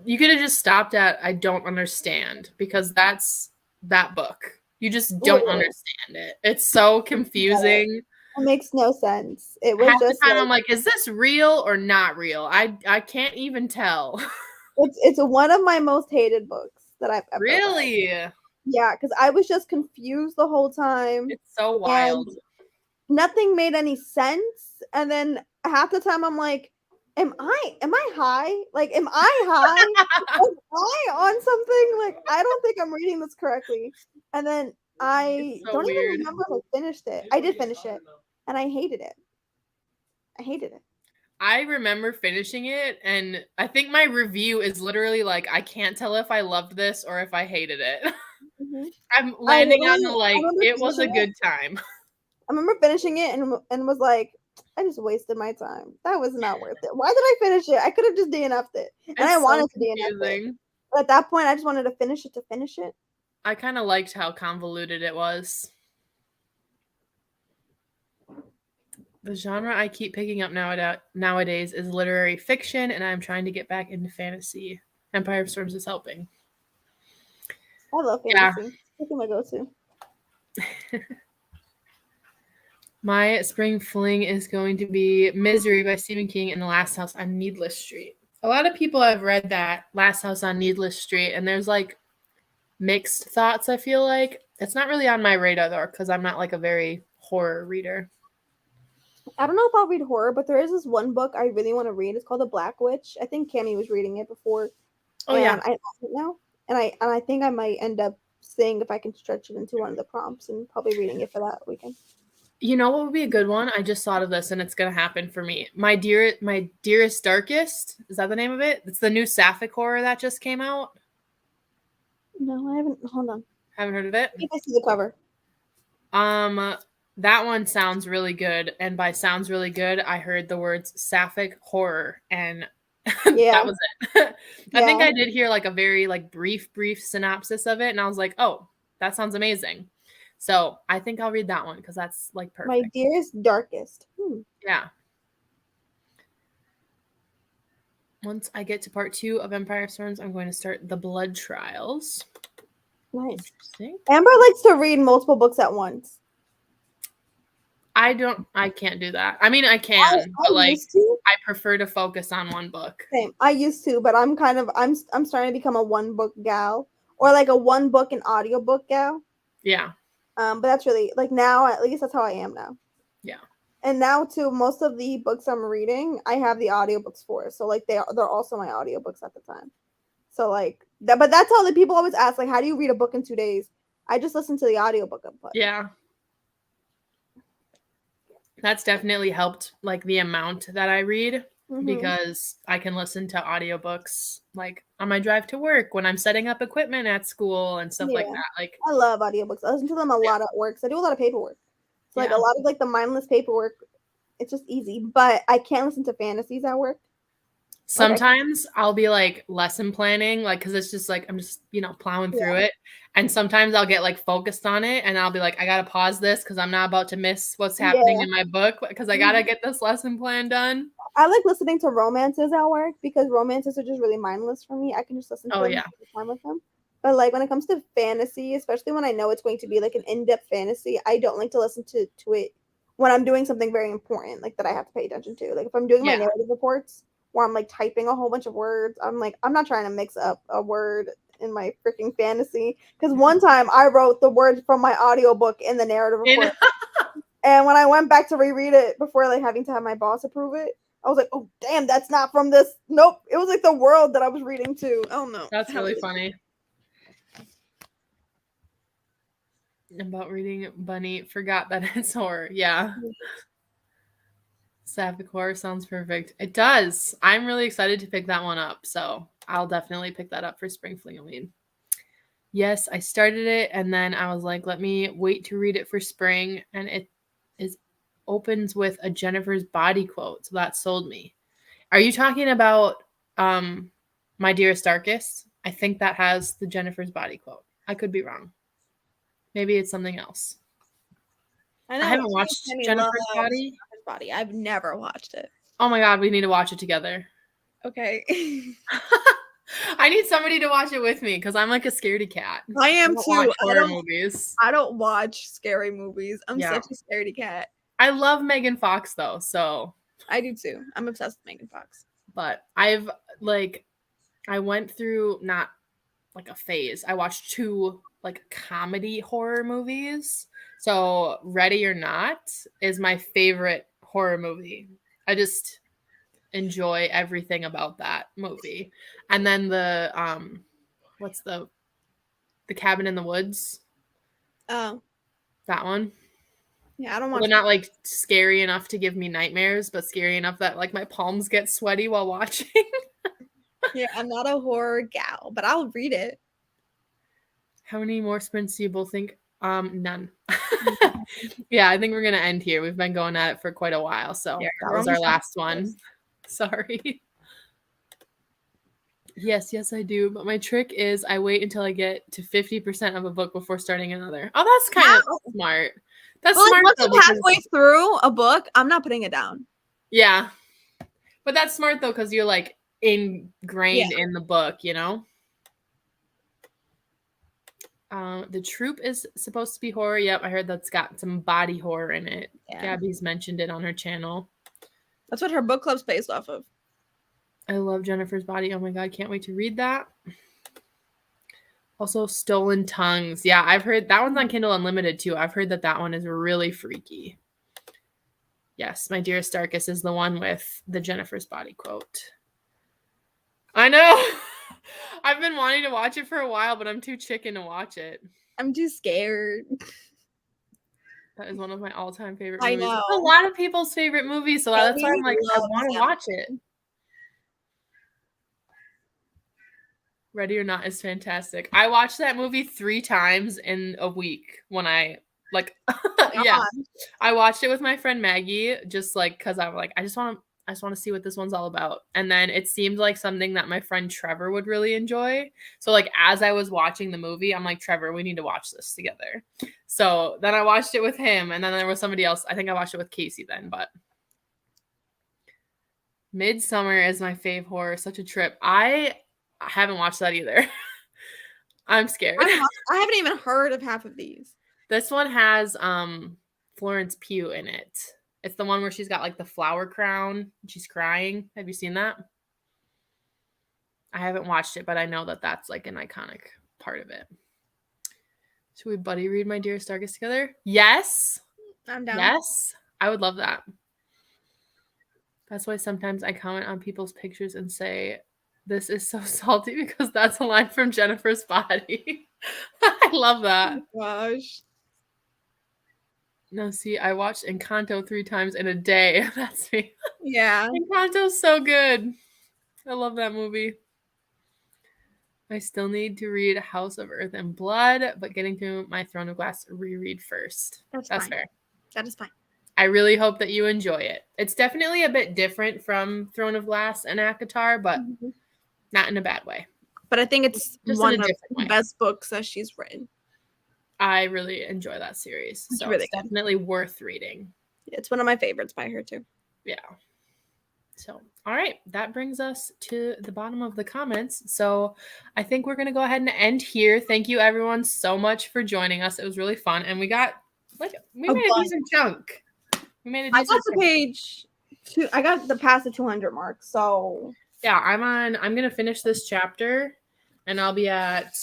You could have just stopped at I don't understand, because that's that book. You just don't understand it. It's so confusing.
It makes no sense. It was
Half the
just
time I'm like, is this real or not real? I can't even tell.
it's one of my most hated books that I've ever read.
Really?
Yeah, because I was just confused the whole time.
It's so wild.
Nothing made any sense. And then half the time I'm like, am I high? Like, am I high? Am I on something? Like, I don't think I'm reading this correctly. And then I don't even remember if I finished it. I did finish it, and I hated it.
I remember finishing it, and I think my review is literally like, I can't tell if I loved this or if I hated it.
Mm-hmm.
I'm landing on the like, it was a good time.
I remember finishing it and was like, I just wasted my time. That was not worth it. Why did I finish it? I could have just DNF'd it. And I wanted to DNF it. But at that point, I just wanted to finish it.
I kind of liked how convoluted it was. The genre I keep picking up nowadays is literary fiction, and I'm trying to get back into fantasy. Empire of Storms is helping.
I love fantasy. That's my go-to.
My spring fling is going to be Misery by Stephen King and The Last House on Needless Street. A lot of people have read that, Last House on Needless Street, and there's like mixed thoughts, I feel like. It's not really on my radar, though, because I'm not like a very horror reader.
I don't know if I'll read horror, but there is this one book I really want to read. It's called The Black Witch. I think Cammie was reading it before.
Oh, yeah.
I own it now. And I think I might end up seeing if I can stretch it into one of the prompts and probably reading it for that weekend.
You know what would be a good one? I just thought of this, and it's going to happen for me. My Dearest Darkest. Is that the name of it? It's the new sapphic horror that just came out.
No, I haven't. Hold on.
Haven't heard of it?
I think I see the cover.
That one sounds really good, and by sounds really good, I heard the words sapphic horror, and that was it. I think I did hear like a very like brief synopsis of it, and I was like, oh, that sounds amazing. So I think I'll read that one because that's like perfect.
My Dearest Darkest.
Yeah. Once I get to part 2 of Empire of Storms, I'm going to start The Blood Trials.
Nice. Interesting. Amber likes to read multiple books at once.
I can't do that. I mean, I can, but like, I prefer to focus on one book.
Same. I used to, but I'm starting to become a one book gal, or like a one book and audiobook gal.
Yeah.
But that's really like now, at least that's how I am now.
Yeah.
And now too, most of the books I'm reading, I have the audiobooks for. So like they're also my audiobooks at the time. So like that, but that's how the people always ask, like, how do you read a book in 2 days? I just listen to the audiobook input.
Yeah. That's definitely helped like the amount that I read because I can listen to audiobooks like on my drive to work when I'm setting up equipment at school and stuff like that. Like
I love audiobooks. I listen to them a lot at work. So I do a lot of paperwork. So like a lot of like the mindless paperwork, it's just easy. But I can't listen to fantasies at work.
Sometimes I'll be like lesson planning, like, because it's just like I'm just, plowing through it. And sometimes I'll get like focused on it and I'll be like, I got to pause this because I'm not about to miss what's happening in my book because I got to get this lesson plan done.
I like listening to romances at work because romances are just really mindless for me. I can just listen to them time with them. But like when it comes to fantasy, especially when I know it's going to be like an in-depth fantasy, I don't like to listen to it when I'm doing something very important, like that I have to pay attention to. Like if I'm doing my narrative reports, where I'm like typing a whole bunch of words. I'm like, I'm not trying to mix up a word in my freaking fantasy. Because one time I wrote the words from my audiobook in the narrative report. And when I went back to reread it before like having to have my boss approve it, I was like, oh damn, that's not from this. Nope. It was like the world that I was reading to. Oh no.
That's really funny. About reading Bunny, forgot that it's horror. Yeah. Sapphic horror sounds perfect. It does. I'm really excited to pick that one up. So I'll definitely pick that up for Spring Flingoween. Yes, I started it and then I was like, let me wait to read it for spring. And it opens with a Jennifer's Body quote. So that sold me. Are you talking about My Dearest Darkest? I think that has the Jennifer's Body quote. I could be wrong. Maybe it's something else. I haven't watched Jennifer's Body.
I've never watched it.
Oh my god, we need to watch it together.
Okay.
I need somebody to watch it with me because I'm like a scaredy cat.
I am
don't
too.
watch horror movies.
I don't watch scary movies. I'm
Yeah.
such a scaredy cat.
I love Megan Fox though, so
I do too. I'm obsessed with Megan Fox.
but I went through not like a phase. I watched 2 like comedy horror movies. So Ready or Not is my favorite horror movie. I just enjoy everything about that movie. And then the what's the Cabin in the Woods?
Oh.
That one.
Yeah, I don't watch.
They're not like scary enough to give me nightmares, but scary enough that like my palms get sweaty while watching.
Yeah, I'm not a horror gal, but I'll read it.
How many more sprints do you both think? None. Yeah, I think we're gonna end here. We've been going at it for quite a while, so
Yeah,
that was our last one. Sorry. Yes, I do. But my trick is I wait until I get to 50% of a book before starting another. Oh, that's kind of smart. That's smart.
Once I'm halfway through a book, I'm not putting it down.
Yeah. But that's smart though, because you're like ingrained in the book, you know? The Troop is supposed to be horror. Yep, I heard that's got some body horror in it. Yeah. Gabby's mentioned it on her channel.
That's what her book club's based off of.
I love Jennifer's Body. Oh my god, can't wait to read that. Also, Stolen Tongues. Yeah, I've heard that one's on Kindle Unlimited too. I've heard that one is really freaky. Yes, My Dearest Darkest is the one with the Jennifer's Body quote. I know. I've been wanting to watch it for a while, but I'm too chicken to watch it.
I'm too scared.
That is one of my all-time favorite movies.
I know.
It's a lot of people's favorite movies, so that's why I'm like, I want to watch it. Ready or Not is fantastic. I watched that movie 3 times in a week when I yeah. I watched it with my friend Maggie just like cuz I'm like I just want to see what this one's all about. And then it seemed like something that my friend Trevor would really enjoy. So like as I was watching the movie, I'm like, Trevor, we need to watch this together. So then I watched it with him, and then there was somebody else. I think I watched it with Casey then, but Midsummer is my fave horror. Such a trip. I haven't watched that either. I'm scared.
I haven't even heard of half of these.
This one has Florence Pugh in it. It's the one where she's got like the flower crown and she's crying. Have you seen that? I haven't watched it, but I know that that's like an iconic part of it. Should we buddy read My Dearest Darkest together? Yes.
I'm down.
Yes. I would love that. That's why sometimes I comment on people's pictures and say, this is so salty, because that's a line from Jennifer's Body. I love that.
Oh gosh.
No, see, I watched Encanto 3 times in a day. That's me.
Yeah.
Encanto's so good. I love that movie. I still need to read House of Earth and Blood, but getting through my Throne of Glass reread first. That's fair.
That is fine.
I really hope that you enjoy it. It's definitely a bit different from Throne of Glass and ACOTAR, but not in a bad way.
But I think it's just one of the best books that she's written.
I really enjoy that series. So it's definitely worth reading.
It's one of my favorites by her too.
Yeah. So, all right. That brings us to the bottom of the comments. So I think we're going to go ahead and end here. Thank you everyone so much for joining us. It was really fun. And we got we made a decent chunk. We made a decent
I got the page 2. I got the past the 200 mark. So
yeah, I'm going to finish this chapter and I'll be at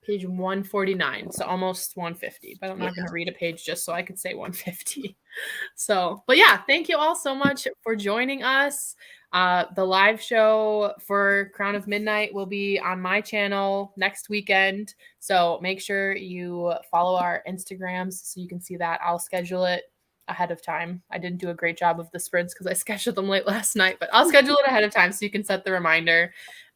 page 149, so almost 150, but I'm not going to read a page just so I could say 150. So, but yeah, thank you all so much for joining us. The live show for Crown of Midnight will be on my channel next weekend, so make sure you follow our Instagrams so you can see that. I'll schedule it ahead of time. I didn't do a great job of the sprints because I scheduled them late last night, but I'll schedule it ahead of time so you can set the reminder.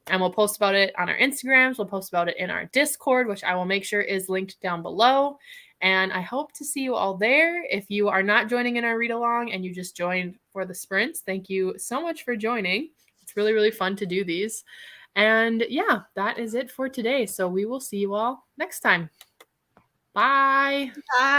And we'll post about it on our Instagrams. We'll post about it in our Discord, which I will make sure is linked down below. And I hope to see you all there. If you are not joining in our read along and you just joined for the sprints, thank you so much for joining. It's really, really fun to do these. And yeah, that is it for today. So we will see you all next time. Bye.
Bye.